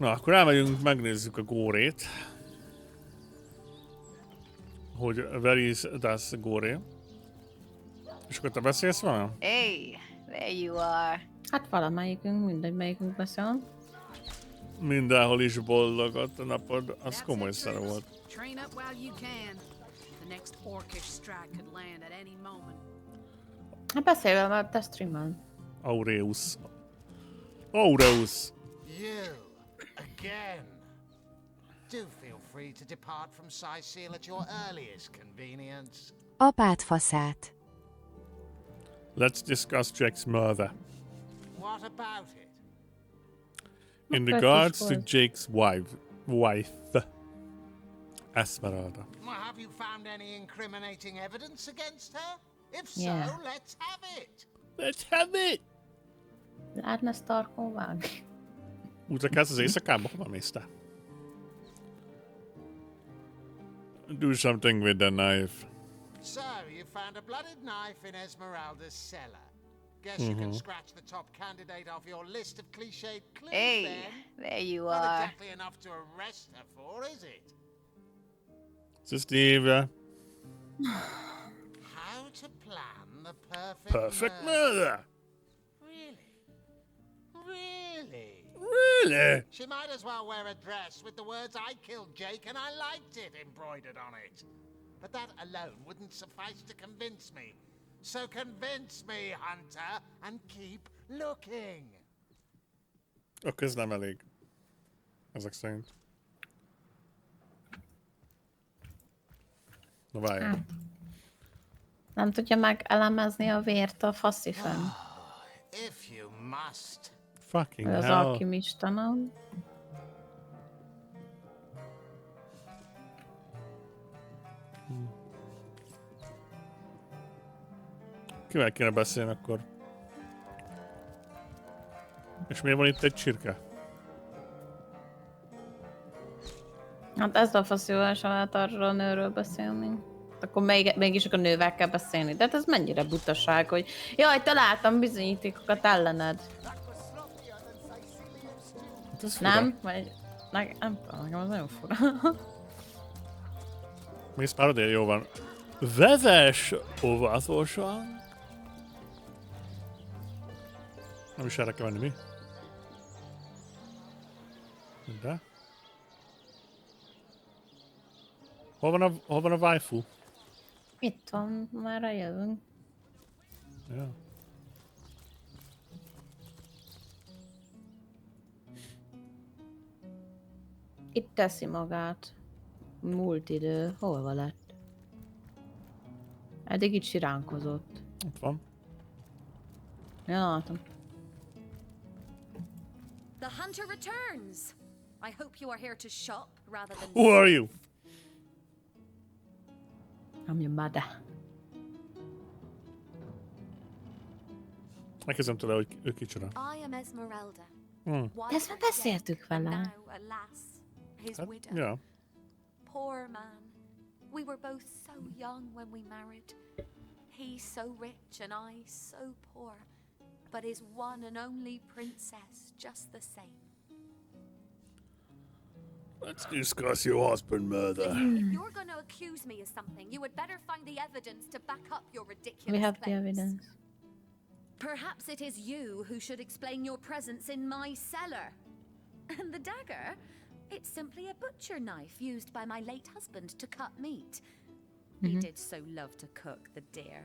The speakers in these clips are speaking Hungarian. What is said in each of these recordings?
Na, akkor elmegyünk, megnézzük a górét. Hogy where is das góré? És akkor te beszélsz vele? Hey, there you are. Hát valamelyikünk, mindegy melyikünk beszél. Mindenhol is boldogat a napod, az komoly szar volt. Train up while you can. The next orcish strike could land at any moment. Hát beszélj vele, mert te streamel. Aureus. Aureus. You again. Do feel free to depart from Sicil at your earliest convenience. Apát faszát. Let's discuss Jake's murder. What about it? In regards to Jake's wife, Esmeralda. Well, have you found any incriminating evidence against her? If so, Yeah. let's have it. Let's have it! Lehetne Starkon vágni. Útra kezd az éjszakába? Hova mész te? Do something with the knife. So, you found a blooded knife in Esmeralda's cellar. Guess you can scratch the top candidate off your list of cliched clues Hey, then. there you Not are. exactly enough to arrest her for, is it? So Steve, How to plan the perfect murder. Really? Really? Really? She might as well wear a dress with the words "I killed Jake and I liked it" embroidered on it. But that alone wouldn't suffice to convince me. So convince me, Hunter, and keep looking. Akkor ez nem elég. Ezek szerint. Na várjál. Nem tudja megelemezni a vért a faszifön. If you must. Fucking Az hell. alkimista, nem? Kivel kéne beszélni akkor? És miért van itt egy csirke? Hát ez a faszíval sem lehet arról a nőről beszélni. Akkor mégis a nővel kell beszélni. De hát ez mennyire butaság, hogy jaj, találtam bizonyítékokat ellened. Hát ez fura. Nem? Vagy... Nem tudom, nekem az nagyon fura. Mész már odél, jó van. Vezess óvatosan. Nem is erre kell menni, mi? De? Hol van a waifu? Itt van, már jövünk. Ja. Itt teszi magát. Múlt idő. Hol lett? Eddig itt siránkozott. Ott van. Ja, látom. The hunter returns. I hope you are here to shop rather than... Who are you? I'm your mother. Megkezdem tőle, hogy ő kicsoda. I am Esmeralda. De ezt már beszéltük vele. Now, alas, his Hát, widow. ja. Poor man. We were both so young when we married. He so rich and I so poor. But his one and only princess just the same. Let's discuss your husband murder. If you're going to accuse me of something, you would better find the evidence to back up your ridiculous We have the claims. evidence. Perhaps it is you who should explain your presence in my cellar. And the dagger? It's simply a butcher knife used by my late husband to cut meat. He did so love to cook, the dear.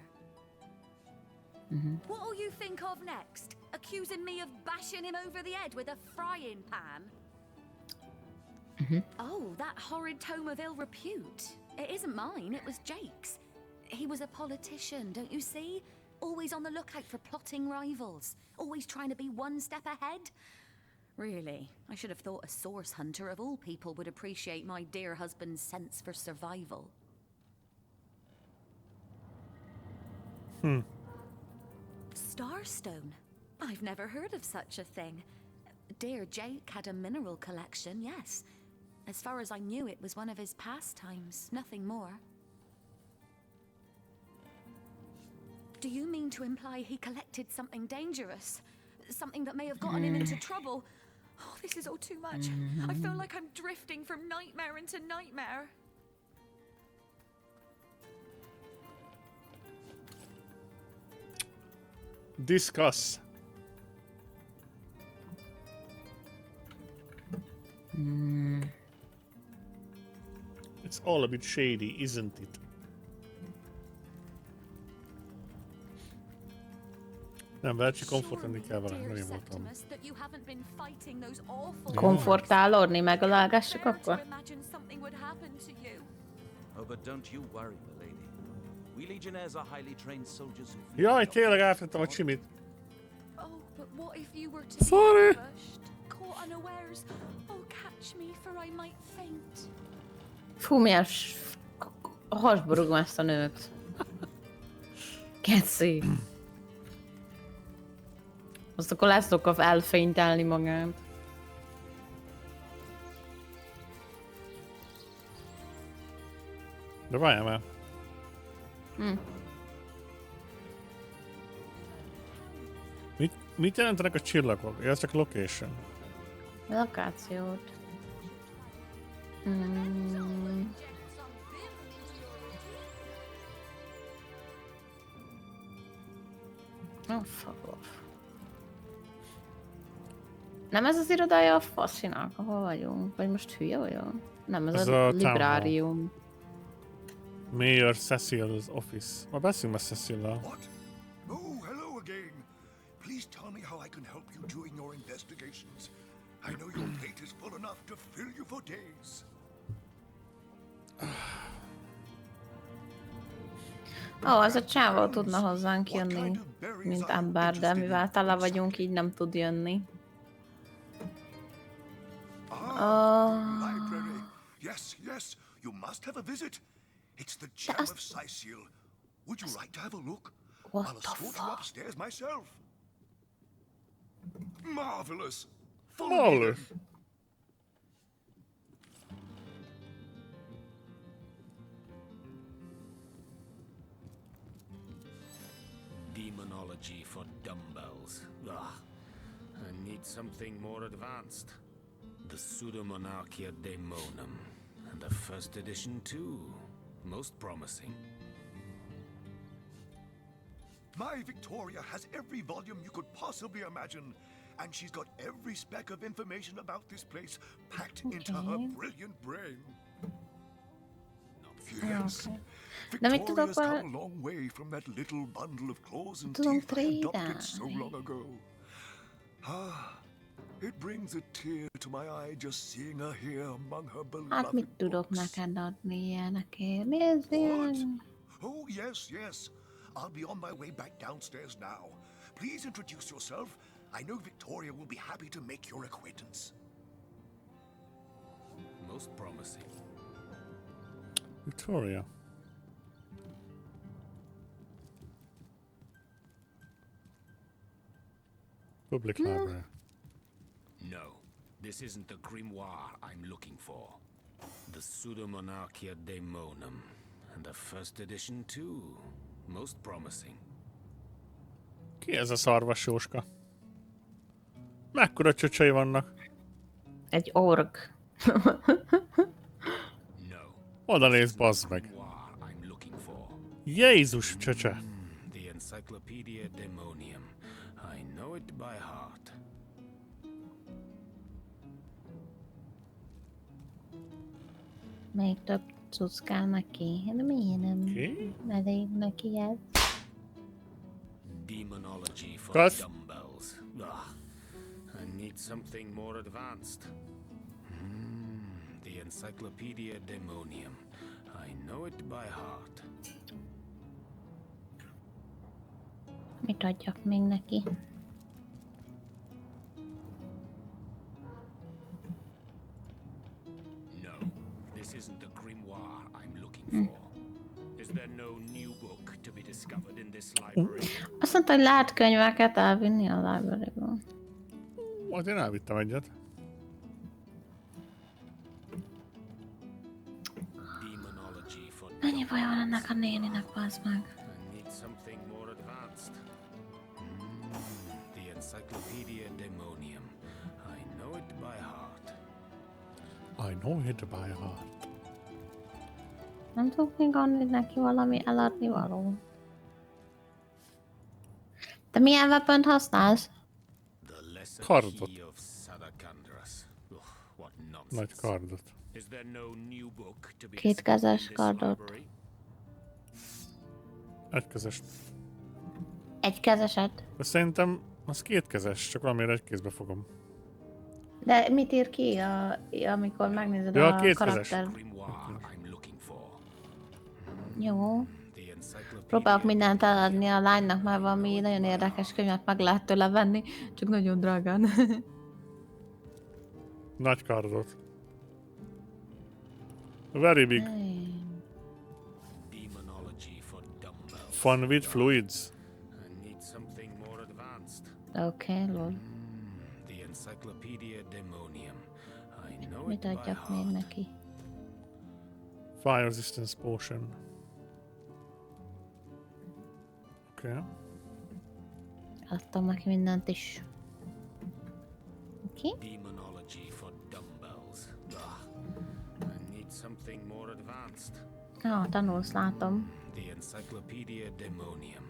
What'll you think of next? Accusing me of bashing him over the head with a frying pan? Oh, that horrid tome of ill repute. It isn't mine, it was Jake's. He was a politician, don't you see? Always on the lookout for plotting rivals. Always trying to be one step ahead. Really, I should have thought a source hunter of all people would appreciate my dear husband's sense for survival. Starstone? I've never heard of such a thing. Dear Jake had a mineral collection, yes. As far as I knew, it was one of his pastimes, nothing more. Do you mean to imply he collected something dangerous? Something that may have gotten him into trouble? Oh, this is all too much. I feel like I'm drifting from nightmare into nightmare. Discuss. It's all a bit shady, isn't it? Nem, vele csak komfortálni kell vele, nagyon voltam. Komfortálódni, megalálgassuk akkor? Oh, but don't you worry, milady. We legionnaires are highly trained soldiers who Jaj, tényleg elfettem a csimit. Oh, but what if you were to Sorry. be ambushed, caught unawares? Oh, catch me, for I might faint. Fú, milyen hasba rúgom ezt a nőt. Keci. Azt akkor lesz oka elfénytelni magát. De várjál már. Mit jelentenek a csillagok? Ez csak location. Lokációt. Oh, fuck off. Nem ez az irodája a faszinak, ahol vagyunk? Vagy most hülye olyan? Nem, ez a librárium. Mayor Cecil's office. Ma beszélünk a Cecil-lel. What? Oh, hello again. Please tell me how I can help you during your investigations. I know your plate is full enough to fill you for days. Ó, az a csávó tudna hozzánk jönni, mint ember, de mivel tele vagyunk, így nem tud jönni. Library. Yes, yes, you must have a visit. It's the gem of Sicil. Would you like to have a look? What I'll the escort you fuck? upstairs myself. Marvelous. Marvelous. Demonology for dumbbells. Ugh. I need something more advanced. The Pseudomonarchia Daemonum. And the first edition too. Most promising. My Victoria has every volume you could possibly imagine, and she's got every speck of information about this place packed into her brilliant brain. Yes. De mit tudok Victoria's come a long way from that little bundle of claws and Tudunk teeth I adopted so trédelni. long ago. Ah, it brings a tear to my eye just seeing her here among her Hát mit beloved tudok books. neked adni ilyenekért? Nézzél! Oh, yes, yes. I'll be on my way back downstairs now. Please introduce yourself. I know Victoria will be happy to make your acquaintance. Most promising. Victoria. Public library. No, this isn't the grimoire I'm looking for. The Pseudomonarchia Daemonum. And the first edition too. Most promising. Ki ez a szarvas Jóska? Mekkora csöcsei vannak? Egy org. No. Oda néz, bazd meg. Grimoire I'm looking for. Jézus csöcse. The Encyclopedia Daemonium. I know it by heart. Még több cucc kell neki. De miért nem Ki? elég neki ez? Demonology for Gus? dumbbells. Ugh. I need something more advanced. The Encyclopedia Daemonium. I know it by heart. Mit adjak még neki? No, this isn't the grimoire I'm looking for. Is there no new book to be discovered in this library? Azt mondta, hogy lehet könyveket elvinni a library-ból. Majd én elvittem egyet. Demonology for Mennyi baj van ennek a néninek, bazd meg? I need something more advanced. The Encyclopedia Daemonium. I know it I know it by heart. Nem tudok még adni neki valami eladni való. Te milyen weapont használsz? The lesser Kardot. key of Sadakandras. Ugh, what Nagy nonsense. kardot. Is there no new book to be Kétkezes discovered in this kardot. library? Egykezes. Egy kezeset. De szerintem az kétkezes, csak valamiért egy kézbe fogom. De mit ír ki, amikor megnézed Ja, a kétkezes. karakter? Grimoire I'm looking for. Jó. The encyclopedia. Próbálok mindent eladni a lánynak, már valami nagyon érdekes könyvet meg lehet tőle venni, csak nagyon drágán. Nagy kardot. Very big. Demonology for dumbbells. Fun with fluids. I need something more advanced. Oké, lol. The Encyclopedia Demonium. I know Mit it by adjak még heart. neki? Fire resistance potion. Oké. Okay. Adtam neki mindent is. Oké? Demonology for dumbbells. I need something more advanced. Tanulsz, látom. The Encyclopedia Demonium.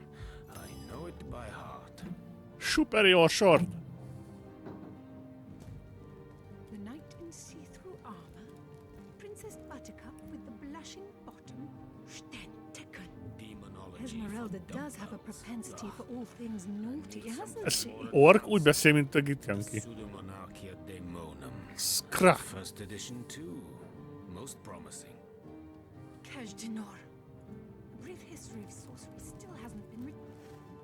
I know it by heart. Superior short. The knight in see-through armor, Princess Buttercup with the blushing bottom, Stentaken. Demonology Esmeralda for does have a dumbbells. propensity for all things naughty, hasn't Ez she? ork úgy beszél, mint a itt jön ki. Pseudomonarchia Demonum. Skra. First edition too. Most promising. Kajdanor. A brief history of sorcery still hasn't been written.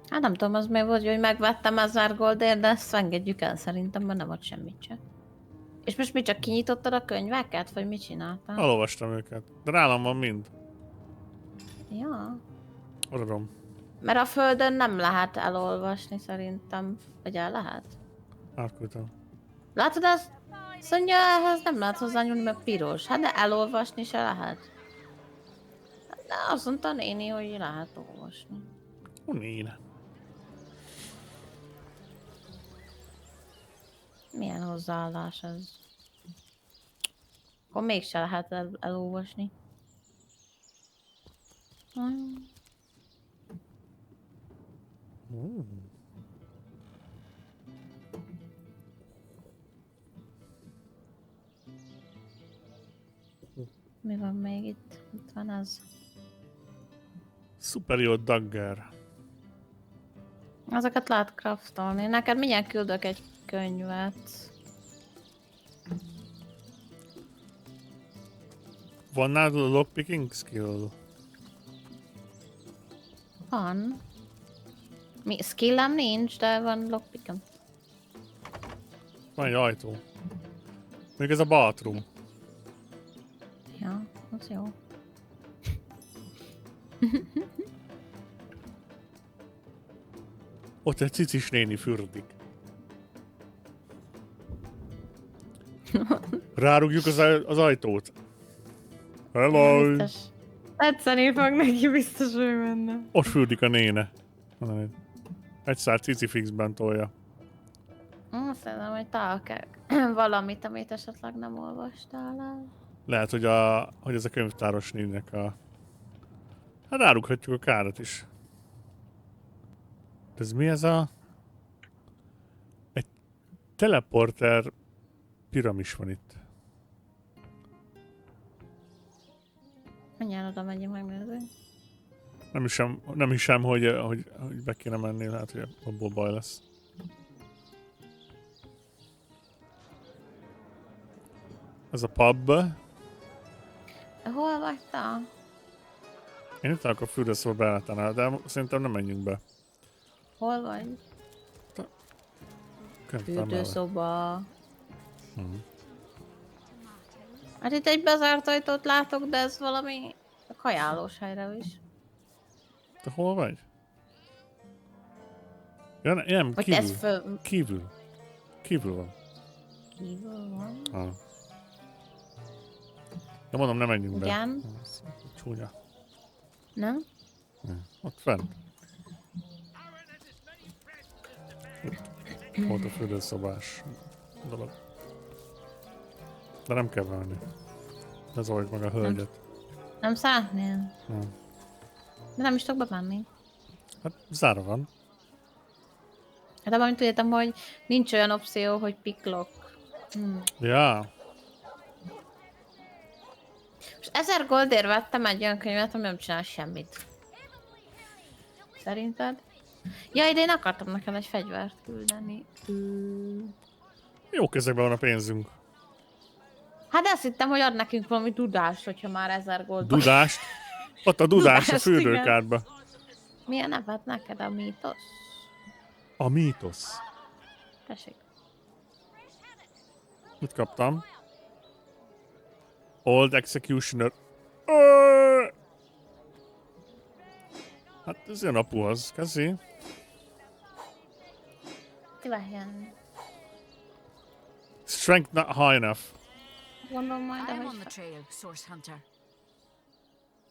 Hát nem tudom, az még volt, hogy megvettem 1000 goldért, de ezt engedjük el szerintem, mert nem ad semmit se. És most mi csak kinyitottad a könyveket, vagy mit csináltál? Elolvastam őket. De nálam van mind. Ja. Odaadom. Mert a földön nem lehet elolvasni szerintem. Vagy el lehet? Átküldtem. Látod ezt? Azt mondja, ehhez nem lehet hozzányúlni, mert piros. Hát de elolvasni se lehet. De azt mondta a néni, hogy lehet olvasni. Ó, néne. Milyen hozzáállás ez? Akkor mégse lehet elolvasni. Mi van még itt? Itt van az. Superior dagger. Azokat lehet craftolni. Neked mindjárt küldök egy könyvet. Van nálad a lockpicking skill? Van. Skillem nincs, de van lockpickem. Van egy ajtó. Még ez a bathroom. Ja, az jó. Ott egy cicis néni fürdik. Rárugjuk az ajtót. Hello! Biztos. Tetszeni fog neki, biztos, hogy benne. Ott fürdik a néne. Egy szár cicifixben tolja. Szerintem, hogy találok valamit, amit esetleg nem olvastál el. Lehet, hogy ez a könyvtáros néninek a... Hát rárughatjuk a kárat is. De ez mi ez a... Egy teleporter piramis van itt. Mindjárt oda megyünk, megnézzük. Nem hiszem, hogy be kéne menni, lehet, hogy abból baj lesz. Ez a pub. Hol vagytál? Én itt vagyok a fürdőszobánál, de szerintem nem menjünk be. Hol vagy? Fürdőszoba. Hát itt egy bezárt ajtót látok, de ez valami kajálós helyre is. Te hol vagy? Ja, nem, Vagy kívül. ez föl... Kívül. Kívül van. Kívül van? Ah. De mondom, nem menjünk be. Igen. Csúnya. Nem? Ott fent. Volt a fürdőszobás dolog. De nem kell venni. Ne zavarjuk meg a hölgyet. Nem szeretnél? Nem. De nem is tudok bemenni. Hát zárva van. Hát abban tudjátok, hogy nincs olyan opció, hogy piklok. Ja. És 1000 goldért vettem egy olyan könyvet, ami nem csinál semmit. Szerinted? Jaj, de én akartam neked egy fegyvert küldeni. Jó kezekben van a pénzünk. Hát azt hittem, hogy ad nekünk valami tudást, hogyha már 1000 gold. Dudást? Ott a dudás a Dudást, fürdőkádba. Milyen nevet neked a mítosz? A mítosz. Tessék. Mit kaptam? Old Executioner. Hát ez ilyen apuhoz. Köszi. Ti várjál. Strength not high enough. Gondolom majd, I'm on ahogy... the trail, Source Hunter.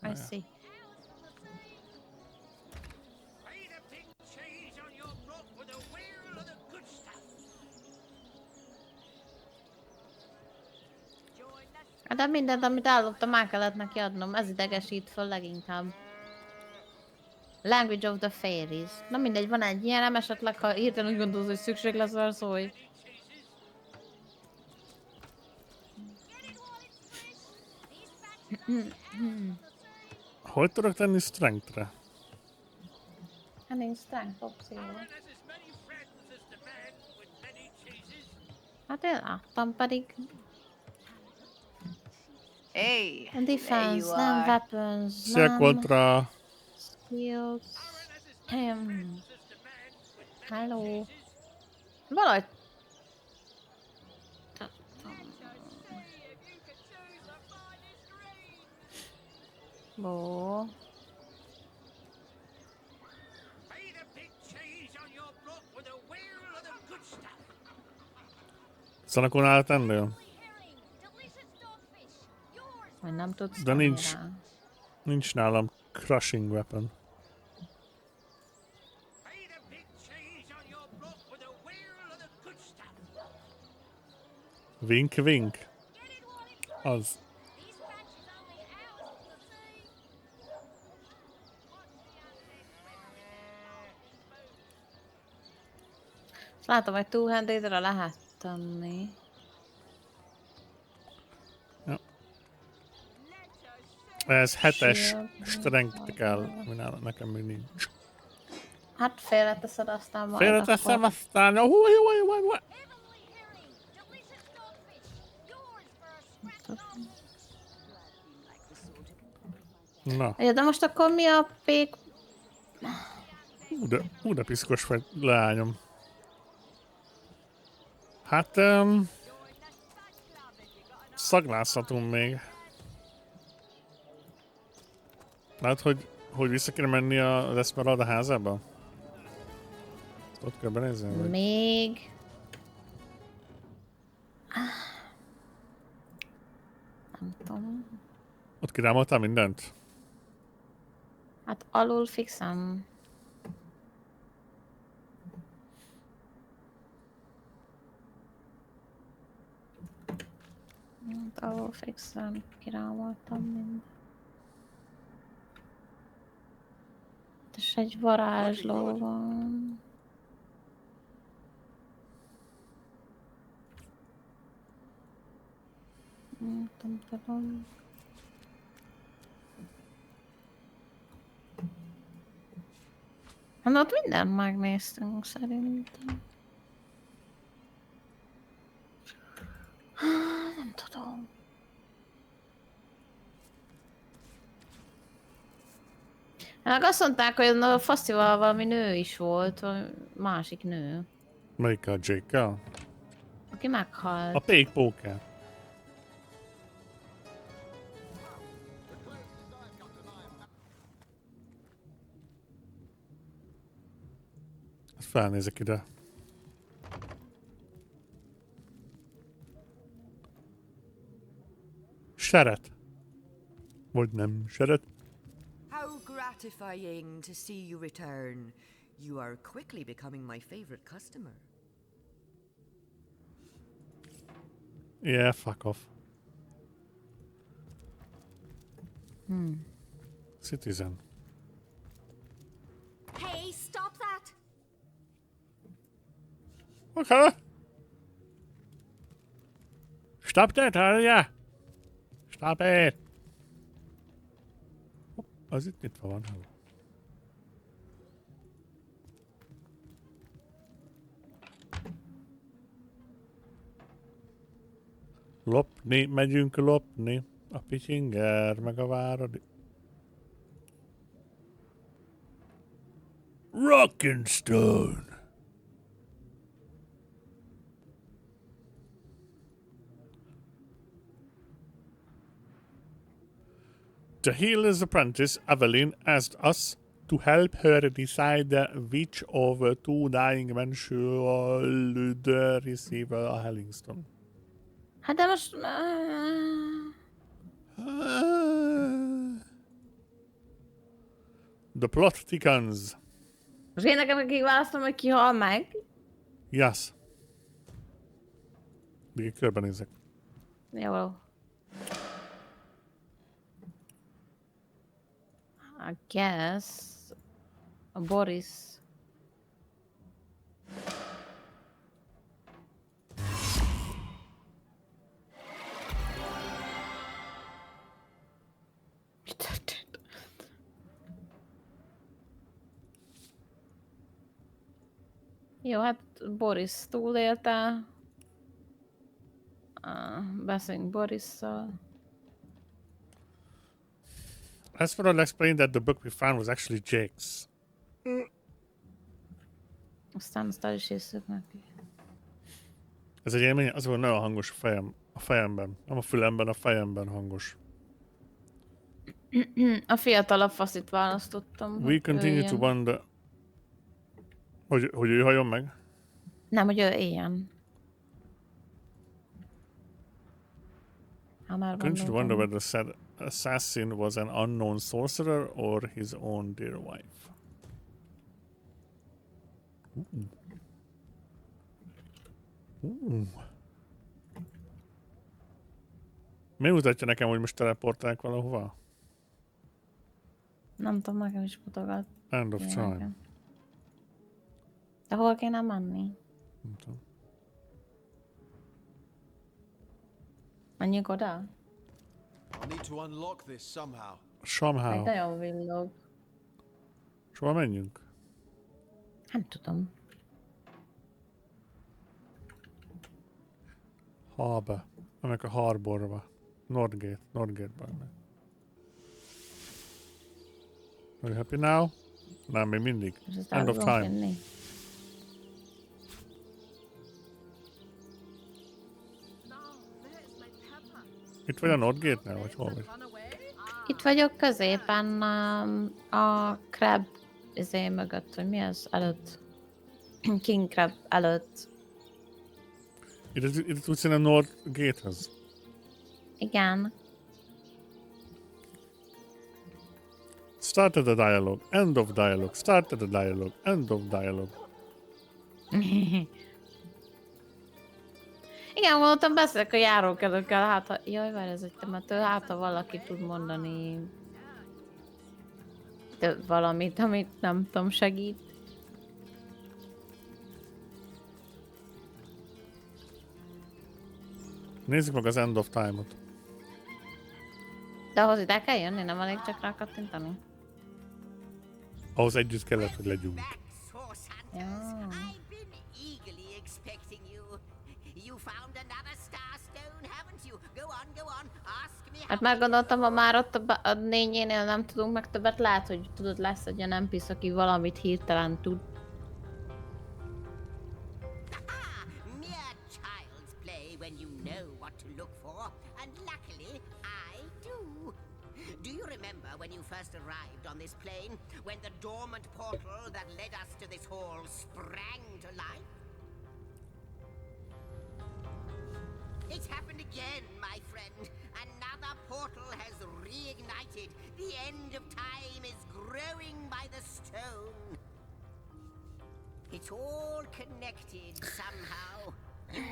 I see. De mindent, amit elloptam, már kellett neki adnom. Ez idegesít föl leginkább. Language of the Fairies. Na mindegy, van egy ilyen, nem esetleg, ha hirtelen úgy gondolod, hogy szükség lesz, arra szólj. Hogy tudok tenni strengthre? Hát nincs strength opció. Hát én láttam pedig. Hey, there Defense, you nem are. weapons, Szia nem kontra. skills. Hello. Valahogy... Ó. Szanakon állt ennél? Hogy nem tudsz De nincs. rá. Nincs nálam crushing weapon. Wink, wink. Az. Látom, hogy two-handedre lehet tenni. Ez 7-es Shield. strength kell, ami nekem még nincs. Hát félreteszed, aztán majd Félreteszem, akkor... aztán... Na, Ja, de most akkor mi a pék... hú de piszkos vagy, leányom. Hát... szaglázhatunk még. Lehet, hogy vissza kéne menni az Esmeralda házába? Ott kell benézni? Vagy? Még... Nem tudom. Ott kirámoltál mindent? Hát alul fixem. Hát alul fixem, kirámoltam mindent. És egy varázsló van. Nem tudom. Hát ott mindent megnéztünk szerintem. Nem tudom. Hát azt mondták, hogy a fesztivál valami nő is volt, valami másik nő, Melyikkel? Jake-kel? aki meghalt. A Pék Póker. Felnézek ide. Seret. Vagy nem seret. How gratifying to see you return. You are quickly becoming my favorite customer. Yeah, fuck off. Citizen. Hey, stop that! Okay. Stop that, Arya! Stop it! Az itt nyitva van. Lopni, megyünk lopni. A picsinger, meg a váradi. Rockenstone! The healer's apprentice, Evelyn, asked us to help her decide which of two dying men should receive a Hellingstone. Hát de most... The plot thickens. Most én nekem kiválasztom, hogy ki hal meg? Yes. Még körbenézek. Jó. I guess... A Boris... Mi történt? Jó, hát Boris túlélte. Beszéljünk Borisszal. Esmeralda explained that the book we found was actually Jake's. Aztán azt el is észük neki. Ez egy élmény, az volt nagyon hangos a fejemben. Nem a fülemben, a fejemben hangos. A fiatalabb faszit választottam. We continue to wonder... Hogy ő halljon meg? Nem, hogy ő éljen. Ha már Continue to wonder whether the said assassin was an unknown sorcerer or his own dear wife. Mi mutatja nekem, hogy most teleportálják valahova? Nem tudom, nekem is mutogat. End of time. De hol kéne menni? Nem tudom. Menjünk oda? I'll need to unlock this somehow. Somehow. Egy nagyon villog. Soha menjünk? Nem tudom. Halba. Ennek a Harborba. Northgate-ba. Are you happy now? Nem, még mindig. End of time. Itt vagy a Northgate-nél, vagy hol vagy? Itt vagyok középen a Crab mögött, hogy mi az előtt. King Crab előtt. Itt tudsz jönni a Northgate-hez? Igen. Started the dialogue, end of dialogue, started the dialogue, end of dialogue. Igen, voltam beszélek a járókelőkkel, hát ha... Jaj, várj, ez egy temető, hát ha valaki tud mondani... valamit, amit nem tudom, segít. Nézzük meg az end of time-ot. De ahhoz ide kell jönni, nem elég csak rá kattintani? Ahhoz együtt kellett, hogy legyünk. Ja. Hát már gondoltam, ha már ott a nényénél nem tudunk meg többet, lehet, hogy tudod, lesz egy ilyen NPC, aki valamit hirtelen tud. When you first arrived on this plane, when the dormant portal that led us to this hall sprang to life? It's happened again, my friend. Another portal has reignited. The end of time is growing by the stone. It's all connected somehow. You,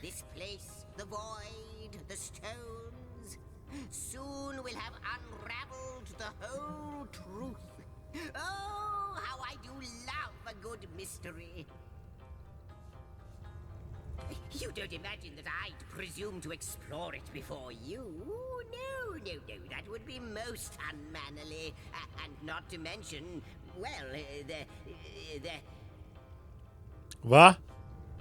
this place, the void, the stones. Soon we'll have unraveled the whole truth. Oh, how I do love a good mystery. You don't imagine that I'd presume to explore it before you? No, no, no, that would be most unmannerly. And not to mention, well, the... Va?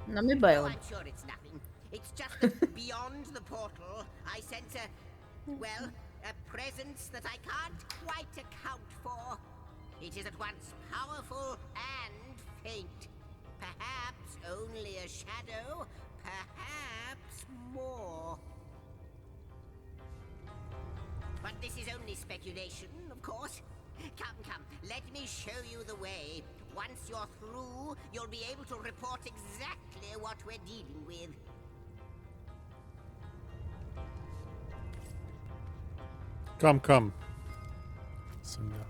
Na mi baj Oh, van? I'm sure it's nothing. It's just that beyond the portal, I sense a presence that I can't quite account for. It is at once powerful and faint. Perhaps only a shadow, perhaps more. But this is only speculation, of course. Come, come, let me show you the way. Once you're through, you'll be able to report exactly what we're dealing with. Come, come. Szondja.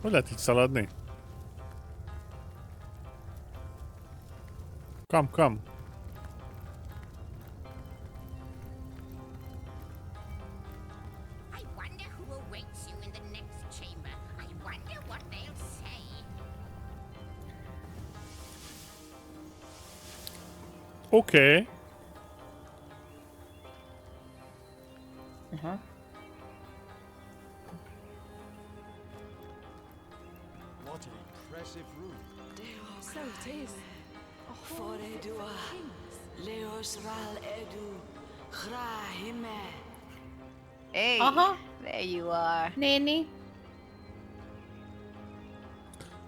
Hogy lehet itt szaladni? Come, come. I wonder who awaits you in the next chamber. I wonder what they'll say. Okay. Aha. What an impressive room. So it is. Foredua, Leos Ral Edu, Grahime. Hey, there you are. Néni.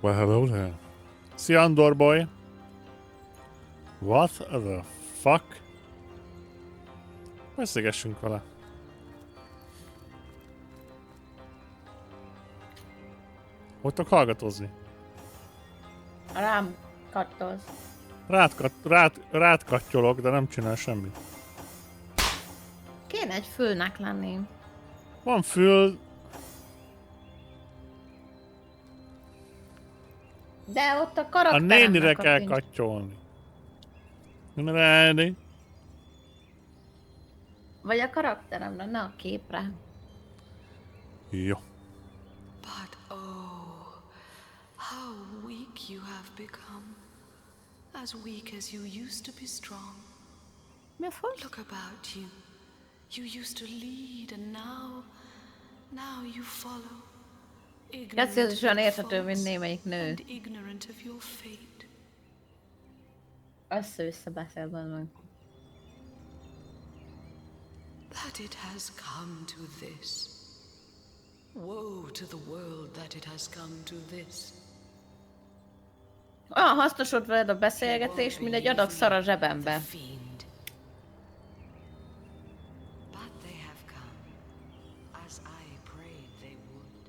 Well, hello there. Szia, Andor boy. What the fuck? Beszélgessünk vele. Hogy tudok hallgatózni? Rám kattolsz. Rád kattyolok, de nem csinál semmit. Kéne egy fülnek lenni. Van fül. De ott a A karakteremnek nénire kell nincs. kattyolni. Ready? Vagy a karakteremre, ne a képre. Jó. But oh, how weak you have become. As weak as you used to be strong. Mi a fasz? Look about you. You used to lead and now you follow. Ez is olyan érthető, mint némelyik nő. And ignorant of your fate. Össze-vissza beszél meg. That it has come to this. Woe to the world that it has come to this. Olyan hasznos volt veled a beszélgetés, mint egy adag szar a zsebembe. Fiend. But they have come, as I prayed they would.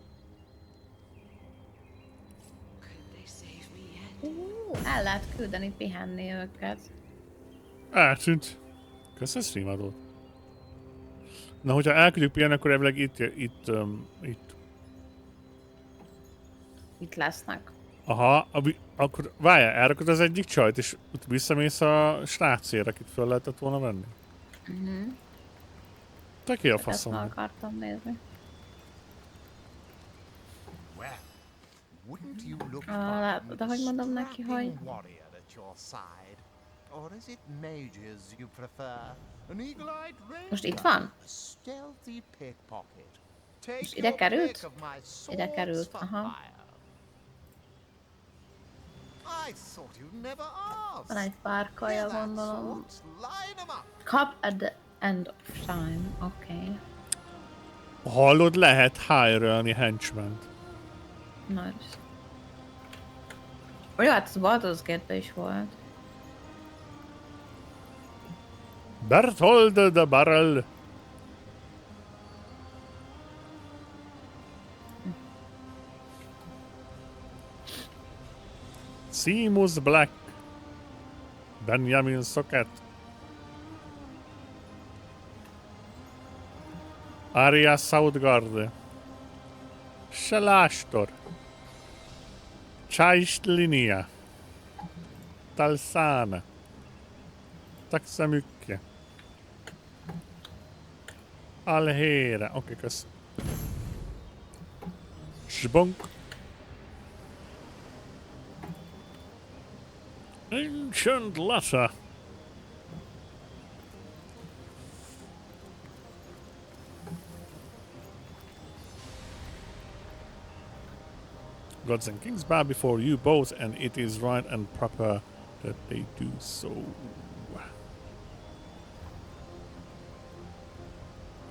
Could they save me yet? El lehet küldeni pihenni őket. Eltűnt. Köszönöm streamadót. Na, hogyha elküldjük pihenni, akkor elvileg Itt lesznek. Aha, akkor várjál, elrakod az egyik csajt, és ott visszamész a srácért, akit föl lehetett volna venni. Te ki a Ezt faszom? meg akartam nézni. Well, wouldn't you look De hogy mondom neki, hogy... warrior at your side? Or is it mages you prefer? An eagle-eyed ranger? Most itt van? A stealthy pickpocket. Most ide került? Ide került, aha. I thought you'd never ask. Van egy párkaja, gondolom. Line 'em up. Cup at the end of time, oké. Hallod, lehet hire-ölni henchment. Nice. Jó, hát ez Baldur's Gate-ben is volt. Berthold the Barrel. Seamus Black. Benjamin Socket. Arya Southgard. Shalashtor. Chaistlinia. Talsana. Taksamykke. Alhére. Oké, kösz. Zsbonk. Ancient letter. Gods and kings bow before you both, and it is right and proper that they do so.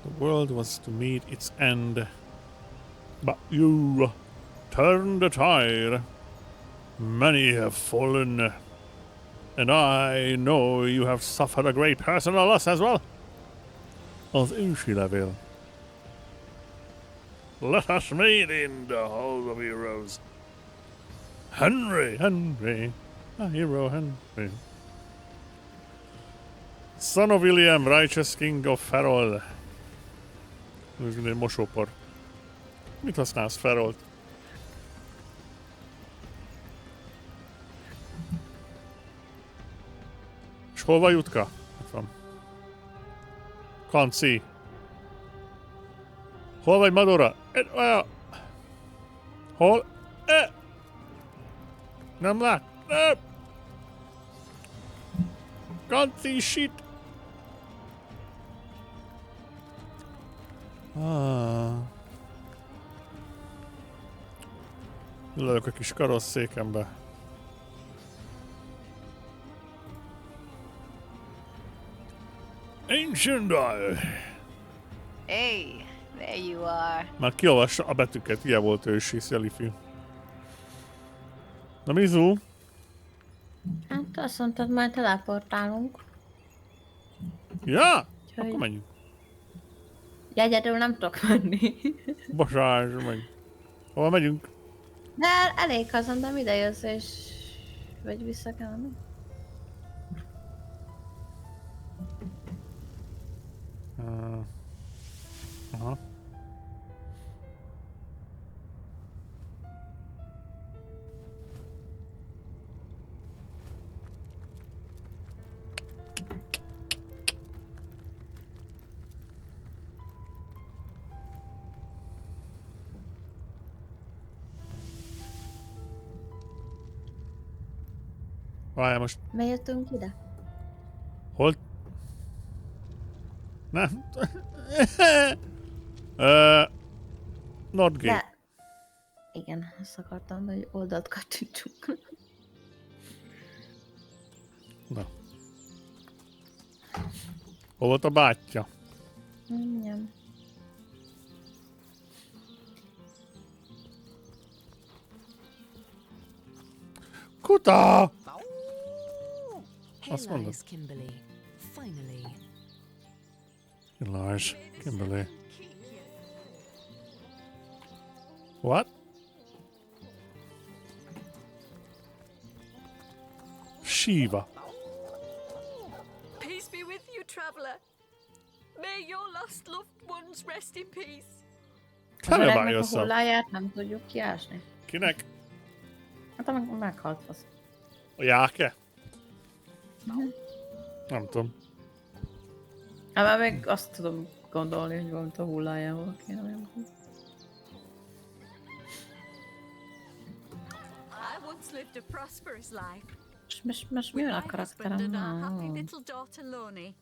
The world was to meet its end, but you turned the tide. Many have fallen, and I know you have suffered a great personal loss as well. Az ősi levél. Let us meet in the Hall of Heroes. Henry, a hero Henry. Son of William, righteous king of Ferrol. Ez egy mosópor. Mit használsz Ferrolt? És hol van Jutka? Itt van. Can't see. Hol vagy Madora? Hol? Nem lát? Can't see shit. Ülök a kis karosszékembe. Ancient Isle. Hey, there you are. Már kiolvassa a betűket, ilyen volt ősi szelifű. Na Mizu? Hát azt mondtad, majd teleportálunk. Ja? Úgyhogy... Akkor menjünk. Jegyedül nem tudok menni. Bosás, meg. Hova megyünk? De elég azon, de ide jössz és... Vagy vissza kell menni. Aha. Várjál most. Bejöttünk ide? Hol? Nem. Not gay. De... Igen, azt akartam, hogy oldalt kattintsunk. Na. Hol volt a bátyja? Igen. Kuta! Hey, Azt mondod. lies, Kimberly. Finally. Lars, Kimberly. What? Shiva. Peace be with you, traveler. May your lost loved ones rest in peace. Tell me about A yourself. hulláját nem tudjuk kiásni. Kinek? Hát meghalt fasz. A jáke? Nem tudom. Hát már még azt tudom gondolni, hogy valamit a hullájával kéne megmondani. I once lived a prosperous life. Most mi van a karakterem? And our happy little daughter Loni.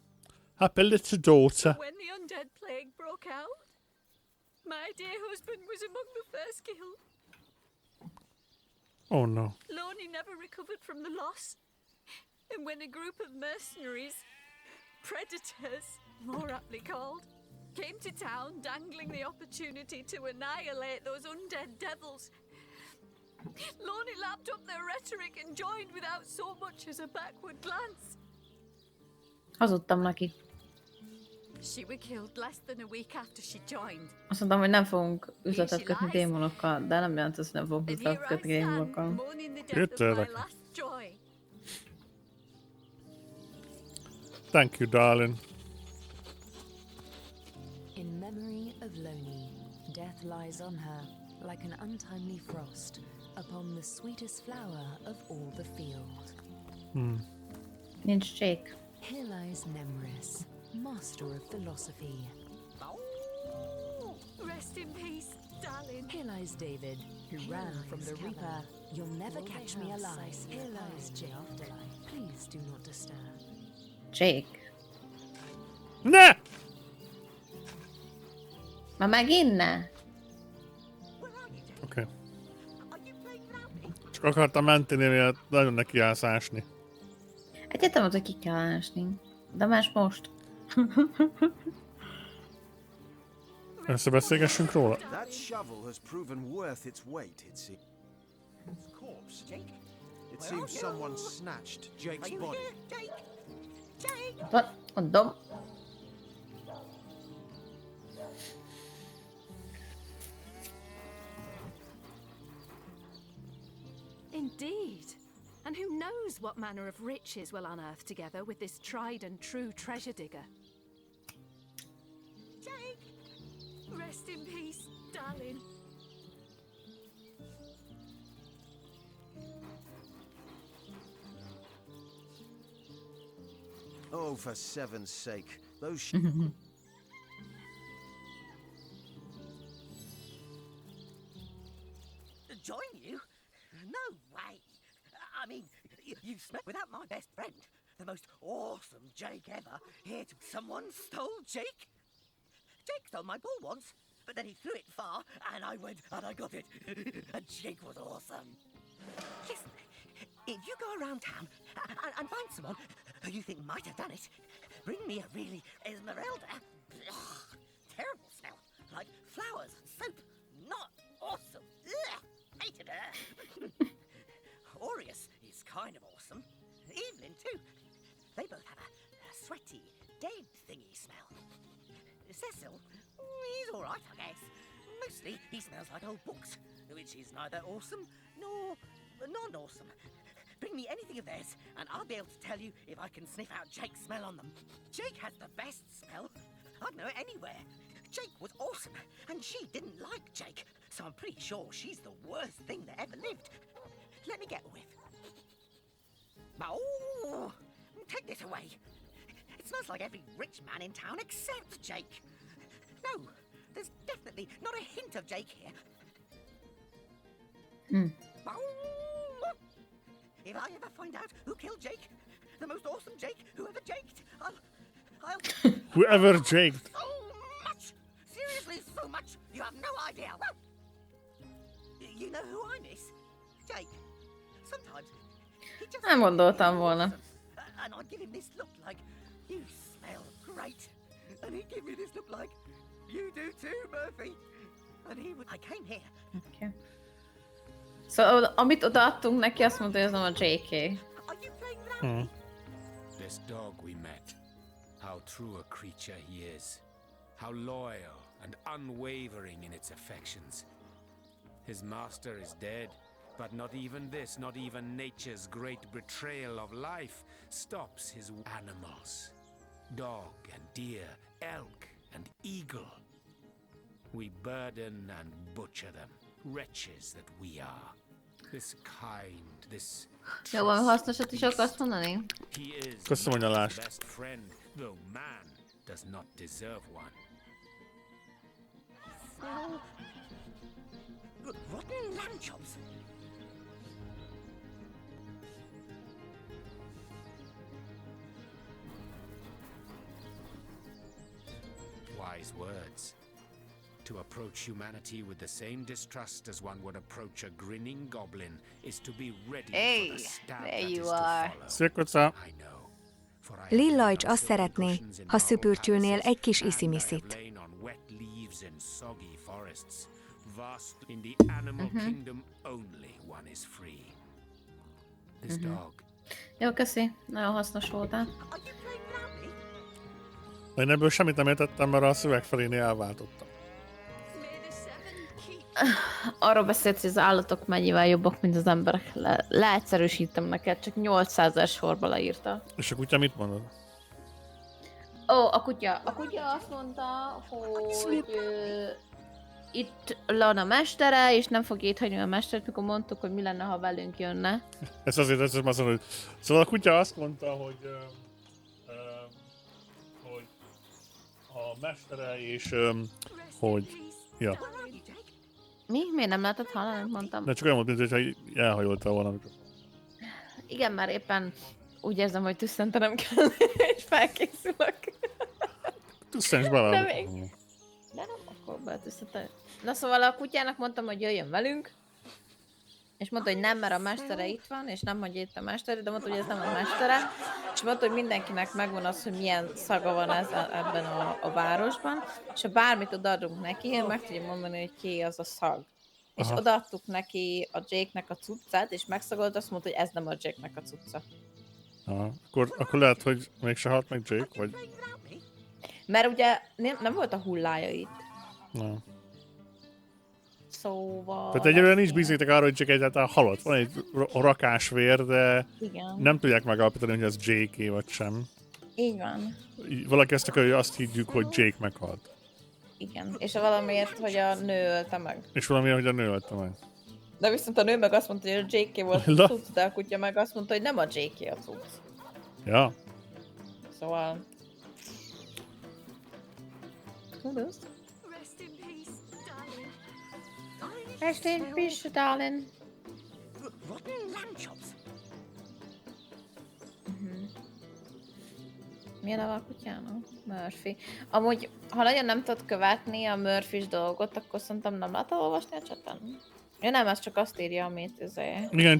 Happy little daughter. When the undead plague broke out, my dear husband was among the first killed. Oh no. Loni never recovered from the loss. And when a group of mercenaries, predators, more aptly called, came to town dangling the opportunity to annihilate those undead devils, Loni lapped up their rhetoric and joined without so much as a backward glance. Hazudtam neki. She was killed less than a week after she joined. Azt mondtam, hogy nem fogunk üzletet kötni démonokkal, de nem jelent, hogy nem fogunk üzletet kötni démonokkal. Thank you, darling. In memory of Loni, death lies on her like an untimely frost upon the sweetest flower of all the field. Nincs Jake. Here lies Nemris, master of philosophy. Rest in peace, darling. Here lies David, who ran from the Reaper. You'll never catch me alive. Here lies Jake. Afterlife. Please do not disturb. Jake. Ne! Ma megint ne? Oké. Csak akartam menteni, miatt nagyon neki állsz ásni. Egyetem, hogy ki kell ásni. De más most. Összebeszélgessünk róla. That shovel has proven worth its weight, it seems. Corpse. Jake? It seems someone snatched Jake's body. Jake? Jake? What? Mondom. Indeed. And who knows what manner of riches we'll unearth together with this tried and true treasure digger. Jake? Rest in peace, darling. Oh, for seven's sake. Those Join you? No way. I mean, you slept without my best friend. The most awesome Jake ever. Here to someone stole Jake? Jake stole my ball once, but then he threw it far, and I went and I got it. And Jake was awesome. Listen, if you go around town and find someone who you think might have done it, bring me a really Esmeralda. Ugh, terrible smell, like flowers and soap. Not awesome. Ugh, hated her. Aureus is kind of awesome. Evelyn too. They both have a sweaty, dead thingy smell. Cecil, he's all right, I guess. Mostly he smells like old books, which is neither awesome nor non-awesome. Bring me anything of theirs, and I'll be able to tell you if I can sniff out Jake's smell on them. Jake has the best smell. I'd know it anywhere. Jake was awesome, and she didn't like Jake, so I'm pretty sure she's the worst thing that ever lived. Let me get a whiff. Oh, take this away. It smells like every rich man in town except Jake. No, there's definitely not a hint of Jake here. Oh, if I ever find out who killed Jake, the most awesome Jake who ever jaked, I'll Whoever jaked. so much. Seriously, so much. You have no idea. You know who I miss? Jake. Sometimes he just Nem gondoltam volna. and I'd give him this look like, you smell great. And he'd give me this look like, you do too, Murphy. And he would, I came here. Okay. Szóval amit odaadtunk neki, azt mondta, hogy ez nem a JK. This dog we met, how true a creature he is. How loyal and unwavering in its affections. His master is dead, but not even this, not even nature's great betrayal of life stops his animals. Dog and deer, elk and eagle. We burden and butcher them, wretches that we are. This kind, this Jó, valami hasznosat is akarsz mondani? he is Köszönöm, hogy a man's lást. best friend, though man does not deserve one. Rotten lamb chops. Wise words. To approach humanity with the same distrust as one would approach a grinning goblin is to be ready Hey, for the stab there that you is to are. follow. Szia, koca! I know, for I have Lillajcs lain on azt szeretné, silken cushions in ha marble szüpürcsülnél palaces, egy kis and iszimiszit. have lain on wet leaves in soggy forests. Vast in the animal kingdom only one is free. This dog. Jó, köszi. Nagyon hasznos voltál. De én ebből semmit nem értettem, mert a szöveg felénél elváltottam. Arról beszélt, hogy az állatok mennyivel jobbak, mint az emberek. Leegyszerűsítem neked, csak 800-es sorba leírta. És a kutya mit mondod? Ó, a kutya. A kutya azt mondta, hogy itt van a mestere, és nem fog itt hagyni a mestert, mikor mondtuk, hogy mi lenne, ha velünk jönne. Ez azért azt mondom, hogy... Szóval a kutya azt mondta, hogy a mestere és hogy Ja. Mi? Miért nem lehetett hallani, amit mondtam? De csak olyan volt, mintha elhajoltál volna. Igen, már éppen úgy érzem, hogy tüsszentenem kell, és felkészülök. Tüsszens De bele. még... De nem, akkor betüsszenteni. Na szóval a kutyának mondtam, hogy jöjjön velünk, és mondta, hogy nem, mert a mestere itt van, és nem mondja itt a mestere, de mondta, hogy ez nem a mestere, és mondta, hogy mindenkinek megvan az, hogy milyen szaga van ebben a városban, és ha bármit odaadunk neki, meg tudja mondani, hogy ki az a szag. És Aha. odaadtuk neki a Jake-nek a cuccát, és megszagolt, azt mondta, hogy ez nem a Jake-nek a cucca. Aha. Akkor lehet, hogy mégse halt meg Jake, vagy... Mert ugye nem volt a hullája itt. Nem. Szóval... Tehát egyelőre nincs bizonyíték arra, hogy csak egyáltalán halott. Van egy rakásvér, de igen. Nem tudják megállapítani, hogy ez Jake-é vagy sem. Így van. Valaki ezt akarja, hogy azt higgyük, hogy Jake meghalt. Igen. És valamiért, hogy a nő ölte meg. És valamiért, hogy a nő ölte meg. De viszont a nő meg azt mondta, hogy a Jake-é volt a cucc, de a kutya meg azt mondta, hogy nem a Jake-é a cucc. Ja. Szóval... Tudod? Rest in peace, darling. Rest in peace, darling. Rotten lamb chops. Milyen a kutyának? Murphy. Amúgy, ha nagyon nem tudod követni a Murphy-s dolgot, akkor szerintem nem lehet olvasni a chaten. Ja nem, ez csak azt írja, amit Igen,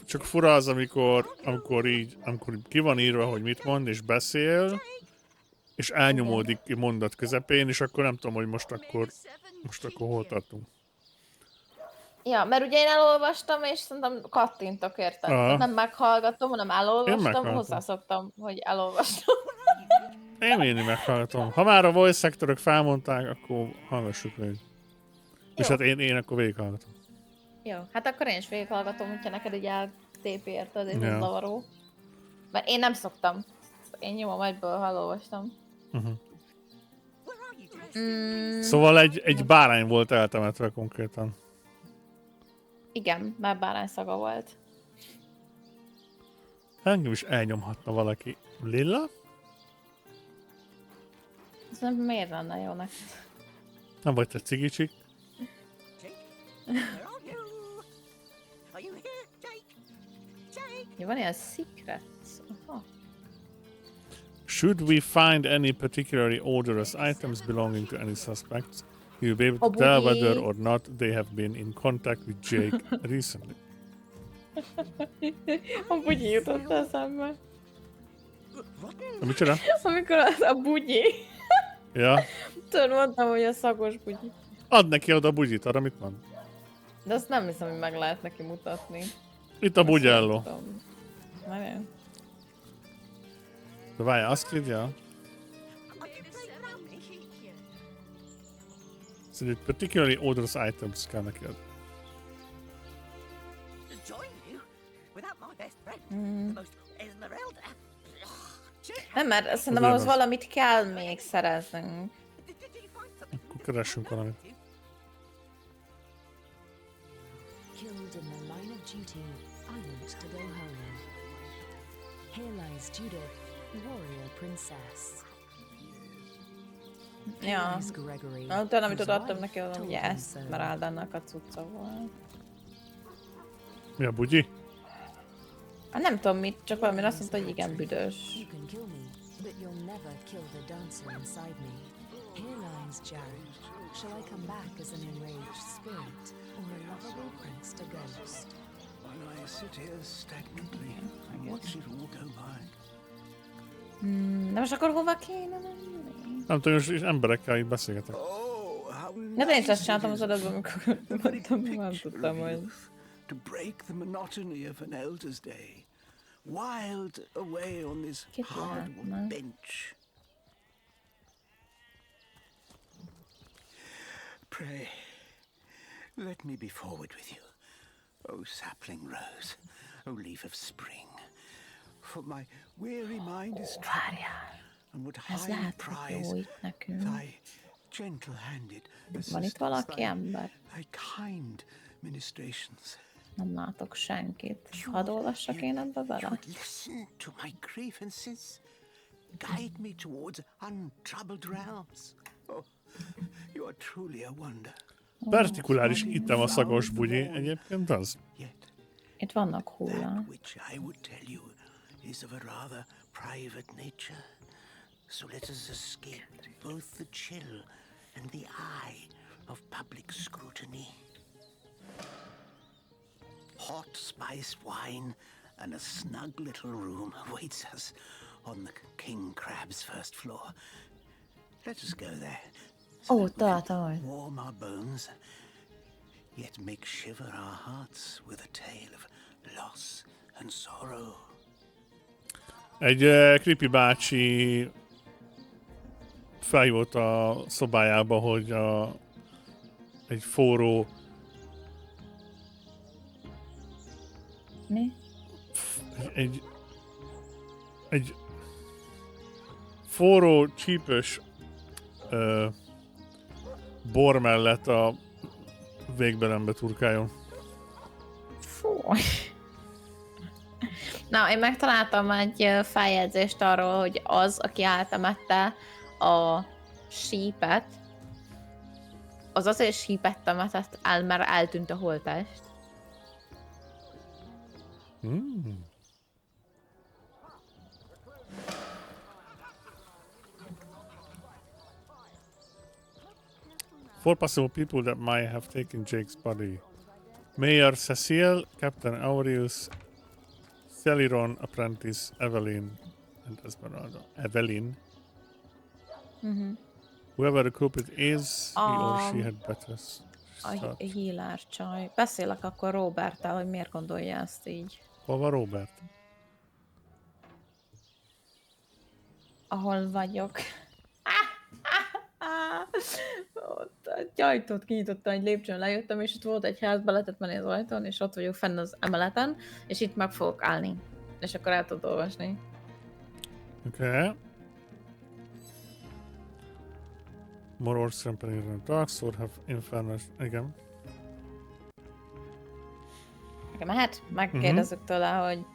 csak fura az, amikor ki van írva, hogy mit mond, és beszél, és elnyomódik mondat közepén, és akkor nem tudom, hogy most akkor hol tartunk. Ja, mert ugye én elolvastam, és szerintem kattintok, érted? Aha. Nem meghallgatom, hanem Én elolvastam, meghallgatom. hozzászoktam, hogy elolvastam. Én meghallgatom. Ha már a voice actorok felmondták, akkor hallgassuk végig. És hát én akkor végighallgatom. Jó, hát akkor én is végighallgatom, hogyha neked így eltépi, érted, és Ja. ez zavaró. Mert én nem szoktam. Én nyomom egyből, ha elolvastam. Szóval egy bárány volt eltemetve konkrétan. Igen, már bárány szaga volt. Engem is elnyomhatna valaki. Lilla? Ez nem miért lenne jó neked? Nem vagy te cigicsik? Are you here, Jake? Jake? Ja, van ilyen secrets. Aha. Should we find any particularly odorous items belonging to any suspects, you'll be able to tell whether or not they have been in contact with Jake recently. A bugyi jutott eszembe. Micsoda? Amikor az a bugyi. Ja. Tudod, mondtam, hogy a szagos bugyi. Add neki oda a bugyit, arra mit mond? De azt nem hiszem, hogy meg lehet neki mutatni. Itt a bugyelló. Várjál. De várjál, azt írja? Szóval particularly odorous items kell neki adni. Join you? Without my best friend, the most Esmeralda. Nem, mert szerintem ahhoz valamit kell még szereznünk. Akkor keressünk valamit. Killed in the line of duty, I want to go home. Here lies Judith, warrior princess. Ja. Utána, amit odaadtam neki, oda, ugye Esmeraldának a cucca volt. Mi a bugyi? Hát nem tudom mit, csak valami azt mondta, hogy igen, büdös. You can kill me, but you'll never kill the dancer inside me. Here lies Jared. Shall I come back as an enraged spirit, or a lovable prince to ghost? While I sit here stagnantly and watch it all go by. De most akkor hova kéne menni? Nem tudom, most emberekkel így beszélgetek. De én is azt csináltam az adatban, amikor mondtam, nem tudtam, hogy... To break the monotony of an elder's day, wild away on this hardwood bench. Pray, let me be forward with you, O sapling rose, O leaf of spring, for my weary mind is troubled, and would highly prize thy gentle-handed Van itt valaki ember? thy kind ministrations. Nem látok senkit. Hadd olvassak én ebbe bele? Listen to my grievances. Guide me towards untroubled realms. Oh, you are truly a wonder. Partikuláris item a szagos bugyi, egyébként az. Itt vannak hullák. That which I would tell you is of a rather private nature. So let us escape both the chill and the eye of public scrutiny. Hot spiced wine and a snug little room awaits us on the King Crab's first floor. Let us go there. Ó, találtam. Warm our bones, yet make shiver our hearts with a tale of loss and sorrow. Egy creepy bácsi felhívott a szobájába, hogy egy forró... Mi? Egy forró, csípős bor mellett a végbelembe turkáljon. Fúj. Na, én megtaláltam egy feljegyzést arról, hogy az, aki eltemette a sípet, az azért sípet temetett el, mert eltűnt a holttest. Four possible people that might have taken Jake's body. Mayor Cecile, Captain Aureus, Celiron, Apprentice Evelyn, and Esmeralda. Evelyn. Whoever the culprit is, he or she had better start. A healer csaj. Beszélek akkor Roberttel, hogy miért gondolja ezt így. Hol van Robert? Ahol vagyok. Ott egy ajtót kinyitottam, egy lépcsőn lejöttem, és itt volt egy ház, be lehetett menni az ajtón, és ott vagyok fenn az emeleten, és itt meg fogok állni. És akkor el tudod olvasni. Okay. More orcs ramping in the dark sword have infernal... Igen. Nekem mehet? Megkérdezzük tőle, hogy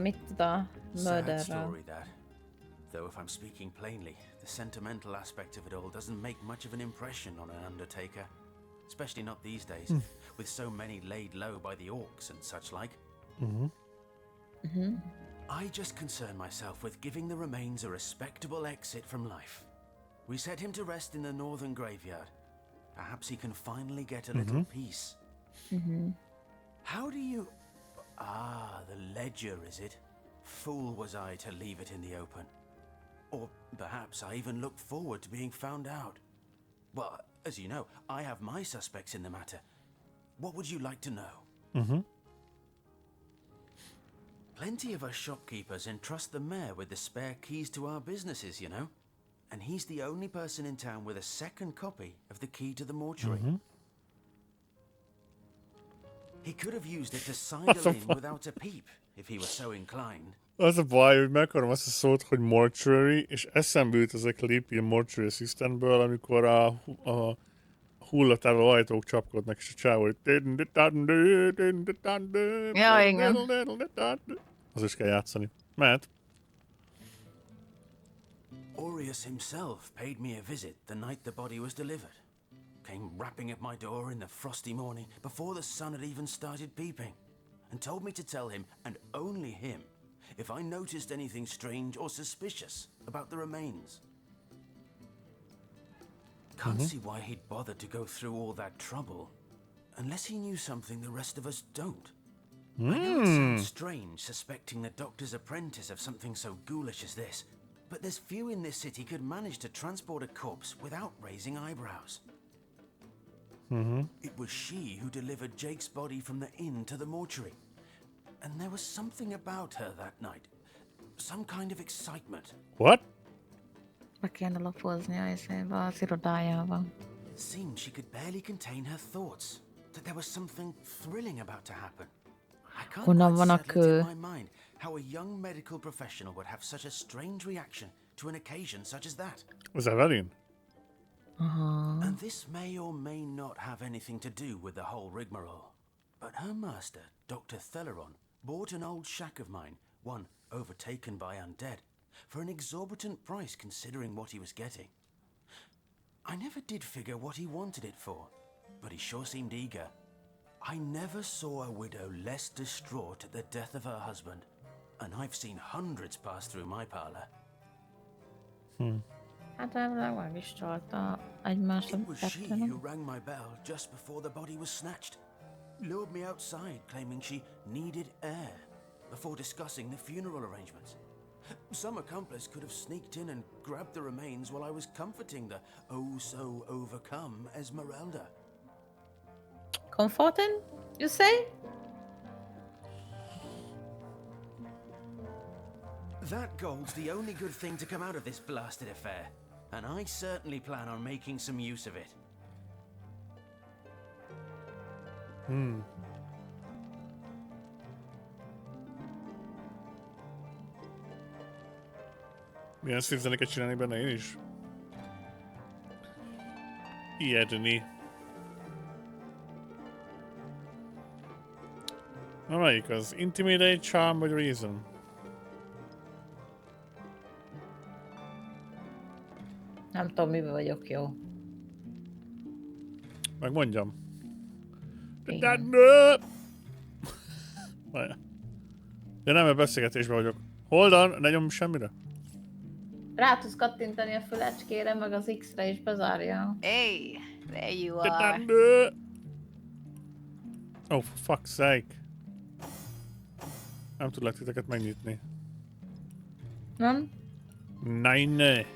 mit tud a Sad murderről. story that. Though if I'm speaking plainly, the sentimental aspect of it all doesn't make much of an impression on an undertaker. Especially not these days, with so many laid low by the orcs and such like. I just concern myself with giving the remains a respectable exit from life. We set him to rest in the northern graveyard. Perhaps he can finally get a little peace. How do you... Ah, the ledger, is it? Fool was I to leave it in the open. Or perhaps I even looked forward to being found out. Well, as you know, I have my suspects in the matter. What would you like to know? Plenty of us shopkeepers entrust the mayor with the spare keys to our businesses, you know? And he's the only person in town with a second copy of the key to the mortuary. He could have used it to sidle in without a peep, if he were so inclined. Az a baj, hogy megakarom azt a szót, hogy mortuary, és eszembe jut az a klip ilyen mortuary assistantből, amikor a hullatávol ajtók csapkodnak, és a csávó, hogy... Ja, igen. Az is kell játszani. Mehet. Aureus himself paid me a visit the night the body was delivered. Came rapping at my door in the frosty morning before the sun had even started peeping, and told me to tell him, and only him, if I noticed anything strange or suspicious about the remains. Can't see why he'd bothered to go through all that trouble, unless he knew something the rest of us don't. I know it sounds strange suspecting the doctor's apprentice of something so ghoulish as this, but there's few in this city could manage to transport a corpse without raising eyebrows. It was she who delivered Jake's body from the inn to the mortuary. And there was something about her that night. Some kind of excitement. What? Be kéne lapoznia az irodájába. It seemed she could barely contain her thoughts. That there was something thrilling about to happen. I can't Honnan quite van a settle it kő? in my mind how a young medical professional would have such a strange reaction to an occasion such as that. Az Evelyn? And this may or may not have anything to do with the whole rigmarole. But her master, Dr. Theleron, bought an old shack of mine, one overtaken by undead, for an exorbitant price considering what he was getting. I never did figure what he wanted it for, but he sure seemed eager. I never saw a widow less distraught at the death of her husband, and I've seen hundreds pass through my parlor. Hát elvileg meg is csalta egymásra It was she kettő, nem? who rang my bell just before the body was snatched. Lured me outside, claiming she needed air, before discussing the funeral arrangements. Some accomplice could have sneaked in and grabbed the remains while I was comforting the oh-so-overcome Esmeralda. Comforting, you say? That gold's the only good thing to come out of this blasted affair, and I certainly plan on making some use of it. Milyen szívzeneket csinálni benne én is? Ijedni. Na melyik az? Intimidate, Charm vagy Reason? Nem tudom, miben vagyok jó. Megmondjam. Igen. Ja nem, mert beszélgetésben vagyok. Hold on, ne nyomj semmire. Rá tudsz kattintani a fülecskére, meg az X-re is bezárja. Hey, there you are. Oh, for fuck's sake. Nem tudlak titeket megnyitni. Nem? Nein.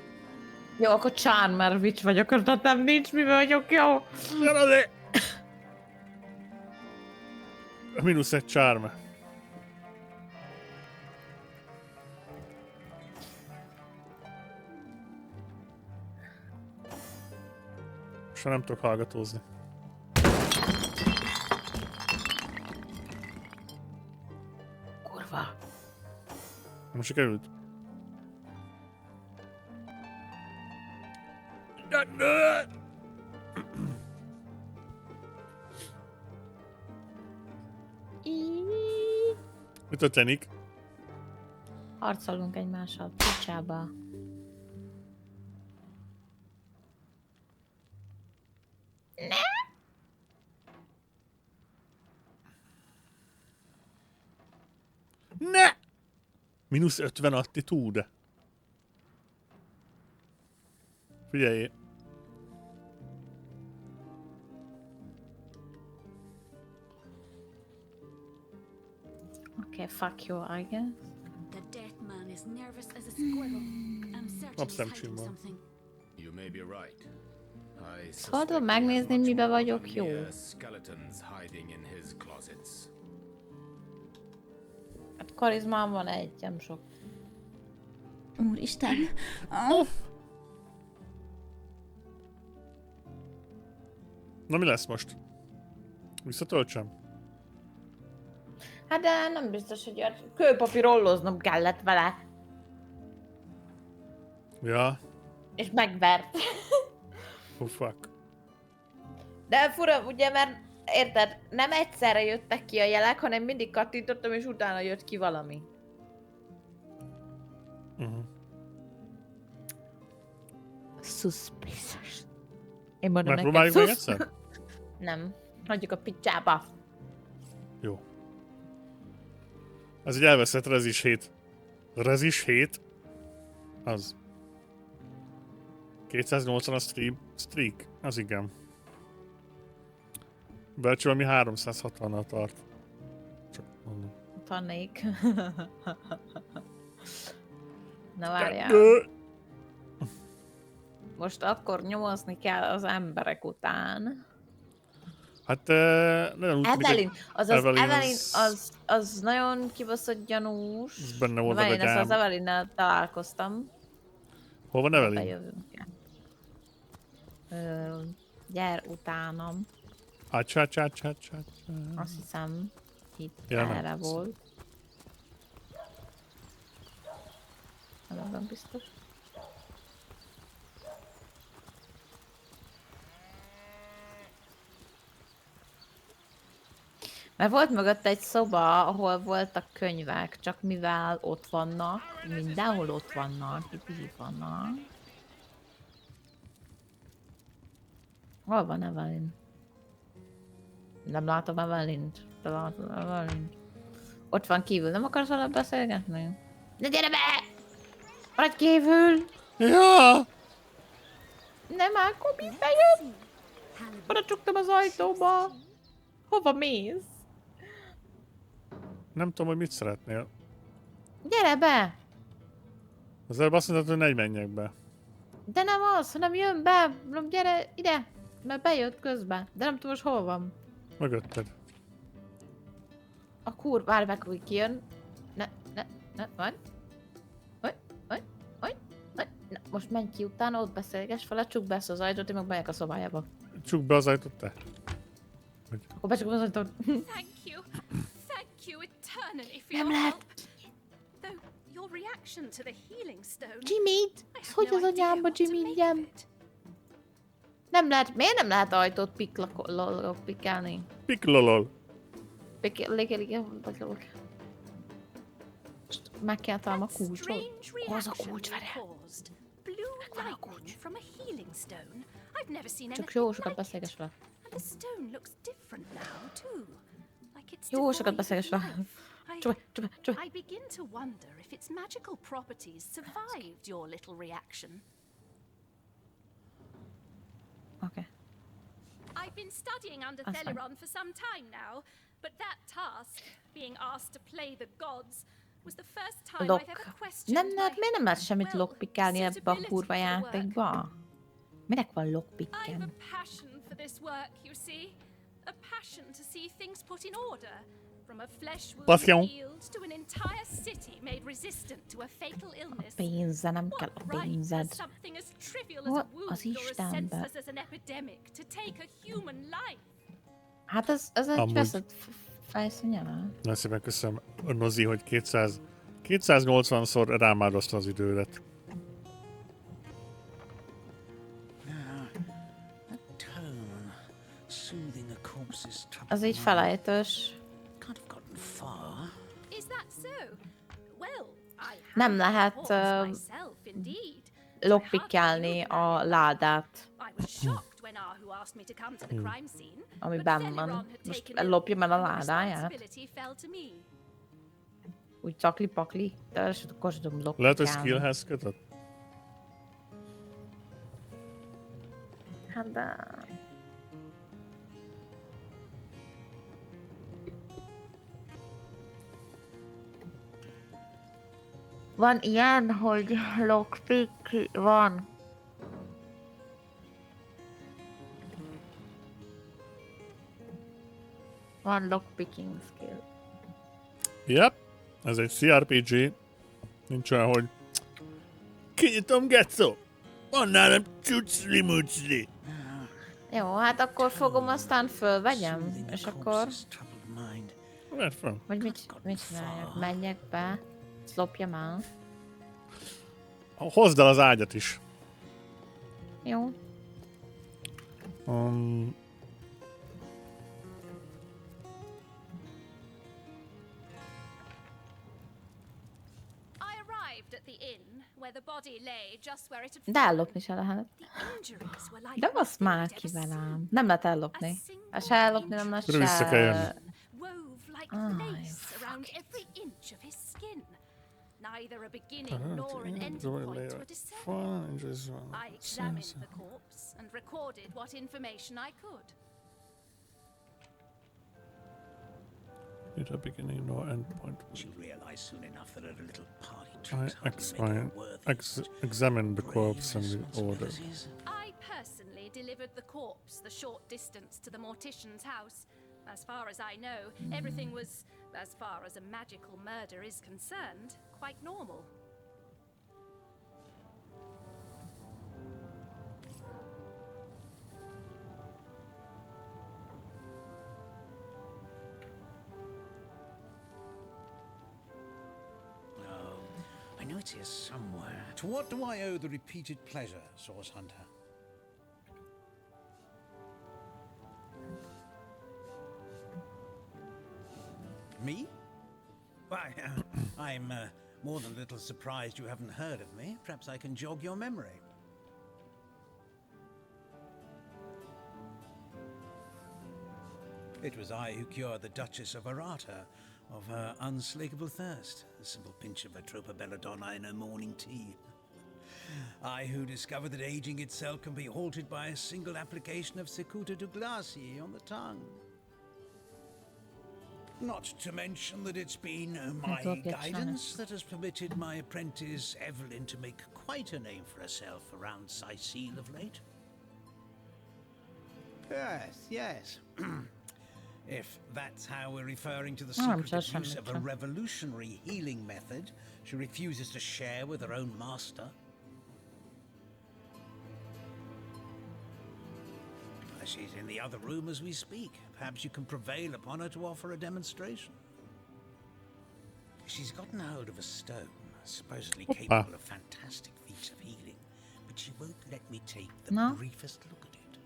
Jó, akkor Charmer Witch vagyok, tehát nem nincs, miben vagyok jó. Gyere! Mínusz egy Charme. Most nem tudok hallgatózni. Kurva. Nem sikerült? Mi történik? Harcolunk egymással, picsába. Ne! Mínusz 50 attitúde. Figyelj. Okay, fuck you, I guess. The dead man is nervous as a squirrel. I'm certain he's hiding something. You may be right. I Szóval tudom megnézni, miben vagyok jó. Skeletons hiding in his closets. Hát karizmám van egy, nem sok. Úristen! Na mi lesz most? Visszatöltsem? Hát de nem biztos, hogy a kőpapírolloznom kellett vele. Ja. És megvert. Oh fuck. De fura, ugye, mert érted, nem egyszerre jöttek ki a jelek, hanem mindig kattintottam, és utána jött ki valami. Suspicious. Én mondom megpróbáljuk még egyszer? Nem. Hagyjuk a picsába. Jó. Ez egy elveszett rezis hét. Rezis hét? Az. 280 a streak. Az igen. Belcső, ami 360-nal tart. Csak mondom. Tannék. Na várjál. Most akkor nyomozni kell az emberek után. Hát nagyon úgy Evelyn, Evelyn az nagyon kibaszott gyanús. Ez benne volt én ezt az Evelynnel találkoztam. Hol van Evelyn? Bejövünk. Gyere utánam. Azt hiszem, itt erre volt. Nem van biztos. Mert volt mögött egy szoba, ahol voltak könyvek, csak mivel ott vannak, mindenhol ott vannak, itt vannak. Hol van Evelyn? Nem látom Evelyn-t. Te látod Evelyn-t? Ott van kívül, nem akarsz vele beszélgetni? Ne gyere be! Maradj kívül! Ja! Nem már, Kobi, bejön! Oda csuktam az ajtóba! Hova mész? Nem tudom, hogy mit szeretnél. Gyere be! Az előbb azt mondtad, hogy ne menjek be. De nem az, hanem jön be! Mondom, gyere ide! Mert bejött közbe. De nem tudom most hol van. Mögötted. A várj meg, hogy kijön. Várj. Na, most menj ki utána, ott beszélgess vele, csukd be ezt az ajtót, én meg bejek a szobájába. Csukd be az ajtót te. Akkor becsukom az ajtót. Thank you eternally for Nem your lehet. help. Though your reaction to the healing stone. Jimmy-t? Ez hogy az anyámba, Jimmy, igen? Nem lehet, miért nem lehet ajtót pikkelni? Piklolol. Meg kell találnom a kulcsot. Az a kulcs, várjál. Blue lightning from a healing stone. I've never seen Csak anything jó sokat like beszélgess it. vele. And the stone looks different now too. Like it's Jó sokat devoid beszélgess of vele. life. I begin to wonder if its magical properties survived your little reaction. Okay. I've been studying under That's fine. Theleron for some time now, but that task, being asked to play the gods, was the first time I've ever questioned Miért nem lehet semmit lockpickelni ebbe a kurva játékba? Minek van I've lockpickem? a passion for this work, you see. A passion to see things put in order. From a flesh wound Passion. healed to an entire city made resistant to a fatal illness. Pénze, nem kell a What right pénzed. has something as trivial as What a wound az or as Istenbe? senseless as an epidemic to take a human life? Hát ez egy Amúgy. veszett fejszonyala. Na szépen köszönöm, Nozi, hogy 280-szor rámádozta az idődet. Az így felejtős. Is that so? Well, I Nem have lehet myself, indeed. lockpickelni a ládát, I was shocked when Ahu asked me to come to the crime scene. ami but benn Theleron van. had Most taken it, lopjam el a and the ládáját. responsibility fell to me. Úgy csakli-pakli, de akkor sem tudom lockpickelni. Lehet, hogy skillhez kötött? Hát de... Van ilyen, hogy lockpick van. Van lockpicking skill. Yep, ez egy CRPG. Nincs olyan, hogy kinyitom, getszó! Van nálam cucli-mucli! Jó, hát akkor fogom, aztán fölvegyem, és akkor... Vedd fel. Vagy mit csináljak? Menjek be, lopjam el. Hozd el az ágyat is. Jó. I arrived at the inn where the body lay just where it had De ellopni se lehet. injuries were like De azt már ki velem. Nem lehet ellopni. Ha se ellopni, nem lehet se... Vissza kell jönni. wove like lace around every inch of his skin. Neither a beginning nor an ending point to a descent. I examined the corpse and recorded what information I could. Neither beginning nor end point. She'll realize soon enough that at a little party I trick's hardly make her worthy. examined the corpse and the order. I personally delivered the corpse the short distance to the mortician's house. As far as I know, everything was, as far as a magical murder is concerned, quite normal. I know it's here somewhere. To what do I owe the repeated pleasure, Source Hunter? Me? Why, I'm more than a little surprised you haven't heard of me. Perhaps I can jog your memory. It was I who cured the Duchess of Arata of her unslakable thirst. A simple pinch of Atropa belladonna in her morning tea. I who discovered that aging itself can be halted by a single application of Cicuta Douglasii on the tongue. Not to mention that it's been my guidance that has permitted my apprentice Evelyn to make quite a name for herself around Sicile of late. Yes. If that's how we're referring to the secret use of a revolutionary healing method she refuses to share with her own master. She's in the other room as we speak. Perhaps you can prevail upon her to offer a demonstration. She's gotten hold of a stone, supposedly capable of fantastic feats of healing, but she won't let me take the briefest look at it.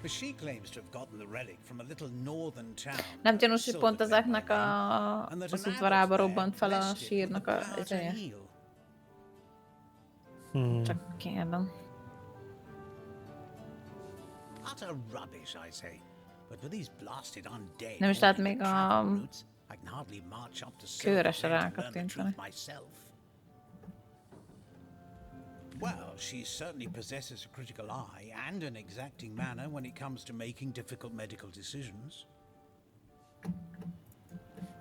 But she claims to have gotten the relic from a little northern town. Nem gyanús, hogy pont ezeknek az udvarába robbant fel a sírnak a ezeje. Csak kérdem. Utter rubbish, I say. But with these blasted undead, Nem is lehet még a I can hardly march up to kőre se rákattintani. Well, she certainly possesses a critical eye and an exacting manner when it comes to making difficult medical decisions.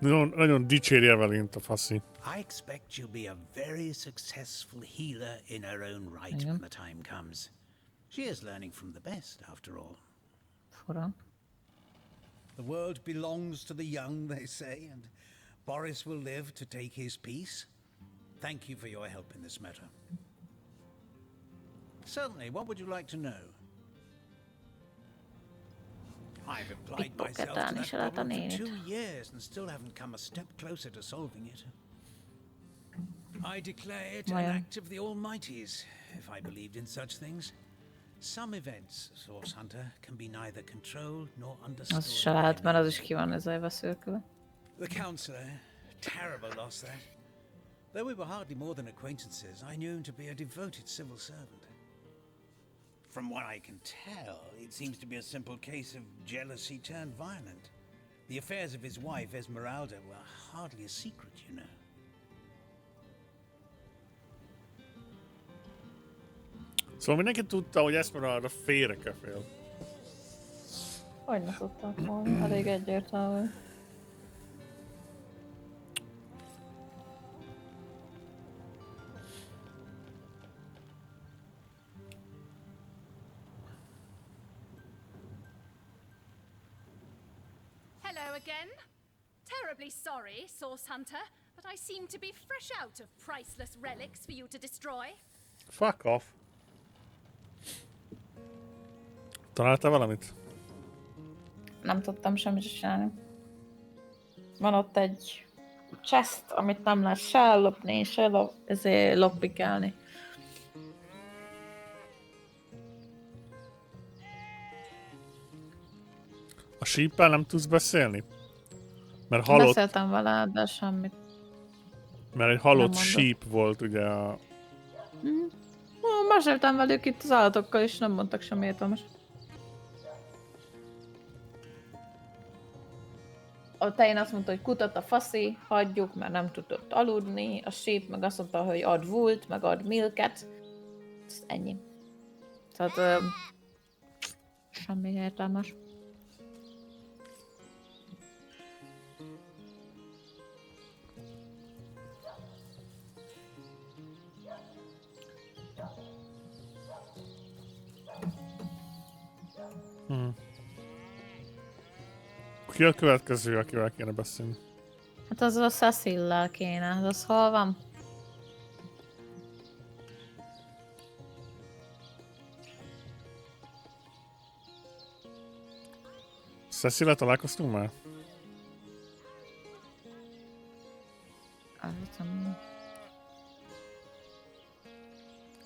Nagyon dicséri Evelyn-t a faszi. I expect you'll be a very successful healer in her own right when the time comes. She is learning from the best, after all. Fura. The world belongs to the young, they say, and Boris will live to take his piece. Thank you for your help in this matter. Certainly, what would you like to know? I've applied myself to that problem for 2 years and still haven't come a step closer to solving it. I declare it an act of the Almighty's, if I believed in such things. Some events, Source Hunter, can be neither controlled nor understood. Az se lehet, mert az is ki van ezzel szürkülve. The counselor, terrible loss that. Though we were hardly more than acquaintances, I knew him to be a devoted civil servant. From what I can tell, it seems to be a simple case of jealousy turned violent. The affairs of his wife, Esmeralda, were hardly a secret, you know. Szóval mindenki tudta, hogy Esmeralda félreköfél. Hogy ne tudták volna, elég egyértelmű. Hello again. Terribly sorry, Source Hunter, but I seem to be fresh out of priceless relics for you to destroy. Fuck off. Találtál valamit? Nem tudtam semmit csinálni. Van ott egy chest, amit nem lehet se ellopni, se lockpickelni. A síppel nem tudsz beszélni? Mert halott... Beszéltem vele, de semmit. Mert egy halott síp volt ugye a... Meséltem velük itt az állatokkal, és nem mondtak semmi értelmes. A tején azt mondta, hogy kutat a faszi, hagyjuk, mert nem tudott aludni. A síp meg azt mondta, hogy ad vult, meg ad milket. Ez ennyi. Tehát semmi értelmes. Ki a következő, akivel kéne beszélni? Hát az a Cecil-lel kéne, az hol van? Cecil-lel találkoztunk már?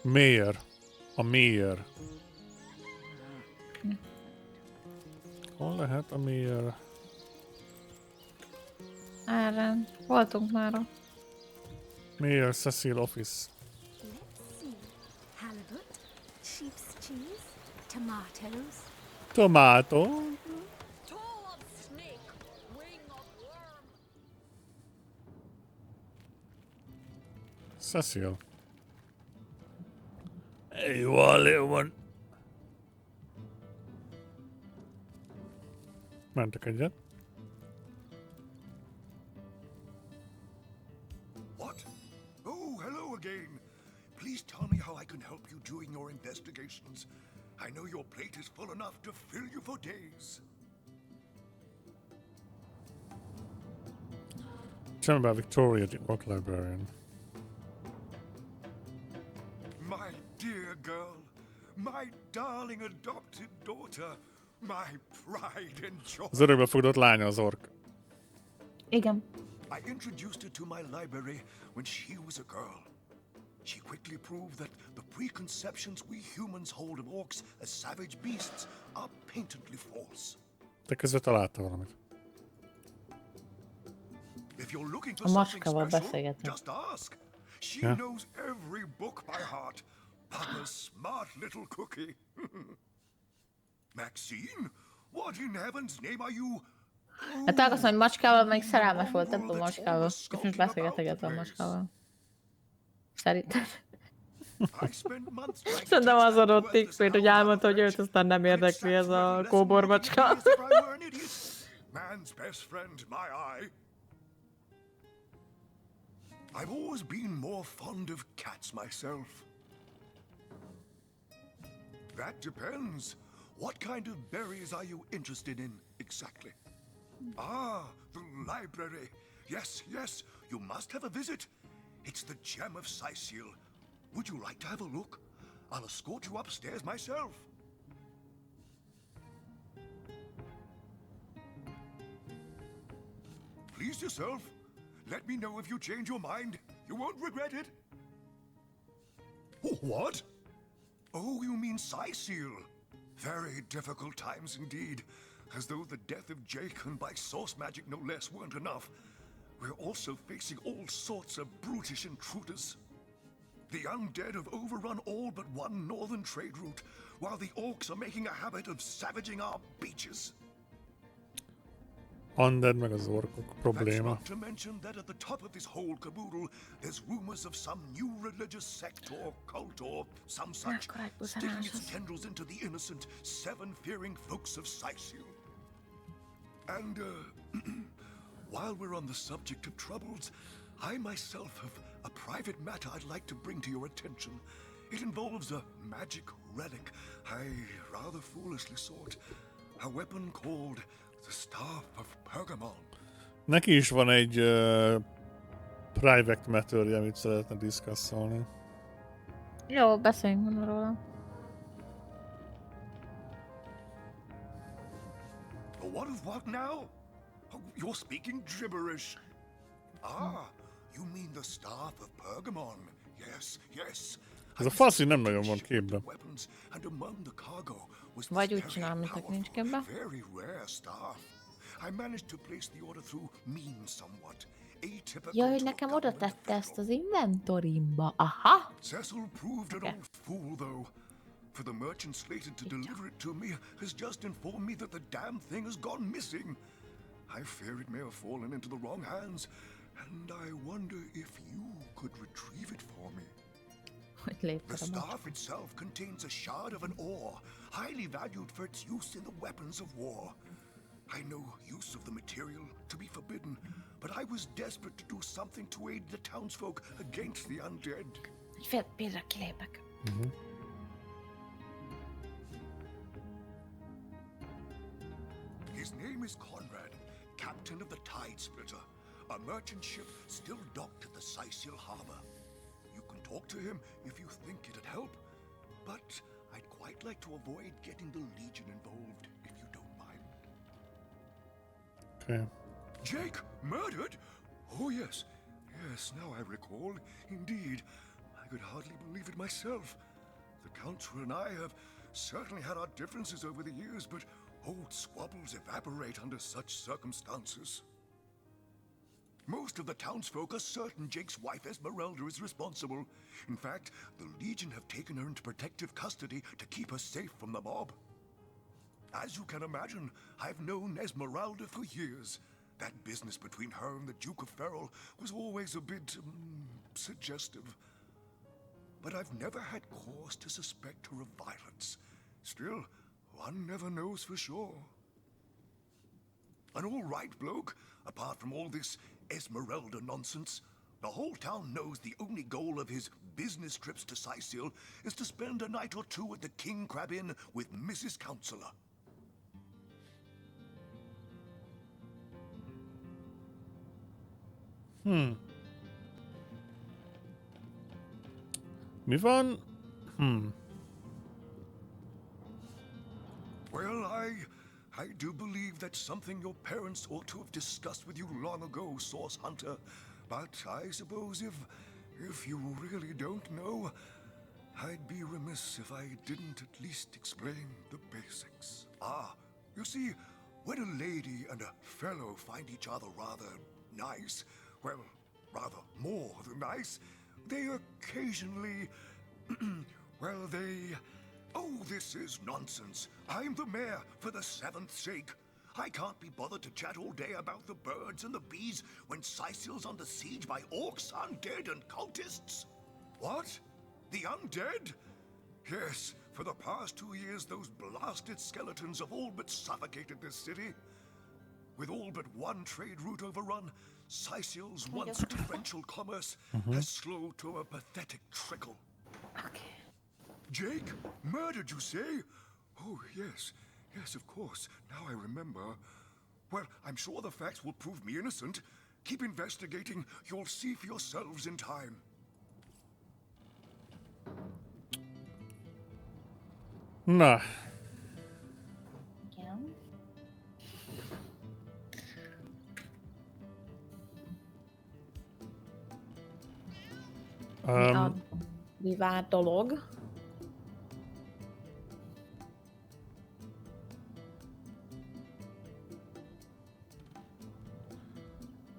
Mayor. A Mayor. Hol lehet a Mayor? Erre voltunk már a... Mayor Cecil Office. Let's see. Halibut, sheep's cheese, tomatoes, Tomato. Toe of snake, wing of worm. Cecil. Hey, you are, little one. Mentek egyet. What? Oh, hello again. Please tell me how I can help you during your investigations. I know your plate is full enough to fill you for days. Tell me about Victoria, the rock librarian. My dear girl, my darling adopted daughter, my pride and joy. Az örökbe fogadott lánya az ork. Igen. I introduced her to my library when she was a girl. She quickly proved that the preconceptions we humans hold of orcs as savage beasts are patently false. Te között találta valamit. If you're looking for A something macskával special, beszélgetünk. just ask. She Yeah. knows every book by heart. But a smart little cookie. Maxine, what in heaven's name are you? Hát azt mondom, hogy macskával még szerelmes volt ebből a macskával. És most beszélgetek a macskával. Szerintem. Szerintem az adott tippét, hogy elmondta, hogy őt aztán nem érdekli ez a kóbor macska. Man's best friend, my eye. I've always been more fond of cats myself. That depends. What kind of berries are you interested in exactly? Ah, the library. Yes, yes, you must have a visit. It's the gem of Sicil. Would you like to have a look? I'll escort you upstairs myself. Please yourself. Let me know if you change your mind. You won't regret it. What? Oh, you mean Sicil. Very difficult times indeed. As though the death of Jake and by source magic no less weren't enough. We're also facing all sorts of brutish intruders. The undead have overrun all but one northern trade route, while the orcs are making a habit of savaging our beaches. Undead meg az orkok That's probléma. not to mention that at the top of this whole caboodle, there's rumors of some new religious sect or cult or some such sticking its tendrils into the innocent, seven-fearing folks of Sicil. And, while we're on the subject of troubles, I myself have a private matter I'd like to bring to your attention. It involves a magic relic I rather foolishly sought. A weapon called the Staff of Pergamon. Neki is van egy private matter-je, amit szeretne diszkasszolni. Jó, beszéljünk róla. What of what now? Oh, you're speaking gibberish. Ah, you mean the Staff of Pergamon. Yes, yes. Ez a fasz így nem nagyon van képben. And among the cargo was Vagy úgy csinál, mint nincs képben. very rare staff. I managed to place the order through mean somewhat. Atypical. Ja, hogy nekem oda tette ezt az inventorimba. Aha! Cecil proved an old fool, though. For the merchant slated to deliver it to me has just informed me that the damn thing has gone missing. I fear it may have fallen into the wrong hands, and I wonder if you could retrieve it for me. The staff itself contains a shard of an ore, highly valued for its use in the weapons of war. I know use of the material to be forbidden, but I was desperate to do something to aid the townsfolk against the undead. Például kilépek. His name is Conrad, captain of the Tide Splitter, a merchant ship still docked at the Sicil harbor. You can talk to him if you think it'd help, but I'd quite like to avoid getting the Legion involved, if you don't mind. Okay. Jake, murdered? Oh yes, yes, now I recall. Indeed, I could hardly believe it myself. The Counselor and I have certainly had our differences over the years, but old squabbles evaporate under such circumstances. Most of the townsfolk are certain Jake's wife Esmeralda is responsible. In fact, the Legion have taken her into protective custody to keep her safe from the mob. As you can imagine, I've known Esmeralda for years. That business between her and the Duke of Ferrol was always a bit suggestive. But I've never had cause to suspect her of violence. Still, one never knows for sure. An all right bloke, apart from all this Esmeralda nonsense. The whole town knows the only goal of his business trips to Sicil is to spend a night or two at the King Crab Inn with Mrs. Counselor. Mi van? Well, I do believe that's something your parents ought to have discussed with you long ago, Source Hunter. But I suppose if you really don't know, I'd be remiss if I didn't at least explain the basics. You see, when a lady and a fellow find each other rather nice, well, rather more than nice, they occasionally, well, they... Oh, this is nonsense. I'm the mayor for the 7th sake. I can't be bothered to chat all day about the birds and the bees when Sicil's under siege by orcs, undead, and cultists. What? The undead? Yes, for the past 2 years, those blasted skeletons have all but suffocated this city. With all but one trade route overrun, Sicil's once torrential commerce has slowed to a pathetic trickle. Okay. Jake? Murdered, you say? Oh, yes. Yes, of course. Now I remember. Well, I'm sure the facts will prove me innocent. Keep investigating. You'll see for yourselves in time. Na. Igen. Mi várt dolog?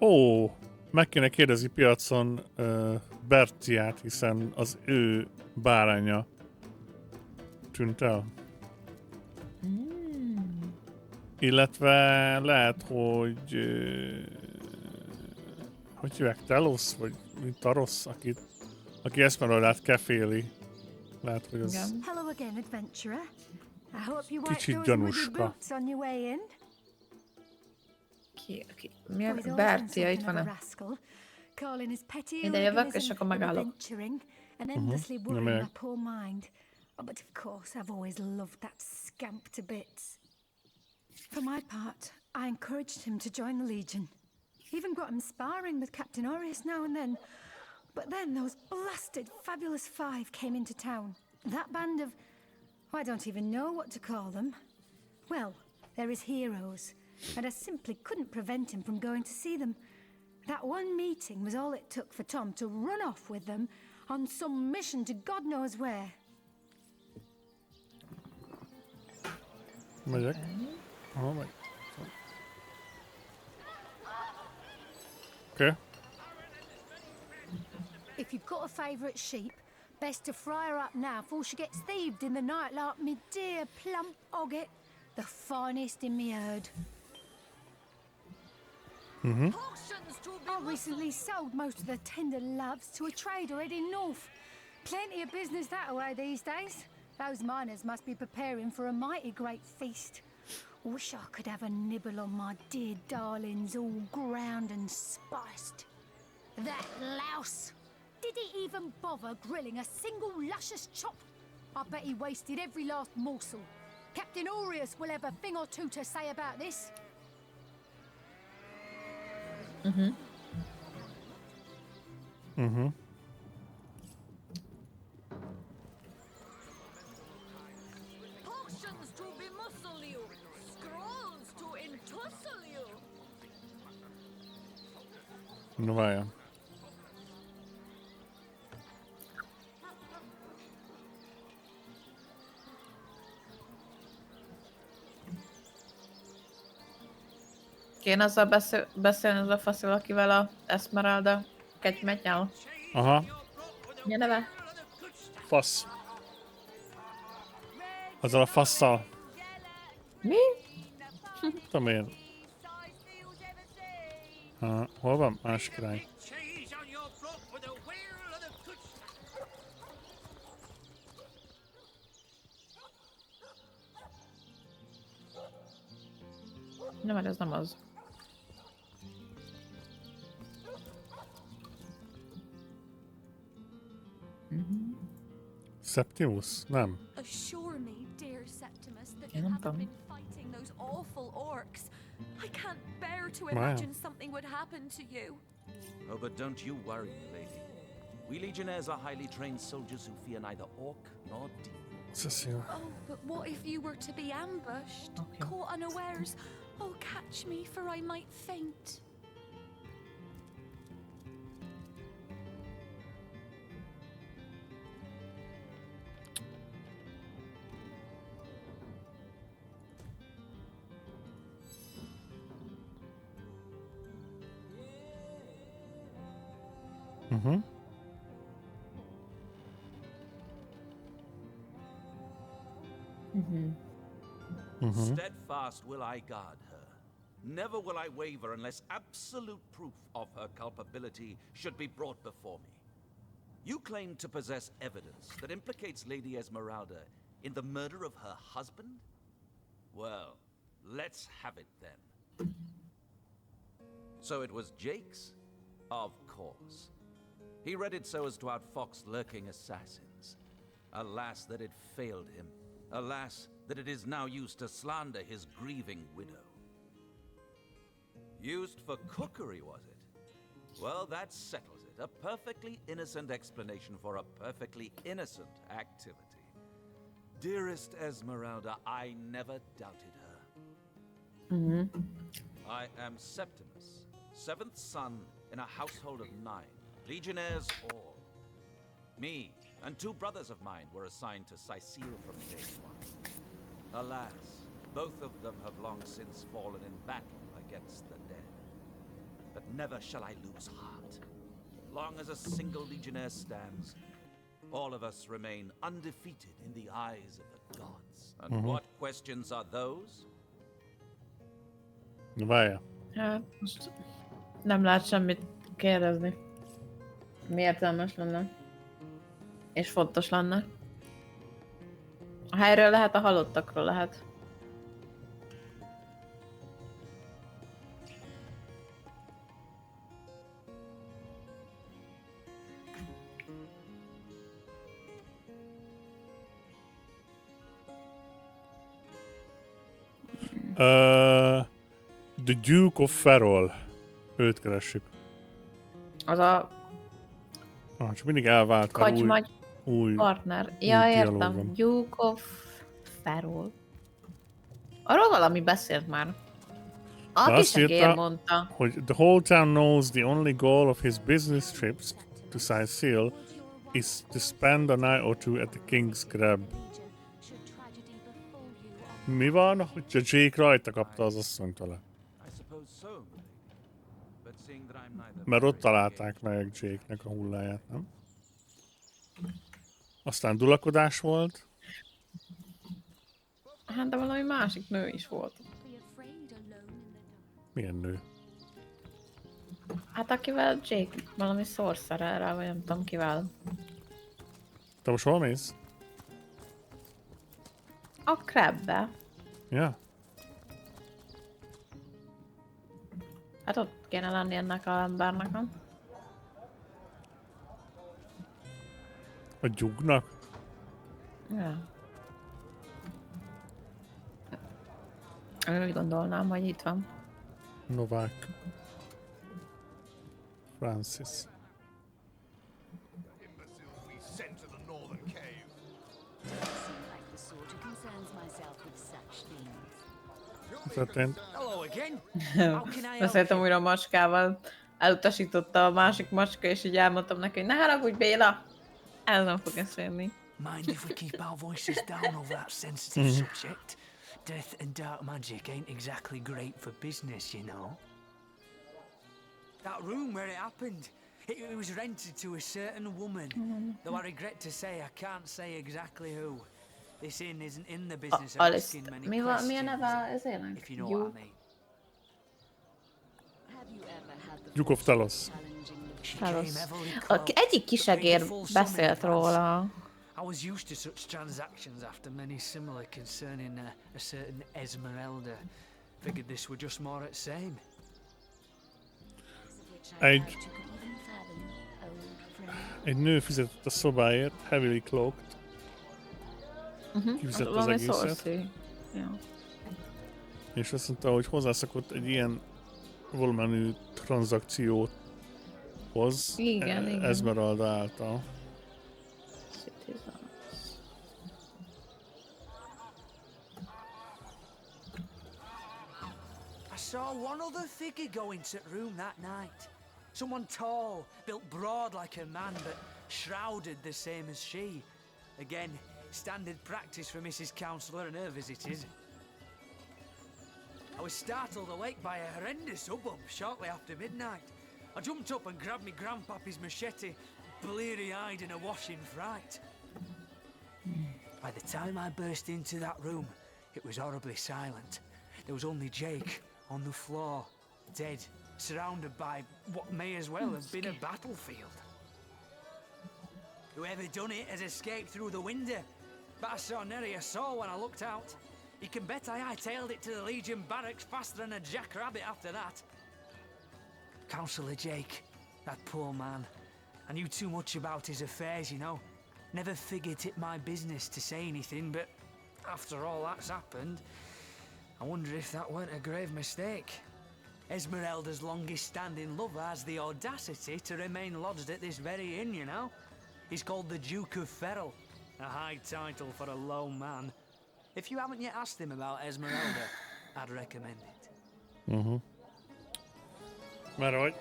Ó, meg kéne kérdezni piacon Bertiát, hiszen az ő báránya tűnt el. Illetve lehet, hogy hogy hívják, Telos, vagy Taros, aki Esmeraldát keféli. Lehet, hogy az Hello again, adventurer. I hope you wiped kicsit those wooden gyanúska. boots on your way in. Mi a Bertia? Itt van-e? Ide jövök, és akkor megállok. And endlessly worrying my poor mind. Oh, but of course, I've always loved that scamp to bits. For my part, I encouraged him to join the Legion. Even got him sparring with Captain Orius now and then. But then those blasted Fabulous Five came into town. That band of... I don't even know what to call them. Well, they're his heroes, and I simply couldn't prevent him from going to see them. That one meeting was all it took for Tom to run off with them on some mission to God knows where. Megyek. Aha, megy. Okay. If you've got a favourite sheep, best to fry her up now before she gets thieved in the night like me dear plump Ogget, the finest in me herd. I recently sold most of the tender loves to a trader heading north. Plenty of business that way these days. Those miners must be preparing for a mighty great feast. Wish I could have a nibble on my dear darlings, all ground and spiced. That louse! Did he even bother grilling a single luscious chop? I bet he wasted every last morsel. Captain Orius will have a thing or two to say about this. Potions to bemuscle you, scrolls to entussle you. No várjál. Kéne azzal beszélni az a faszil, akivel a Esmeralda kegymet nyal. Aha. Mi a neve? Fasz. Azzal a fasszal. Mi? Tudom én. Hol van? Másik irány. Nem, mert ez nem az. Septimus? Nem. Assure me, dear Septimus, that Én you nem haven't tudom. been fighting those awful orcs. I can't bear to Wow. imagine something would happen to you. Oh, but don't you worry, lady. We legionnaires are highly trained soldiers who fear neither orc nor demon. Cecil. Oh, but what if you were to be ambushed, caught unawares? Oh, catch me, for I might faint. Mhm. Steadfast will I guard her. Never will I waver unless absolute proof of her culpability should be brought before me. You claim to possess evidence that implicates Lady Esmeralda in the murder of her husband? Well, let's have it then. So it was Jake's? Of course. He read it so as to outfox lurking assassins. Alas that it failed him. Alas that it is now used to slander his grieving widow. Used for cookery, was it? Well, that settles it. A perfectly innocent explanation for a perfectly innocent activity. Dearest Esmeralda, I never doubted her. I am Septimus, seventh son in a household of 9, legionnaires all. Me and 2 brothers of mine were assigned to Sicile from day 1. Alas, both of them have long since fallen in battle against the dead. But never shall I lose heart. Long as a single legionnaire stands, all of us remain undefeated in the eyes of the gods. And what questions are those? Várja. Hát most nem lehet semmit kérdezni. Mi értelmes lenne. És fontos lenne. A helyről lehet, a halottakról lehet. The Duke of Ferrol. Őt keressük. Az a Csak mindig elvált, mert kagymagy új partner. Ja, dialóg értem. van. Duke of Ferrol. Arról valami beszélt már. A Azt kisegér írta, mondta. hogy the whole town knows the only goal of his business trips to Sicile is to spend a night or two at the King's Crab. Mi van, hogy a Jake rajta kapta az asszonyt vele? I suppose so. But seeing that I'm neither Mert ott találták meg Jake-nek a hulláját, nem? Aztán dulakodás volt. Hát de valami másik nő is volt. Milyen nő? Hát akivel Jake valami sorcererrel, vagy nem tudom kivel. Te most hol mész? A crabbe. Ja. Hát ott kéne lenni ennek a embernek, nem? A gyugnak? Ja. Én úgy gondolnám, hogy itt van. Novák. Francis. Sent to the northern cave. Történt. Hello again. Beszéltem újra a macskával. Elutasította a másik macska, és így elmondtam neki, hogy ne haragudj, Béla! El nem fog eszélni. Mind if we keep our voices down over that sensitive subject? Death and dark magic ain't exactly great for business, you know. That room where it happened, it was rented to a certain woman. Though I regret to say I can't say exactly who. This inn isn't in the business of Alice, asking many mi a questions, neve ezének? if you know what I mean. Duke of Talos. Egyik kisegér beszélt róla. I was used to such transactions after many similar concerning a certain Esmeralda. Figured this were just more at same. Egy nő fizetett a szobáért, heavily cloaked. Kifizette az egészet. Ja. És azt mondta, hogy hozzászokott egy ilyen volumenű tranzakcióhoz igen. Esmeralda által. I saw one other figure go into that room that night. Someone tall, built broad like a man, but shrouded the same as she. Again, standard practice for Mrs. Counselor and her visitors. I was startled awake by a horrendous hubbub shortly after midnight. I jumped up and grabbed me grandpappy's machete, bleary-eyed in a washing fright. By the time I burst into that room, it was horribly silent. There was only Jake on the floor, dead, surrounded by what may as well have been a battlefield. Whoever done it has escaped through the window, but I saw nary a soul when I looked out. You can bet I hightailed it to the Legion barracks faster than a jackrabbit after that. Councillor Jake, that poor man. I knew too much about his affairs, you know. Never figured it my business to say anything, but after all that's happened, I wonder if that weren't a grave mistake. Esmeralda's longest-standing lover has the audacity to remain lodged at this very inn, you know. He's called the Duke of Ferrell, a high title for a low man. If you haven't yet asked him about Esmeralda, I'd recommend it. Már vagy?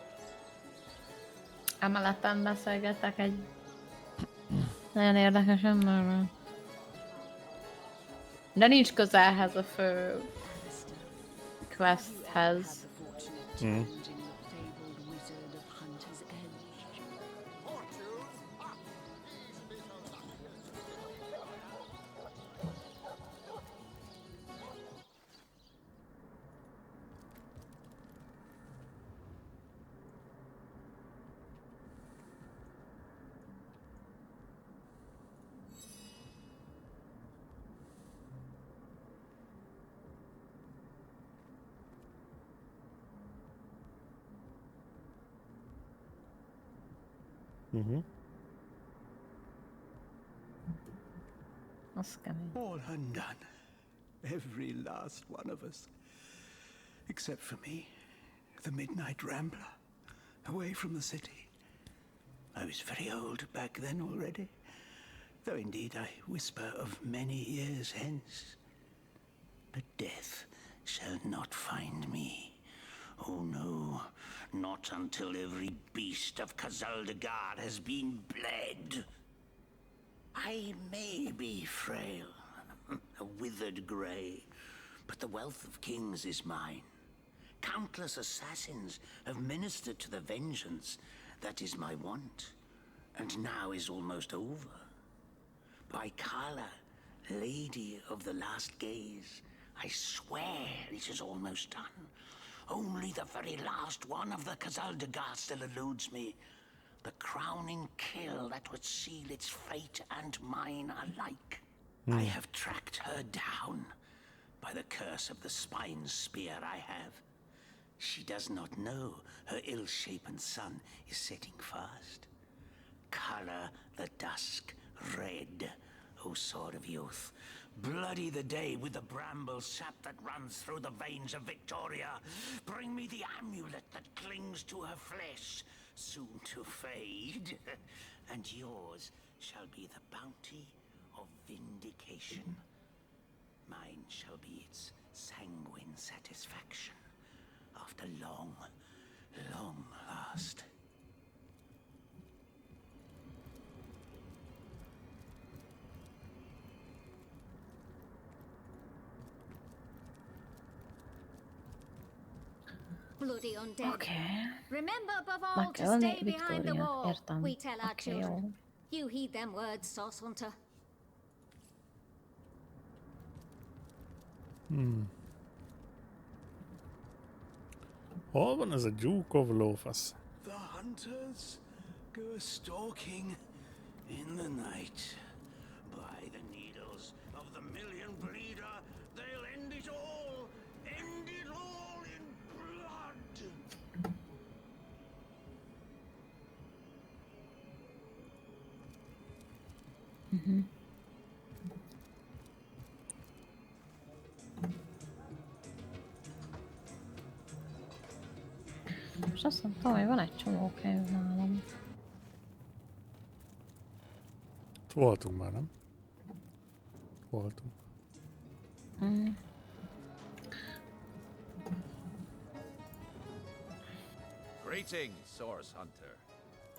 Emeletten beszélgettek egy nagyon érdekes emberről. De nincs közelhez a fő questhez. All undone. Every last one of us. Except for me, the Midnight Rambler, away from the city. I was very old back then already, though indeed I whisper of many years hence. But death shall not find me. Oh no, not until every beast of Khazal-Dagâr has been bled. I may be frail, a withered grey, but the wealth of kings is mine. Countless assassins have ministered to the vengeance that is my want, and now is almost over. By Kala, Lady of the Last Gaze, I swear it is almost done. Only the very last one of the Khazal-Dagâr still eludes me. The crowning kill that would seal its fate and mine alike. I have tracked her down by the curse of the spine spear I have. She does not know her ill-shapen sun is setting fast. Color the dusk red, O sword of youth. Bloody the day with the bramble sap that runs through the veins of Victoria. Bring me the amulet that clings to her flesh, soon to fade, and yours shall be the bounty of vindication. Mine shall be its sanguine satisfaction after long, long last. Bloody undead. Okay. Remember above all Meg to kell stay ölni behind the Viktóriát, wall. értem. We tell our Oké, jó. children. You heed them words, Sauce Hunter. Hol van ez a Duke of Lofas? The hunters go stalking in the night. By the needles of the million bleeder, they'll end it all! End it all in blood! És azt mondtam, hogy van egy csomó könyv nálam. Voltunk már, nem? Voltunk. Greetings, Source Hunter.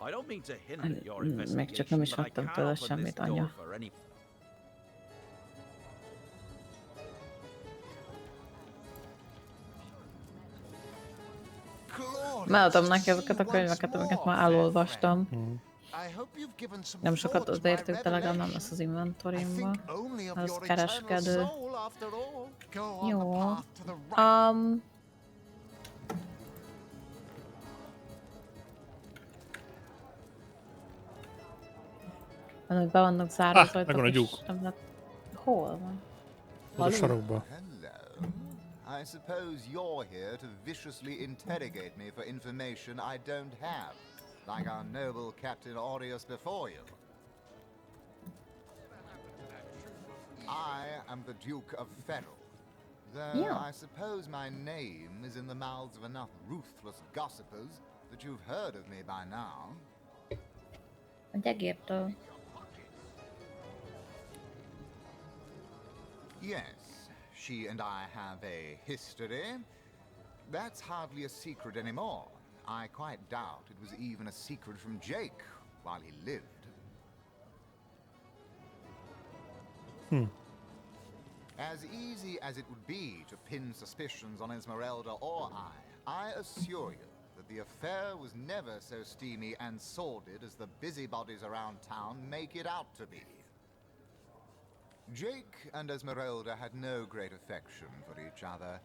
I don't mean to hinder your Még csak nem is investigation, but I vettem can't tőle open this semmit, door anya. for any... Megadom neki ezeket a könyveket, amiket már elolvastam. Nem sokat az értük, de legalább nem lesz az inventorimba. Az kereskedő. Jó. Van, hogy be vannak zárva az ajtók, megvan a gyúk. nem lehet... Hol van? Az a sarokba. I suppose you're here to viciously interrogate me for information I don't have, like our noble Captain Aureus before you. I am the Duke of Ferrell, though Yeah. I suppose my name is in the mouths of enough ruthless gossipers that you've heard of me by now. A gyegértől. Yes, she and I have a history. That's hardly a secret anymore. I quite doubt it was even a secret from Jake while he lived. As easy as it would be to pin suspicions on Esmeralda or I assure you that the affair was never so steamy and sordid as the busybodies around town make it out to be. Jake and Esmeralda had no great affection for each other.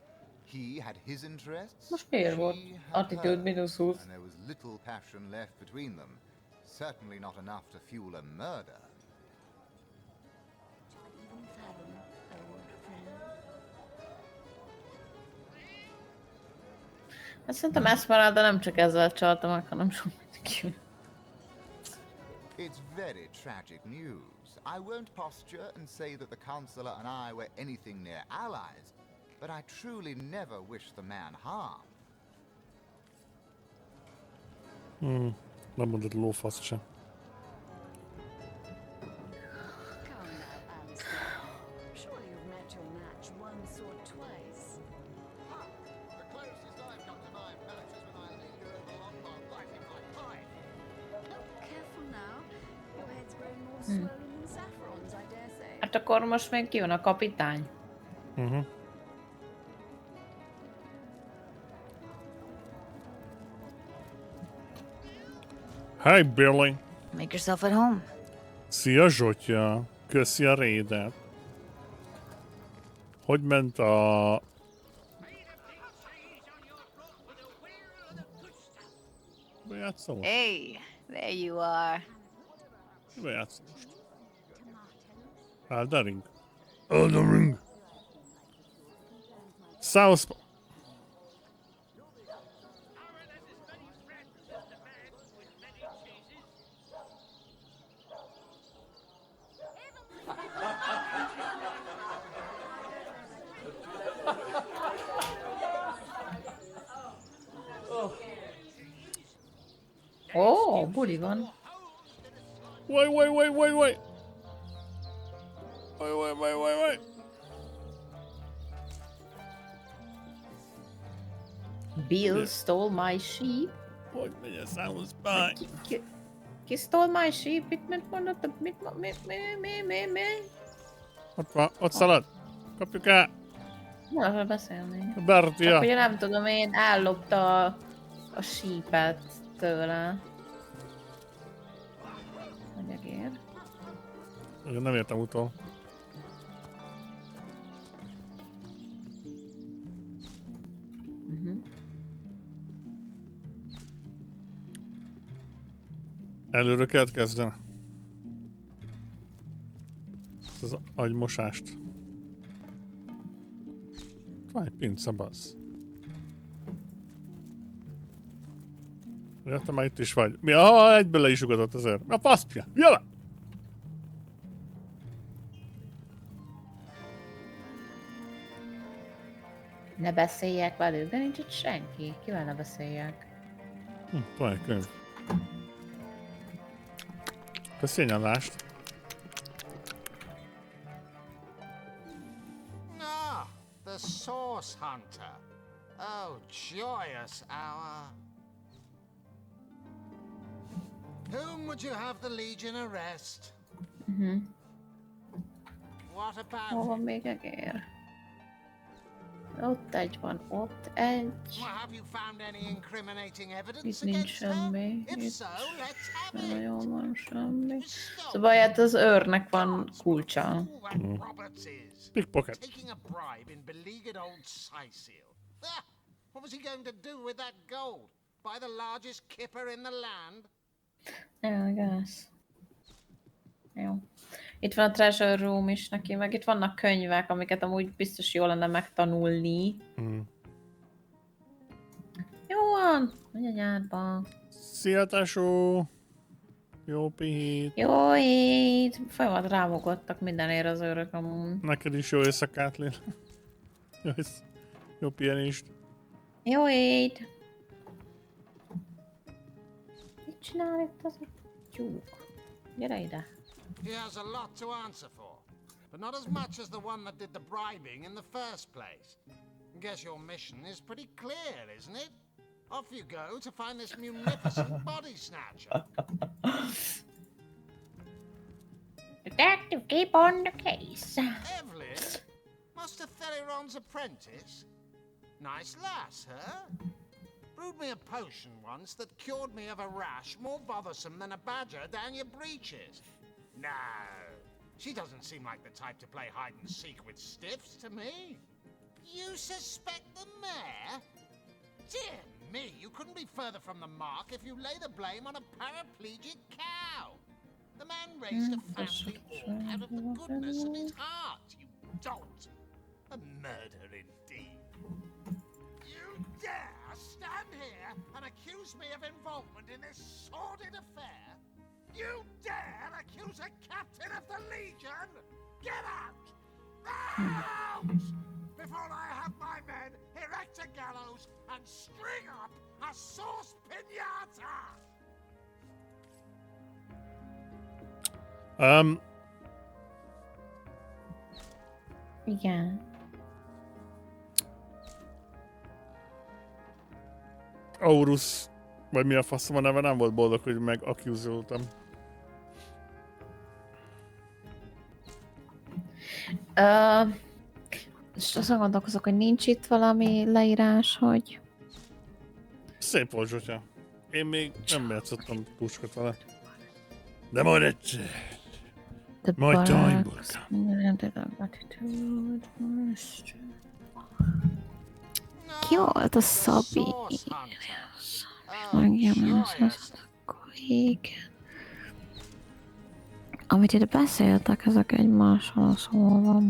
He had his interests, Most miért volt she had attitude hers, mínusz 20? and there was little passion left between them. Certainly not enough to fuel a murder. Hát szerintem Esmeralda nem csak ezzel csalta meg, hanem sok mindenki. It's very tragic news. I won't posture and say that the Counselor and I were anything near allies, but I truly never wished the man harm. Nem mondod lófaszt sem. Surely you've met your match once or twice. The closest I've come to my match is when I leaned her over Longmont lighting my pipe. Careful now. Your head's growing more swollen than Saffron's, I dare say. Hát akkor most még ki van a kapitány. Hey Billy! Make yourself at home. Szia Zsotya! Köszi a raidet! Hogy ment a... Mibe játszom most? Hey, there you are. Mibe játszom most? Elden Ring? Elden Ring! South... Ó, buli van. Wait! Wait! Bill stole my sheep. Hogy megy a South Spy? Ki stole my sheep? Mit mondott? Mi? Ott van, ott szalad! Kapjuk el! Nem akar beszélni. Bertia! Csak ugye nem tudom, én ellopta a sheepet tőle. Hogy egér. Nem értem utol. Előre kellett kezdeni. Ezt az agymosást. Van egy pince, bassz. Ja, te már itt is vagy. Mi? Ah, egyből le is ugatott azért. A faszpja! Jöve! Ne beszéljek velük, de nincs itt senki. Kivel ne beszéljek? Van egy könyv. Köszi nyalást. Ah, the Source Hunter. Oh, joyous hour. Whom would you have the Legion arrest? What about Hol van még egér? Ott egy van, ott egy. Have you found any incriminating evidence Itt nincs against her? semmi. If Itt so, let's have nem it. nagyon van semmi. Szóval hát az őrnek van kulcsa. Pickpocket. Taking a bribe in beleaguered old Sicil. Ah, what was he going to do with that gold? Buy the largest kipper in the land? Yeah, I guess. Jó. Itt van a treasure room is neki, meg itt vannak könyvek, amiket amúgy biztos jó lenne megtanulni. Jó van! Menj a nyárba. Szia, tesó! Jó pihít. Jó hét! Folyamat rámogottak mindenért az őrök amúgy. Neked is jó éjszakát, Lél. Jó pihenést. Jó hét! Mit csinál itt az a tyúk? Gyere ide! He has a lot to answer for, but not as much as the one that did the bribing in the first place. Guess your mission is pretty clear, isn't it? Off you go to find this munificent body snatcher. Detective, keep on the case. Evelyn? Master Theriron's apprentice? Nice lass, huh? Brewed me a potion once that cured me of a rash more bothersome than a badger down your breeches. No, she doesn't seem like the type to play hide and seek with stiffs to me. You suspect the mayor? Dear me, you couldn't be further from the mark if you lay the blame on a paraplegic cow. The man raised a family all out of the goodness of his heart, you dolt. A murder indeed. You dare stand here and accuse me of involvement in this sordid affair? You dare accuse a captain of the Legion? Get out! Out! Before I have my men erect a gallows and string up a sauce pinata! Igen. Aurus, vagy mi a faszom a neve, nem volt boldog, hogy meg-accuse-oltam. És azon gondolkozok, hogy nincs itt valami leírás, hogy... Szép volt, Zsotya. Én még nem játszottam túlsokat vele. De majd egyszer. My time will come. Ki volt a Szabi? Amit itt beszéltek, ezek egymással szólva.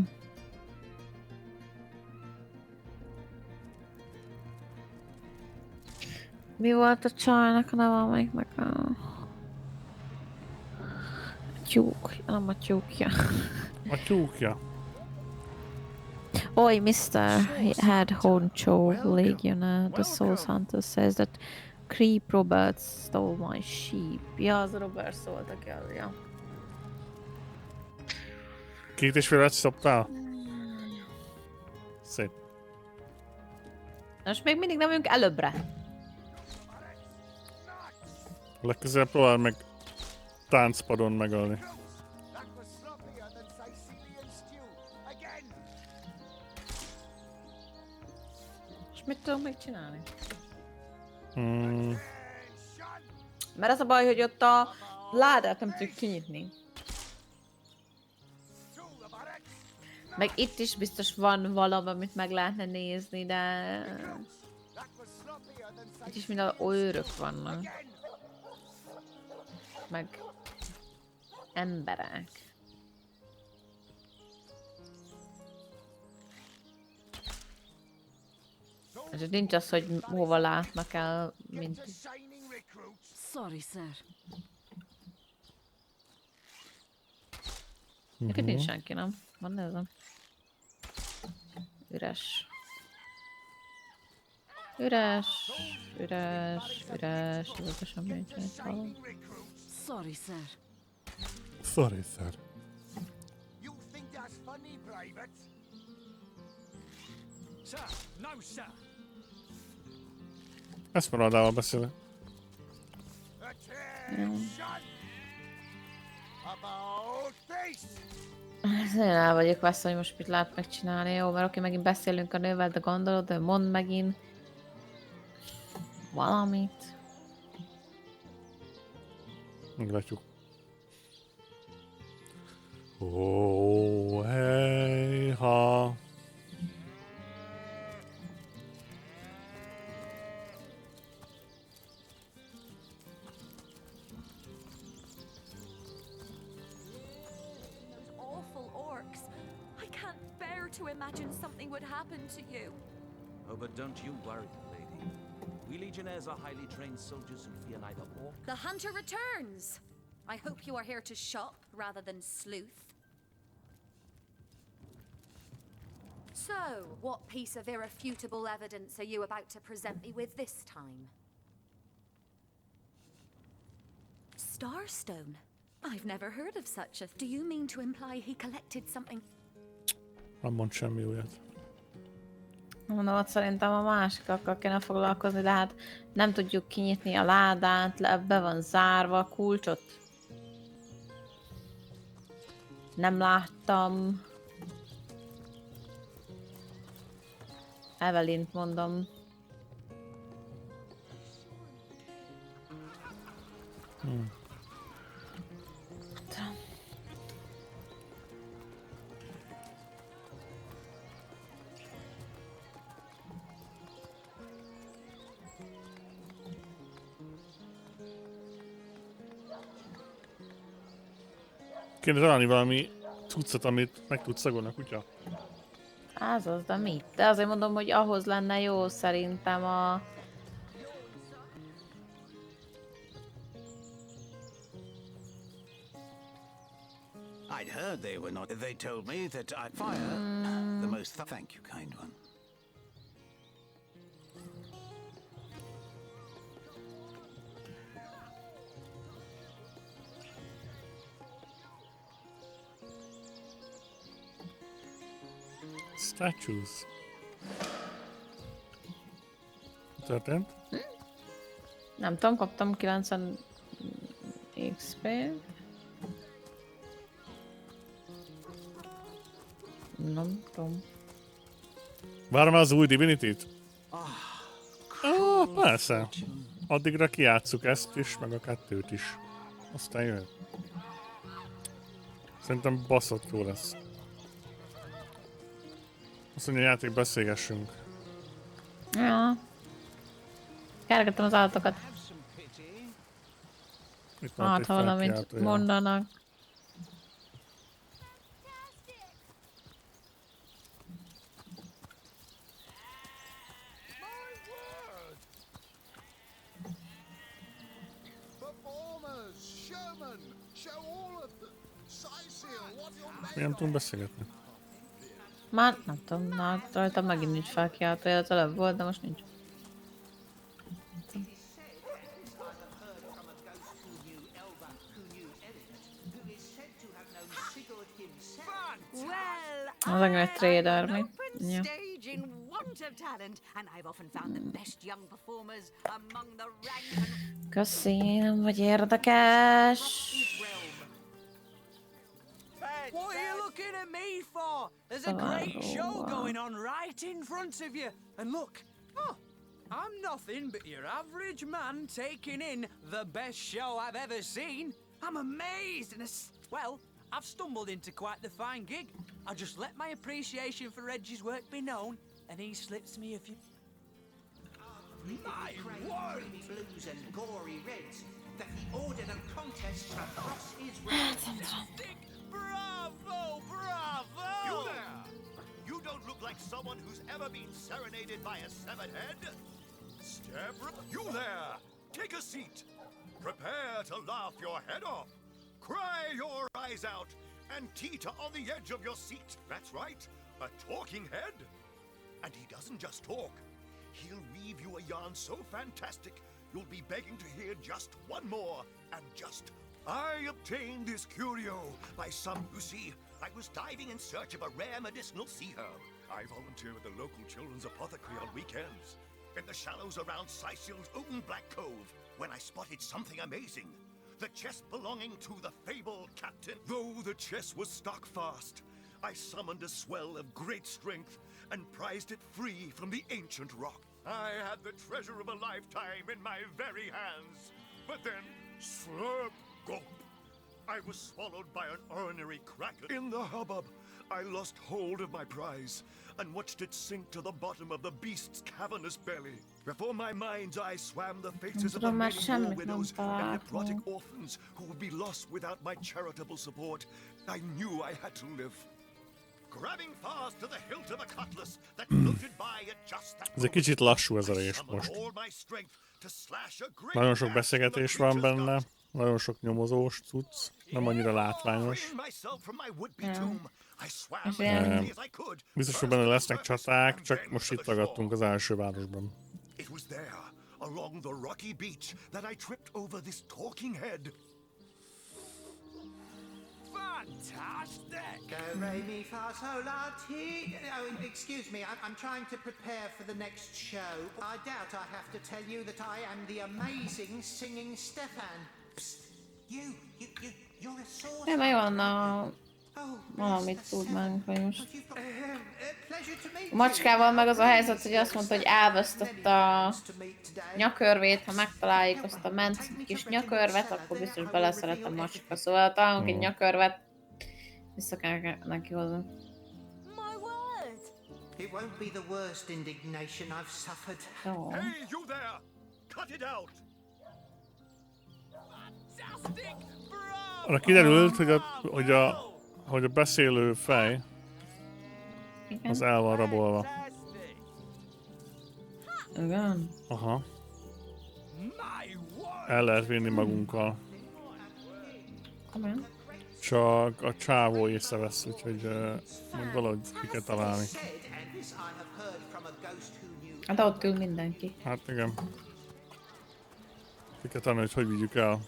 Mi volt a csajnak a neve, amelyiknek a... tyúk, nem a tyúkja. A tyúkja. Oi, Mr. Head Honcho Legionnaire, the Souls Hunter says that Creep Robert stole my sheep. Ja, az Robert szólt, aki az, ja. 2,5 órát szoptál? Szép. Most még mindig nem jönk előbbre. Legközelebb próbál meg táncpadon megölni. És mit tudunk még csinálni? Mert az a baj, hogy ott a ládát nem tudjuk kinyitni. Meg itt is biztos van valami, amit meg lehetne nézni, de... Itt is mindenhol őrök vannak. meg emberek. És nincs az, hogy hova látnak el, mint... Sorry, sir. Neked nincs senki, nem? Van nézem. Üres. Üres, üres, üres, tudatosan nincs valami. Sorry, sir. Sorry, sir. You think that's funny, Private? Sir, no, sir. Esmeraldával beszélek. About face! Nagyon el vagyok veszve, hogy most mit lehet megcsinálni. Jó, mert oké, megint beszélünk a nővel, de gondolod, de mondd megint valamit. Meglátjuk. Ó, hej, ha. To imagine something would happen to you. Oh, but don't you worry, lady. We legionnaires are highly trained soldiers who fear neither orc. The hunter returns. I hope you are here to shop rather than sleuth. So, what piece of irrefutable evidence are you about to present me with this time? Starstone? I've never heard of such a... Do you mean to imply he collected something... Nem mond semmi újat. Mondom, ott szerintem a másikakkal kéne foglalkozni, de hát nem tudjuk kinyitni a ládát, be van zárva, a kulcsot nem láttam. Evelint mondom. Kéne találni valami cuccot, amit meg tudsz szagolni a kutya. Az, de mit? De azért mondom, hogy ahhoz lenne jó szerintem a... I'd heard they were not. They told me that I'd fire the most. Thank you, kind one. Statues. Mi történt? Nem tudom, kaptam 90 XP-t. Nem tudom. Várom az új Divinity-t? Persze. Addigra kijátsszuk ezt is, meg a kettőt is. Aztán jön. Szerintem baszott jó lesz. Azt mondja, játék, beszélgessünk. Ja. Kergettem az állatokat. Hát, ha valamit mondanak. Nem tudunk beszélgetni. Már nem tudom, rajtam megint nincs felkiáltója, az előbb volt, de most nincs. Az engem egy trader, mi? Ja. Köszi, nem vagy érdekes. What are you looking at me for? There's a great show going on right in front of you. And look, I'm nothing but your average man taking in the best show I've ever seen. I'm amazed and, well, I've stumbled into quite the fine gig. I just let my appreciation for Reggie's work be known, and he slips me a few... My word! Blues and gory reds. that he ordered a contest across his realm. Bravo! Bravo! You there! You don't look like someone who's ever been serenaded by a severed head. Step. You there! Take a seat. Prepare to laugh your head off. Cry your eyes out and teeter on the edge of your seat. That's right, a talking head. And he doesn't just talk. He'll weave you a yarn so fantastic, you'll be begging to hear just one more. And just, I obtained this curio by some, you see, I was diving in search of a rare medicinal sea herb. I volunteer at the local children's apothecary on weekends. In the shallows around Sicil's open Black Cove, when I spotted something amazing. The chest belonging to the fabled captain. Though the chest was stuck fast, I summoned a swell of great strength and prized it free from the ancient rock. I had the treasure of a lifetime in my very hands. But then, slurp, gulp, I was swallowed by an ornery kraken. In the hubbub, I lost hold of my prize and watched it sink to the bottom of the beast's cavernous belly. Before my mind's eye swam the faces of the many war widows and necrotic orphans who would be lost without my charitable support. I knew I had to live. Grabbing fast to the hilt of a cutlass that floated by at just that Ez egy kicsit lassú ez a rész most. Nagyon sok beszélgetés van benne, nagyon sok nyomozós cucc, nem annyira látványos. Biztos, hogy benne lesznek csaták, csak most itt ragadtunk az első városban. It was there, along the rocky beach, that I tripped over this talking head. Fantastic! Do, re, mi, fa, sol, la, ti. Oh, excuse me, I'm trying to prepare for the next show. I doubt I have to tell you that I am the amazing singing Stefan. Psst, you're a sorcerer. Nem, van valamit tudnánk, vagy most. A macskával meg az a helyzet, hogy azt mondta, hogy elvesztette a nyakörvét, ha megtaláljuk azt a ment kis nyakörvet, akkor biztos beleszeret a macska. Szóval találunk egy nyakörvet, vissza kell neki hozni. It won't be the worst indignation I've suffered. Oh. Hey, you there! Cut it out! Arra kiderült, hogy a beszélő fej az el van rabolva. Igen? Aha. El lehet vinni magunkkal. Komolyan? Csak a csávó észrevesz, úgyhogy majd valahogy ki kell találni. Hát ott ül mindenki. Hát igen. Ki kell találni, hogy vigyük el.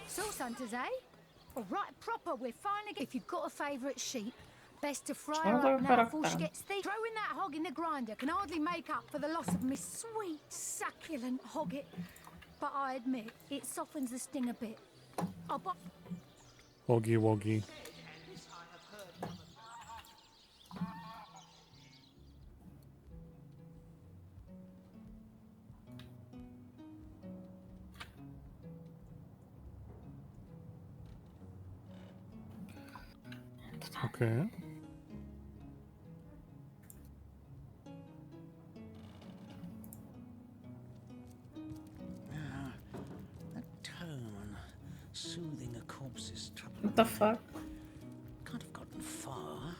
Source hunters, eh? All right, proper. We're finally. If you've got a favourite sheep, best to fry her up now before she gets thick. Throwing that hog in the grinder can hardly make up for the loss of my sweet, succulent hogget. But I admit, it softens the sting a bit. Hoggy woggy. Okay. That tone, soothing a corpse's trouble. What the fuck? Can't have gotten far.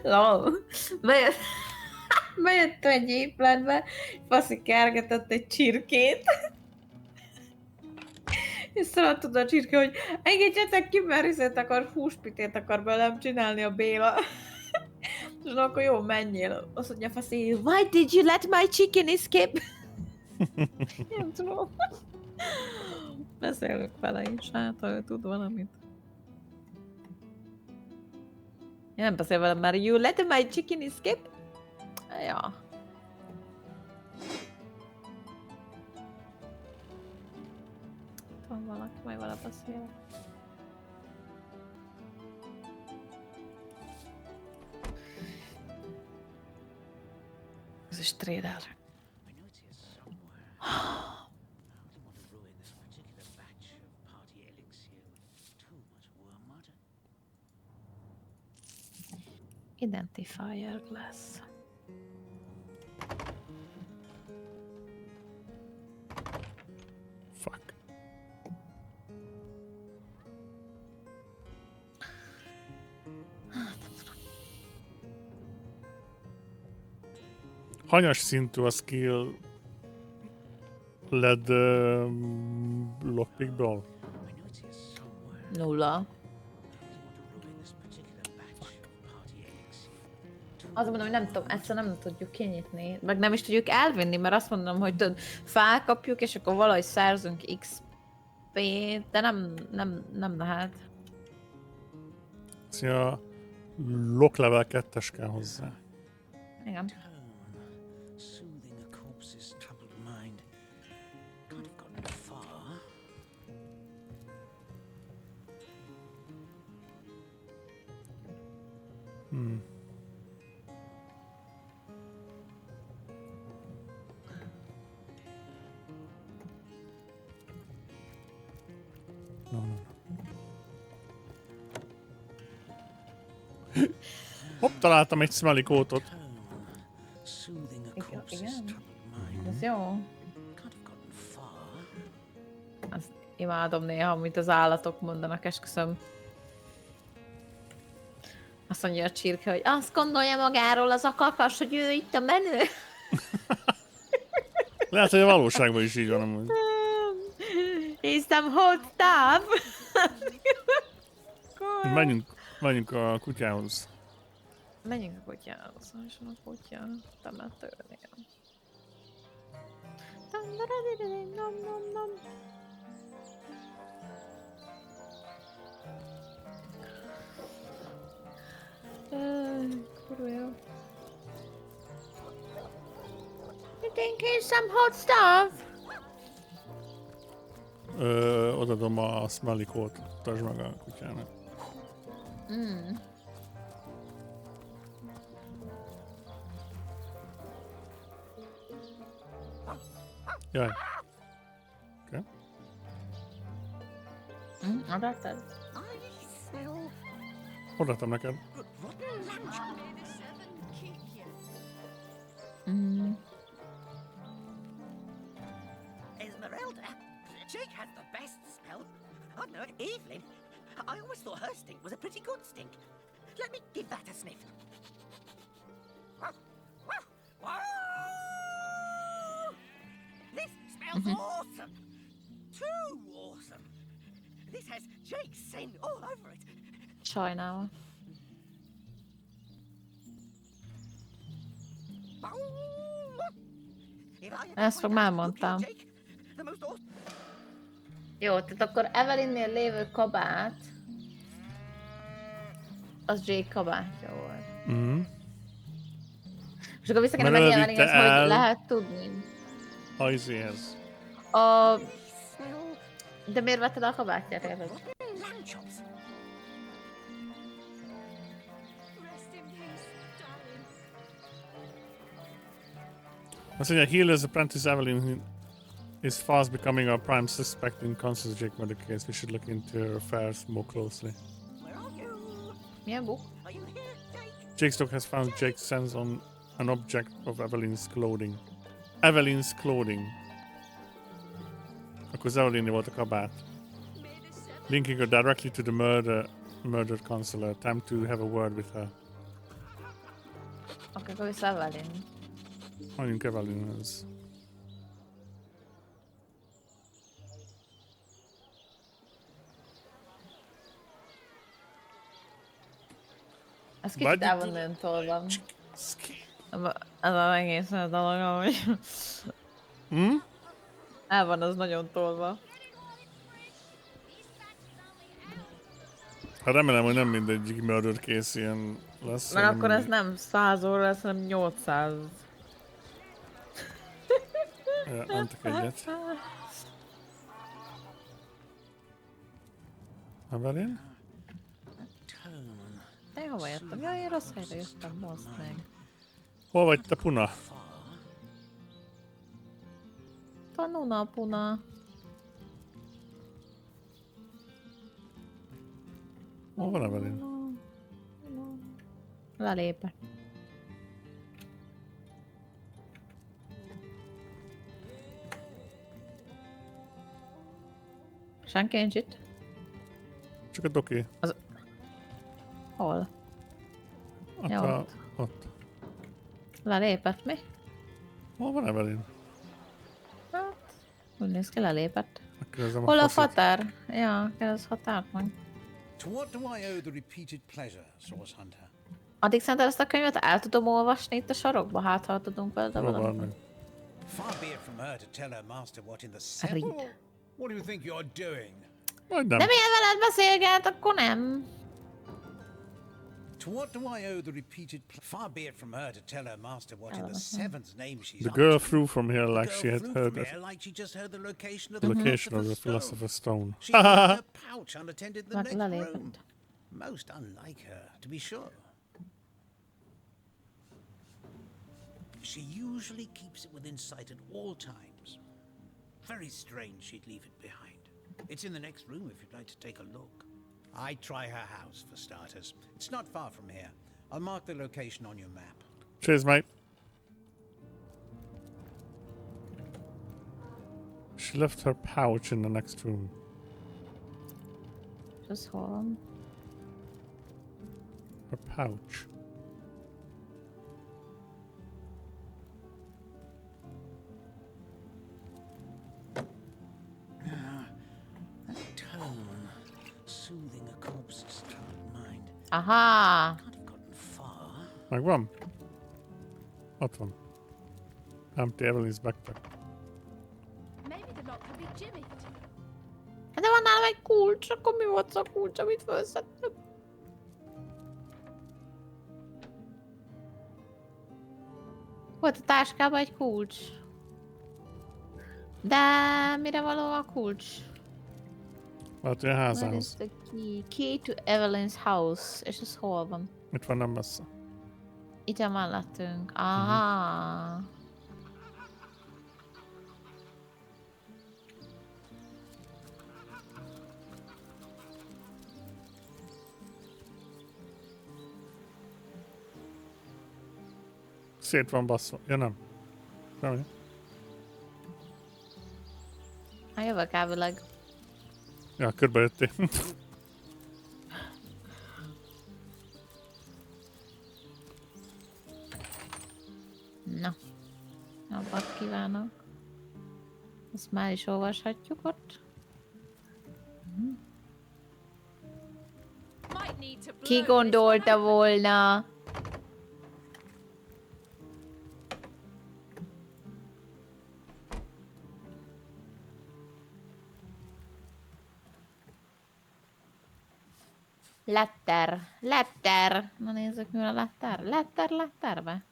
Lol. Bejött egy épületbe, faszi kergetett egy csirkét. És szóval tud a csirke, hogy engedjetek ki, mert hiszét akar, húspitét akar belem csinálni a Béla. És akkor jó, menjél. Azt mondja faszi, why did you let my chicken escape? Nem tudom. Beszélünk vele is, hát ha ő tud valamit. Én nem beszél velem már, you let my chicken escape? Ja. Van valaki, majd vele beszél. Ez is trader. Identifier glass. Fuck. Hanyas szintű a skill led lockpickből? Nulla. Azt mondom, hogy nem tudom, egyszerűen nem tudjuk kinyitni, meg nem is tudjuk elvinni, mert azt mondom, hogy tudod, felkapjuk, és akkor valahogy szerzünk XP-t, de nem lehet. Szóval lock level 2-es kell hozzá. Igen. Hopp, találtam egy smelly coatot. Igen. Ez jó. Azt imádom néha, amit az állatok mondanak, esküszöm. Azt mondja a csirke, hogy azt gondolja magáról az a kakas, hogy ő itt a menő. Lehet, hogy a valóságban is így van amúgy. He's some hot stuff. Menjünk a kutyához. Menjünk a kutyához, és a kutya temetőnél. Kurva jó. You think he's some hot stuff? Odadom a smelly coat, tartsd meg a kutyának. Jaj. Oké. Adottad? Odaadtam neked. Esmeralda? Jake has the best smell. Oh no, Evelyn. I always thought her stink was a pretty good stink. Let me give that a sniff. This smells awesome. Too awesome. This has Jake's scent all over it. Sajnálom. Ezt meg már mondtam. Jó, tehát akkor Evelynnél lévő kabát, az Jake kabátja volt. És akkor vissza kellene menni Evelynhez, hogy lehet tudni. A izéhez. De miért vetted a kabátját, érted? Azt mondja, Healer's apprentice Evelyn is fast becoming a prime suspect in Constance Jake murder case. We should look into her affairs more closely. Milyen buk? Jake's dog has found Jake's scent on an object of Evelyn's clothing. Evelyn's clothing. Akkor az Evelyn volt a kabát. Linking her directly to the murdered consular. Time to have a word with her. Oké, akkor vissza Evelyn. Menjünk Evelynhez. Ez kicsit el van nagyon tolva. Ez az egész dolog, ahogy... El van az nagyon tolva. Hát remélem, hogy nem mindegyik murder case ilyen lesz. Mert akkor ez nem 100 óra lesz, hanem 800. Ja, mentek egyet. Evelyn? De hova jöttem? Jaj, én rossz helyre jöttem, most meg. Hol vagy te, Puna? Tanuna, Puna. Hol van Evelyn? Lelépett. Senki nincs itt? Csak a doki. Hol? Ott Jó. ott. Lelépett mi? Hol van Evelyn? Hát, úgy néz ki, lelépett. Megkérdezem Hol a faszit. fatár? Ja, kérdez határt meg. To what do I owe the repeated pleasure, Source Hunter? Addig szerinted ezt a könyvet el tudom olvasni itt a sarokba? Hát, ha tudunk vele valamit. Far be it from her to tell her master what in the seven. What do you think you're doing? De miért veled beszélget, akkor nem. To what do I owe the repeated far be it from her to tell her master what in the seven's name she's The up girl to. threw from here like The she girl had flew heard from it. here like she just heard the location of The the location of the Philosopher's Philosopher's Stone. Stone. She left her pouch unattended in the next room. Most unlike her, to be sure. She usually keeps it within sight at all times. Very strange she'd leave it behind. It's in the next room if you'd like to take a look. I'd try her house for starters. It's not far from here. I'll mark the location on your map. Cheers, mate. She left her pouch in the next room. Just hold on. Her pouch. That tone, soothing a corpse's troubled mind. Aha! Can't have gotten far. Megvan? Ott van. Empty Evelyn's backpack. Maybe the lock could be jimmied. De van nálam egy kulcs, akkor mi volt az a kulcs, amit felszedtem? Volt a táskában egy kulcs. De mire való a kulcs? Lehet, hogy a Where is házához. the key? Key to Evelyn's house. És ez hol van? Itt van, nem messze. Itt a mellettünk. Aha. Szét van basszva. Ja, nem. Nem. Hát jövök elvileg. Ja, körbejöttél. Na. Napot kívánok. Ezt már is olvashatjuk ott. Ki gondolta volna? Letter. Na nézzük, mi a letterbe.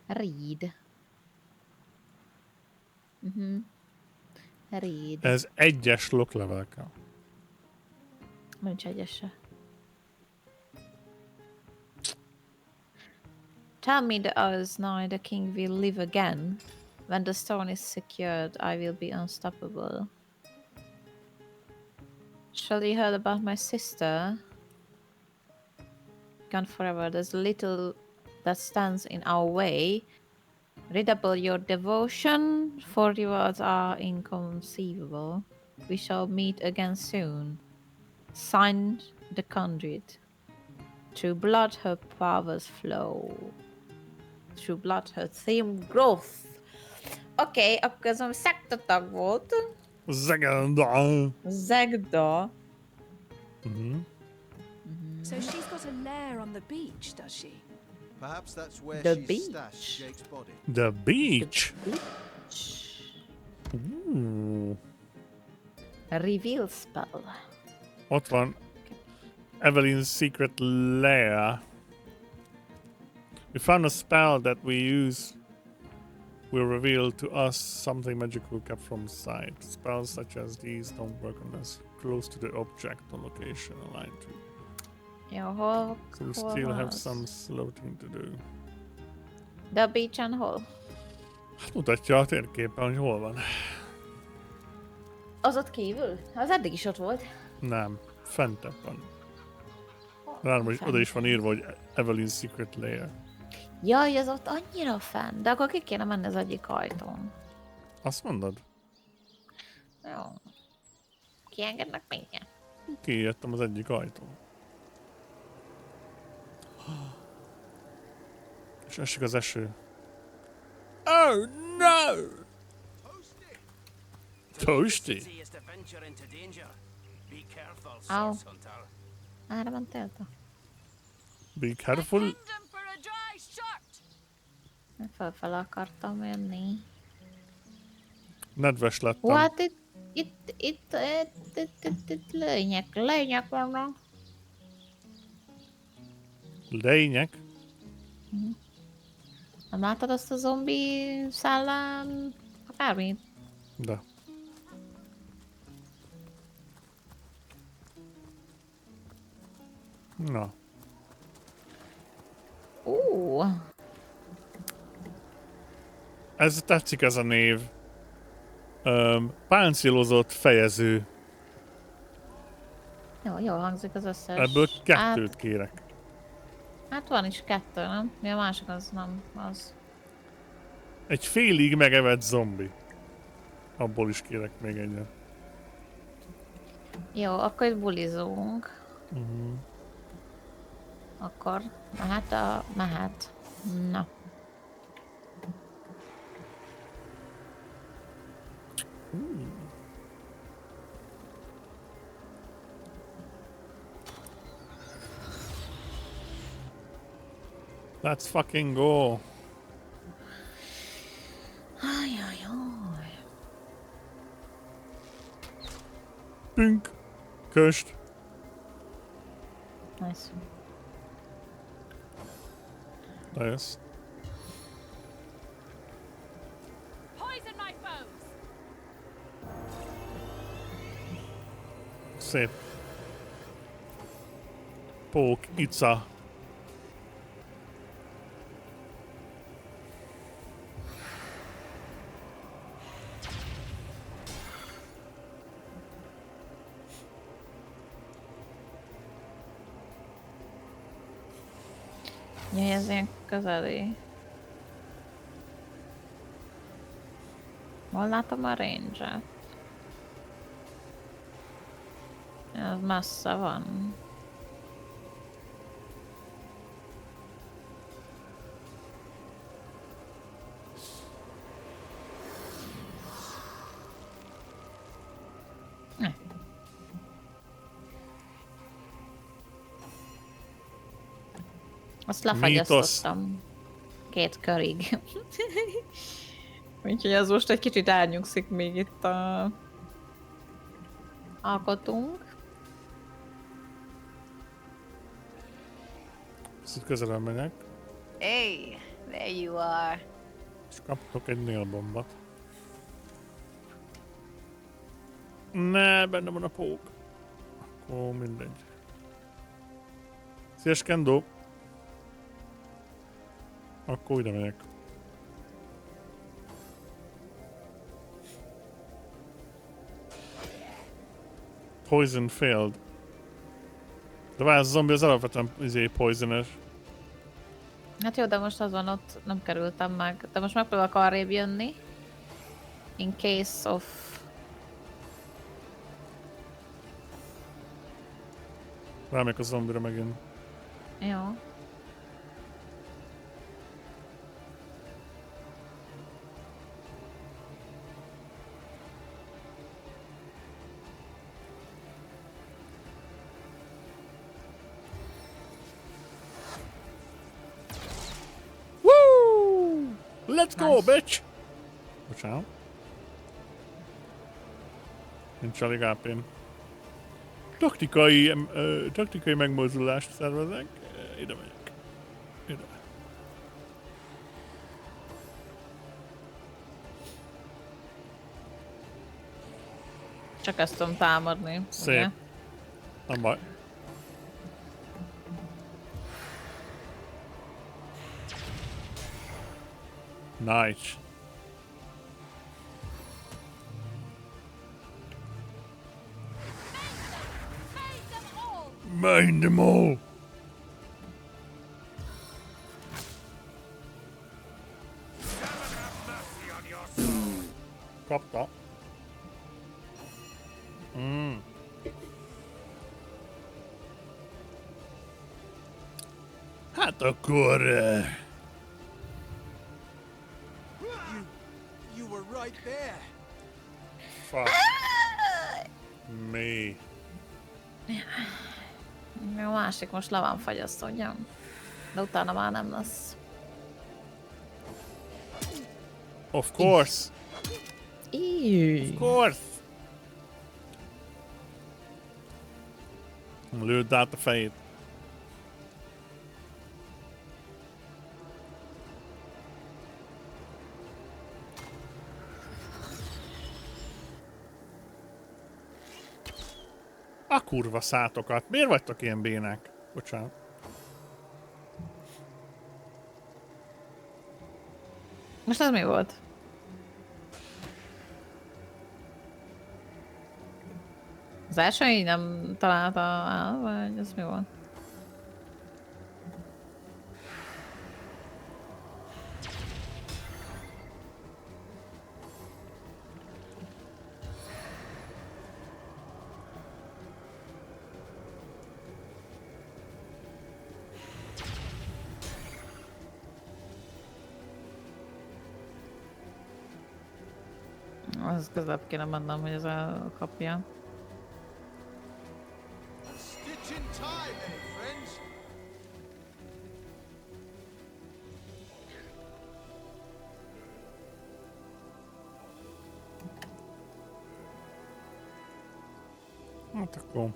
Read. Read. Ez egyes loklevel kell. Nincs egyes se. Tell me the others now the king will live again. When the stone is secured, I will be unstoppable. Shall you heard about my sister? Gone forever. There's little that stands in our way. Redouble your devotion, for rewards are inconceivable. We shall meet again soon. Signed, the conduit. Through blood her powers flow. Through blood her theme growth. Oké, akkor ez valami szektatag volt. Zegda. So she's got a lair on the beach, does she? Perhaps that's where The she beach. stashed Jake's body. The beach. Ooh. Reveal spell. Ott van. Evelyn's secret lair. We found a spell that we use will reveal to us something magical kept from sight. Spells such as these don't work unless close to the object or location aligned to. Jó, hol So we still have some sleuthing to do. The beach and hol? Hát mutatja a térképen, hogy hol van. Az ott kívül? Az eddig is ott volt. Nem, fentebb van. Hol? Ránom, hogy oda is van írva, hogy Evelyn's Secret Lair. Jaj, ez ott annyira fenn, de akkor ki kéne menni az egyik ajtón. Azt mondod? Jó. Kiengednek minket? Kijöttem az egyik ajtón. És esik az eső. Oh no! Toasty! Au. Erre mentél te? Be careful! Fölfele akartam jönni. Nedves lettem. Hát itt lények vannak. Lények? Nem láttad azt a zombi szállán? Akármit? De. Na. Ez tetszik ez a név. Páncélozott fejező. Jó hangzik az összes. Ebből kettőt kérek. Hát van is kettő, nem? Mi a másik az nem az. Egy félig megevett zombi. Abból is kérek még egyet. Jó, akkor itt bulizunk. Akkor mehet. Na. Let's fucking go. Ajajaj. Pünk. Köst. Nice. Lejössz. Poison my foes. Szép. Pók, ica. Jaj, ez ilyen közeli. Hol látom a range-et? Ez messze van. Azt lefagyasztottam 2 körig. Úgyhogy az most egy kicsit elnyugszik még itt a alkotunk. Ezt közelem megyek. Hey, there you are. És kaptok egy nélbombot. Ne, benne van a pók. Akkor mindegy. Szíves Kendo. Akkor ide megyek. Poison failed. De várj, az zombi az alapvetően poisonos. Hát jó, de most azon ott nem kerültem meg. De most megpróbálok arrébb jönni. In case of... Rámegyek a zombira megint. Jó. Let's go, bitch! Bocsánat. Nincs alig AP-m. Taktikai megmozdulást szervezek. Ide megyek. Ide. Csak ezt tudom támadni. Szép. Ugye? Nem baj. Nice. Mind them all. Hát akkor... You were right there. Fuck. Mi? A másik most le van fagyasztva, ugye? De utána már nem lesz. Of course. Of course. Lőd át a fejét. A kurva szátokat. Miért vagytok ilyen bénák? Bocsánat. Most ez mi volt? Az első így nem találta el, vagy ez mi volt? Az közelebb kéne mennem, hogy ez elkapja. Stitch in time, eh, friends? Hát akkor...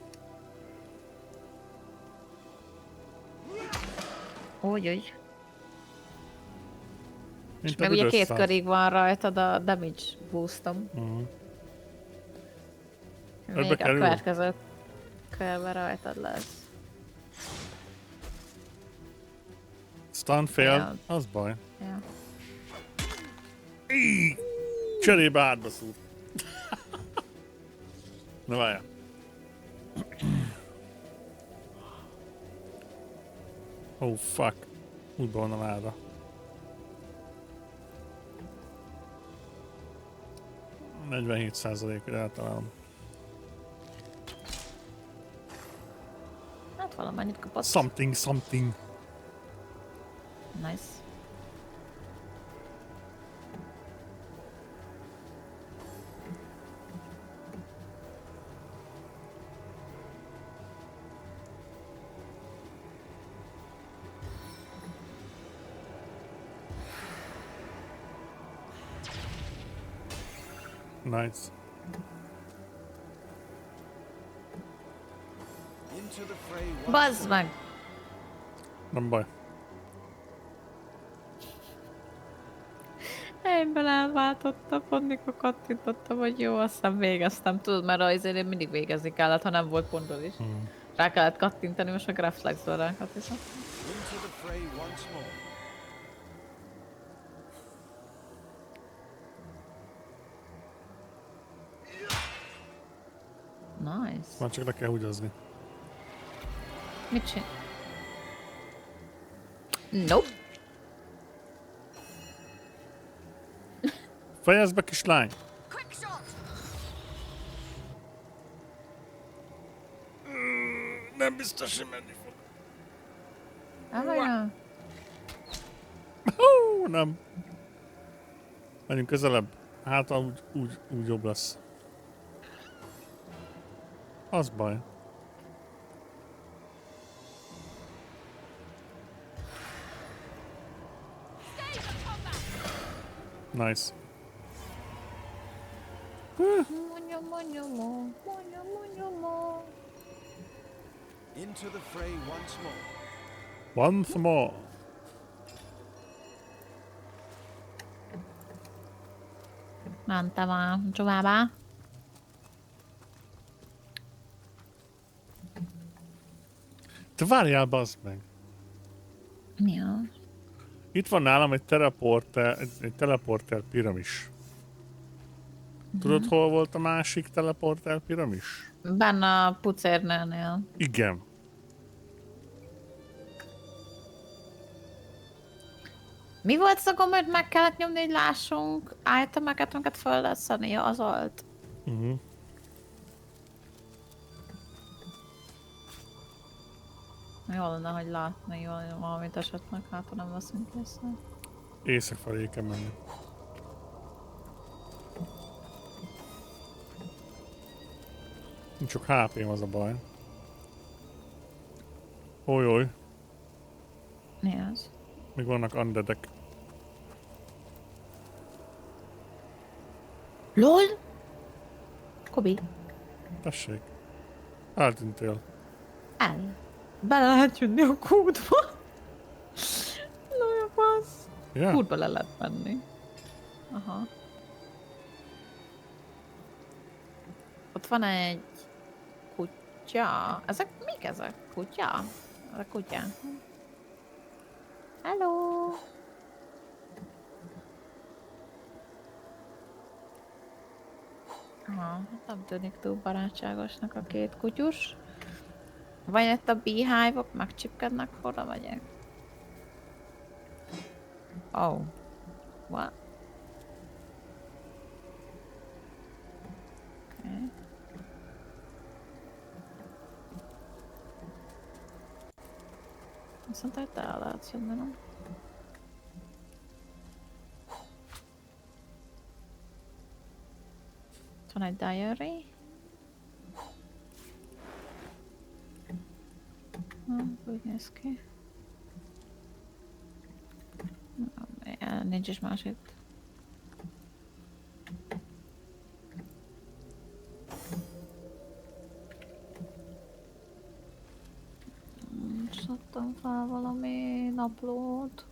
Úgy. És Mint meg a ugye büdös 2 szar. körig van rajtad a damage boostom. Ebbe Még a kerül? következő körben rajtad lesz. Stun fail, Ja. az baj. Ja. Cserébe hátba szúr. Na várjál. Oh fuck. Úgy van a láda. %47-ot eltalálom. Hát valamennyit kapott. Something. Nice. Nice. Into the fray once Bazd meg! Nem baj. Egyből elváltottam, pont mikor kattintottam, hogy jó, aztán végeztem. Tudod, mert azért én mindig végezni kellett, ha nem volt pontból is. Rá kellett kattintani, most meg reflexből rákattintottam. into the fray once more. Nice. Már csak le kell húgyozni. Mit csinál? Nope. Fejezd be, kislány! Nem biztos, hogy menni fog. Aha. Nem. Menjünk közelebb. Hát úgy jobb lesz. Az baj. Nice. Into the fray once more. Once more. Mentem a dzsuvává. Te várjál, bazd meg. Mi az? Itt van nálam egy teleporter piramis. Tudod, hol volt a másik teleporter piramis? Benne a pucérnőnél. Igen. Mi volt az a gomb, hogy meg kellett nyomni, hogy lássunk itemeket, amiket föl lehet szedni? Ja, az volt. Jó lenne, hogy látni valamit esetleg, hát ha nem veszünk észre. Észak felé kell menni. Csak HP-m az a baj. Oly. Mi az? Még vannak undeadek. LOL! Kobi. Tessék. Eltűntél. Bele lehet jönni a kútba. No, jó fasz. Yeah. Kútba le lehet menni. Aha. Ott van egy kutya. Ezek mik ezek? Kutya? Ezek kutya. Hello! Aha, nem tűnik túl barátságosnak a két kutyus. Vagy itt a beehive-ok megcsipkednek, hol megyek? Oh. What? Okay. Azt mondta, hogy te el lehetsz jönni, nem? Itt van egy diary. Úgy néz ki. Nincs is másik. Most adtam fel valami naplót.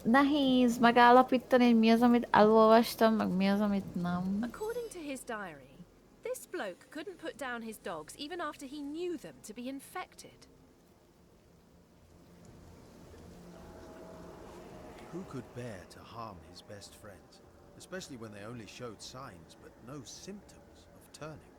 Nehéz megállapítani, hogy mi az, amit elolvastam, meg mi az, amit nem. According to his diary, this bloke couldn't put down his dogs even after he knew them to be infected. Who could bear to harm his best friends, especially when they only showed signs but no symptoms of turning?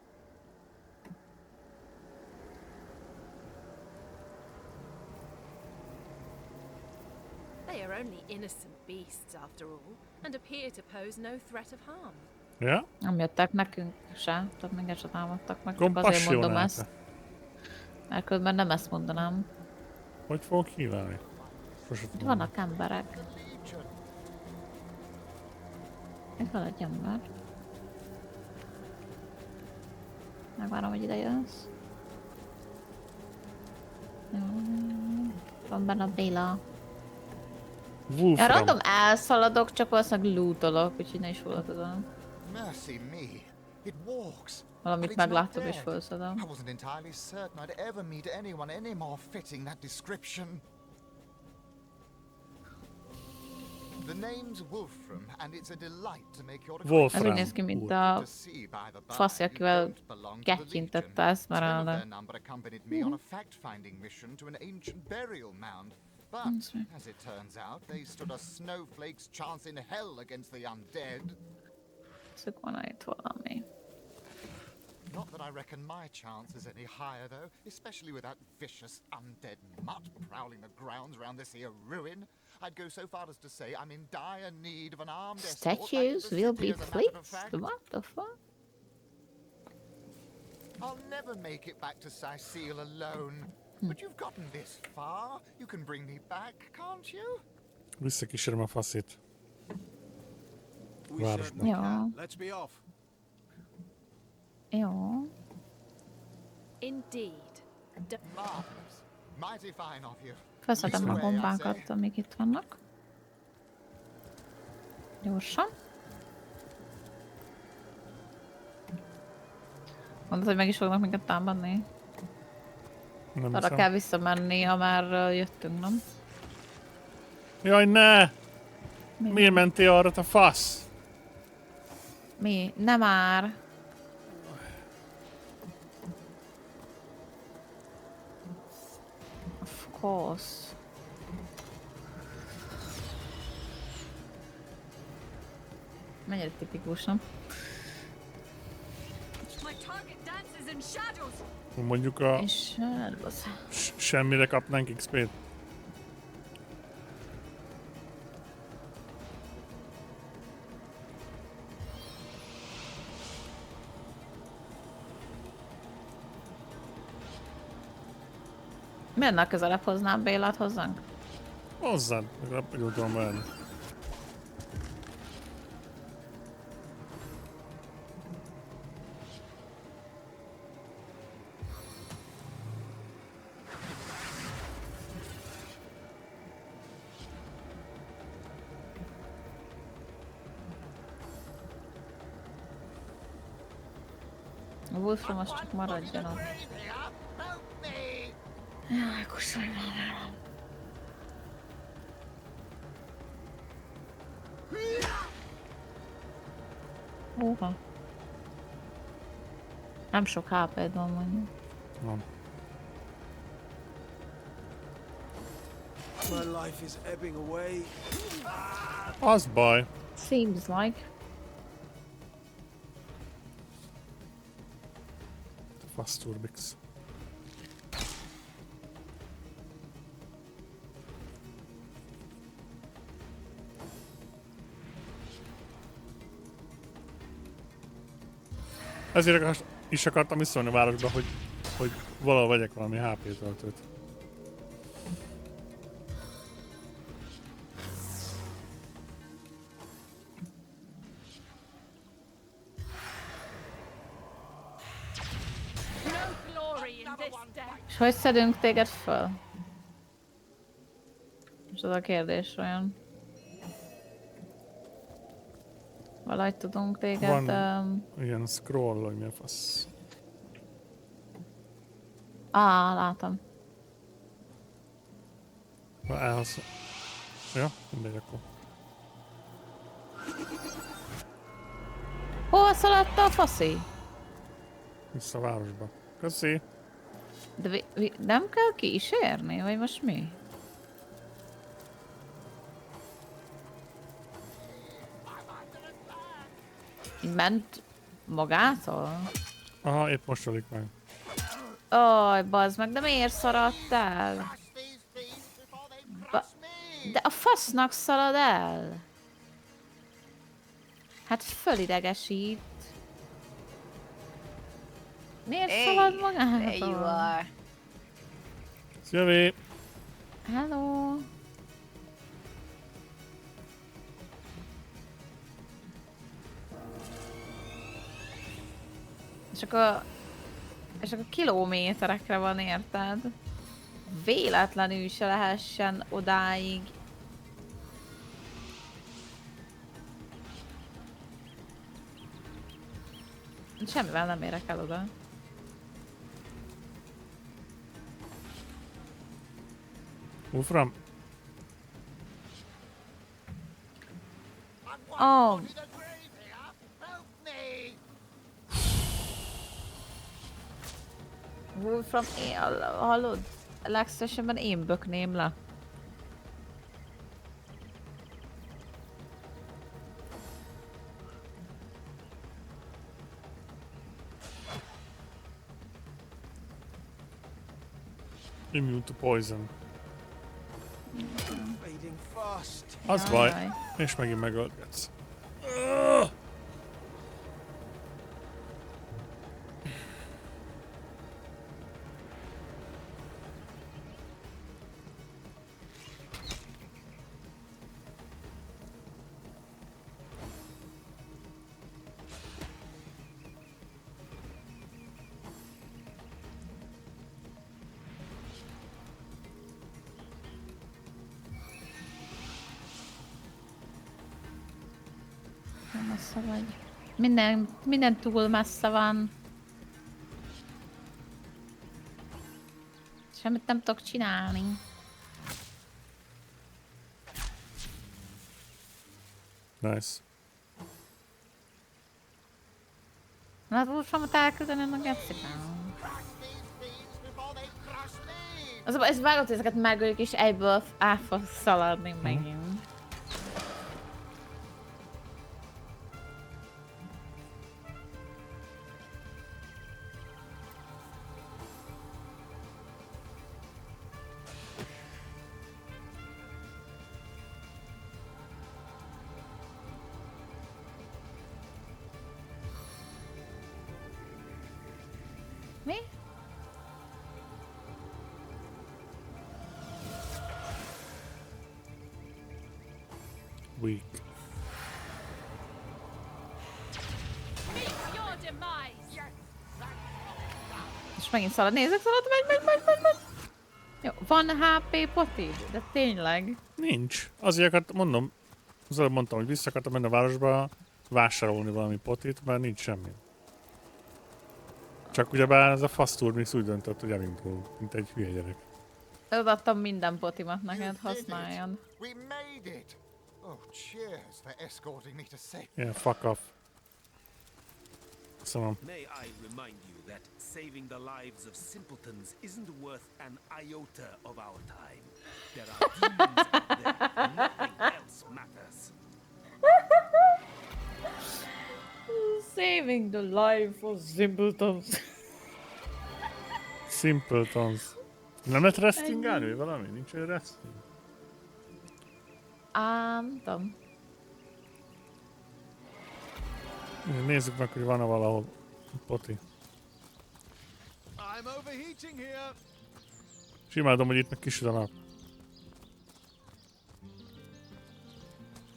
They are only innocent beasts after all, and appear to pose no threat of harm. Ja? Nem jöttek nekünk se, tehát minket se támadtak meg, csak azért mondom ezt. Mert különben nem ezt mondanám. Hogy fogok híválni? Vannak emberek. Itt van egy ember. Megvárom, hogy ide jössz. Van benne a Béla. Ja, random elszaladok, csak valószínűleg lootolok, úgyhogy ne is foglalkozom. Valamit megláttok és felszedem. I wasn't entirely certain I'd ever meet anyone any more fitting that description. The name's Wolfram, and it's a delight to make your acquaintance. Ez úgy néz ki, mint a faszi, akivel kettyintett Esmeralda. But, as it turns out, they stood a snowflake's chance in hell against the undead. Szük van itt valami. Not that I reckon my chance is any higher, though, especially with that vicious undead mutt prowling the grounds around this here ruin. I'd go so far as to say I'm in dire need of an armed escort. Statues will be fleeced? What the fuck? I'll never make it back to Sicile alone. But you've gotten this far. You can bring me back, can't you? Visszakísérem a faszit. Jó. Let's be off. Jó. Indeed. Mighty fine of you. Felszedem a bombákat, amik itt vannak. Gyorsan. Mondod, hogy meg is fognak minket támadni? Arra kell visszamenni, ha már jöttünk, nem? Jaj, ne! Miért mentél arra, te fasz? Mi? Nem már. Of course. Mennyire tipikus, nem? Mondjuk a... Semmire kapnánk XP-t. Miért közelebb hoznám Bélát hozzánk? Hozzad, legalább úgy tudom venni. A Wolfram az csak maradjon ott. Jaj, kusolj már. Húha. Nem sok HP-d van mondjuk. Van. My life is ebbing away. Az baj. Seems like. Fasz turbix. Ezért is akartam visszolni a városba, hogy valahol vegyek valami HP töltőt. És hogy szedünk téged föl? És az a kérdés olyan. Valahogy tudunk téged... Van ilyen scroll, hogy mi a fasz. Látom. Ja, mindegy akkor. Hova szaladt a faszi? Vissza a városba. Köszi. De nem kell kísérni, vagy most mi? Ment magától? Aha, épp most ölik meg. Aj, bazd meg, de miért szaradt el? De a fasznak szalad el? Hát fölidegesít. Miért szalad magától? There you are. Szilvi! Hello! És akkor kilométerekre van, érted? Véletlenül se lehessen odáig. Semmivel nem érek el oda. Wolfram? Oh. Wolfram, hallod? Legszívesebben én bökném le. Immune to poison. Az baj, és megint megölgetsz. Messze vagy. Minden túl messze van. Semmit nem tudok csinálni. Nice. Hát Wolframot elküldeni a gecikám. Ez vágott, ezeket megöljük és egyből át fog szaladni megint. weak. És megint szalad, nézek, megy. Jó, van HP poti? De tényleg? Nincs. Azért akartam, mondom, az előbb mondtam, hogy vissza akartam menni a városba vásárolni valami potit, mert nincs semmi. Csak ugyebár ez a fasztúr még úgy döntött, hogy elindul, mint egy hülye gyerek. Odaadtam minden potimat neked, használjad. We made it! Oh, cheers for escorting me to safety. Yeah, fuck off. Köszönöm. May I remind you that saving the lives of simpletons isn't worth an iota of our time. There are demons out there. Nothing else matters. Saving the life of simpletons. Simpletons. Nem lehet restingálni, vagy valami? Nincs olyan resting? Nem tudom. Nézzük meg, hogy van-e valahol poti. I'm overheating here. És imádom, hogy itt meg kisüt a nap.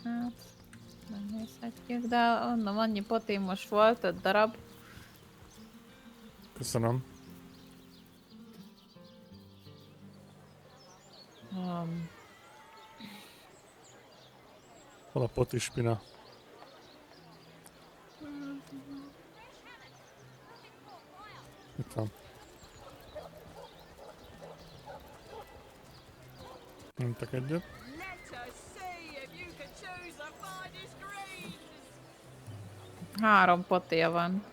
Hát, nem nézhetjük, de onnan annyi poti most volt, 5 darab. Köszönöm. Hol a potispina? Itt van. Nyomtak egyet. Három potia van.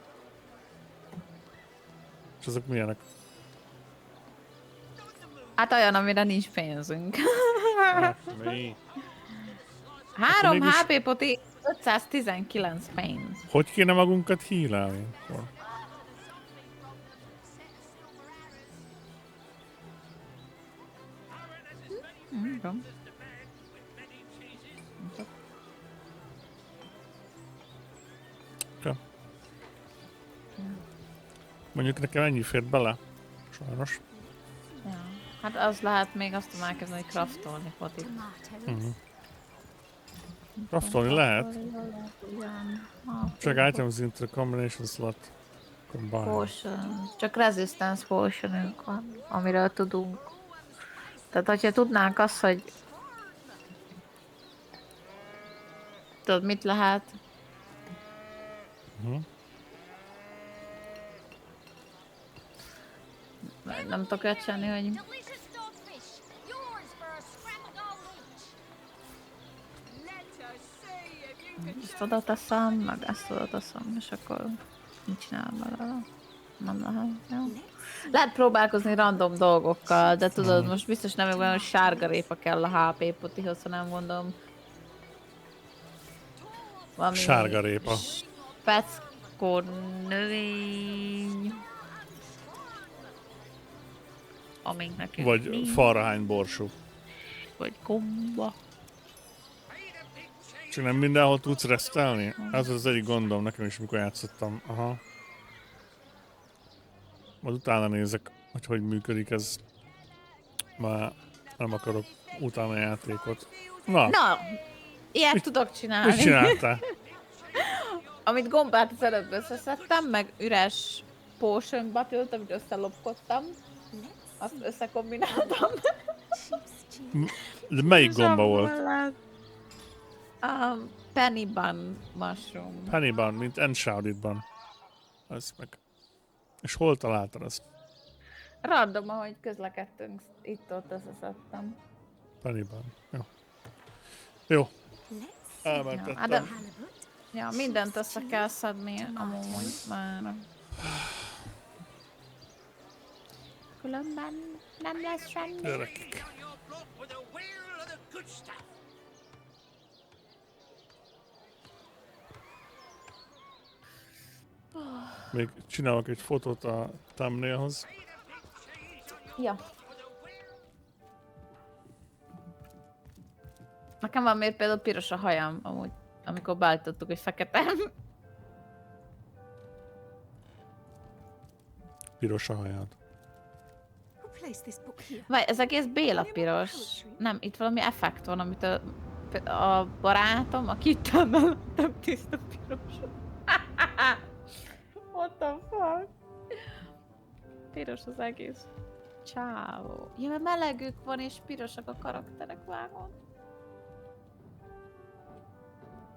És azok milyenek? Hát olyan, amire nincs pénzünk. Mi? 3 mégis- HP poti, 519 pénz. Hogy kéne magunkat hílálni? Tudom. Okay. Mondjuk nekem ennyi fér bele. Sajnos. Ja. Hát az lehet még azt tudom elkezdeni, hogy craftolni potit. Craftolni lehet. Csak items into the combination slot. Combine. Potion. Csak resistance potionünk van, amiről tudunk. Tehát, hogyha tudnánk azt, hogy... Tudod, mit lehet? Nem tudok öcsenni, hogy... Ezt oda teszem, meg ezt oda teszem, és akkor mit csinál belőle? Nem lehet, jó? Lehet próbálkozni random dolgokkal, de tudod, most biztos nem olyan, hogy sárgarépa kell a HP potihoz, hanem gondolom... Valami... Sárgarépa. Speckó növény... Amink nekünk Vagy nincs. falrahány borsú. Vagy gomba. Csak nem mindenhol tudsz resztelni? Ez az egyik gondom nekem is, mikor játszottam. Aha. Majd utána nézek, hogy működik ez. Már nem akarok utána játékot. Na! Ilyet tudok csinálni. Mit csináltál? Amit gombát az előbb összeszedtem, meg üres potion battle-t, amit összelopkodtam. Azt összekombináltam. De melyik gomba volt? Penny bun mushroom. Penny bun, mint Enshroudedban. Ez meg. És hol találtad azt? Random, ahogy közlekedtünk, itt-ott összeszedtem. Penny bun. Jó. Jó. Elmentettem. Ja, mindent össze kell szedni, amúgy már. Különben nem lesz semmi. Gyerekek. Még csinálok egy fotót a thumbnailhoz. Ja. Nekem van miért például piros a hajam, amúgy, amikor beállítottuk, hogy fekete. Piros a hajad. Vagy ez egész béla piros. Nem, itt valami effekt van, amitől a barátom, akit nem tiszta piros. What the fuck? Piros az egész. Csávó. Ja, mert melegük van és pirosak a karakterek, vágod.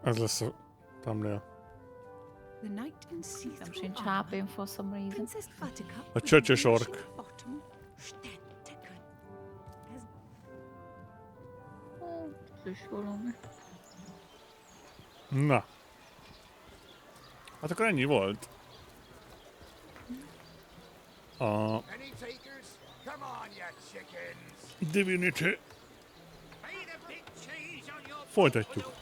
Ez lesz a thumbnail. Nem sincs HP-n for some reason. A csöcsös ork. Ez is valami. Na. Hát akkor ennyi volt. A Divinity. Folytatjuk.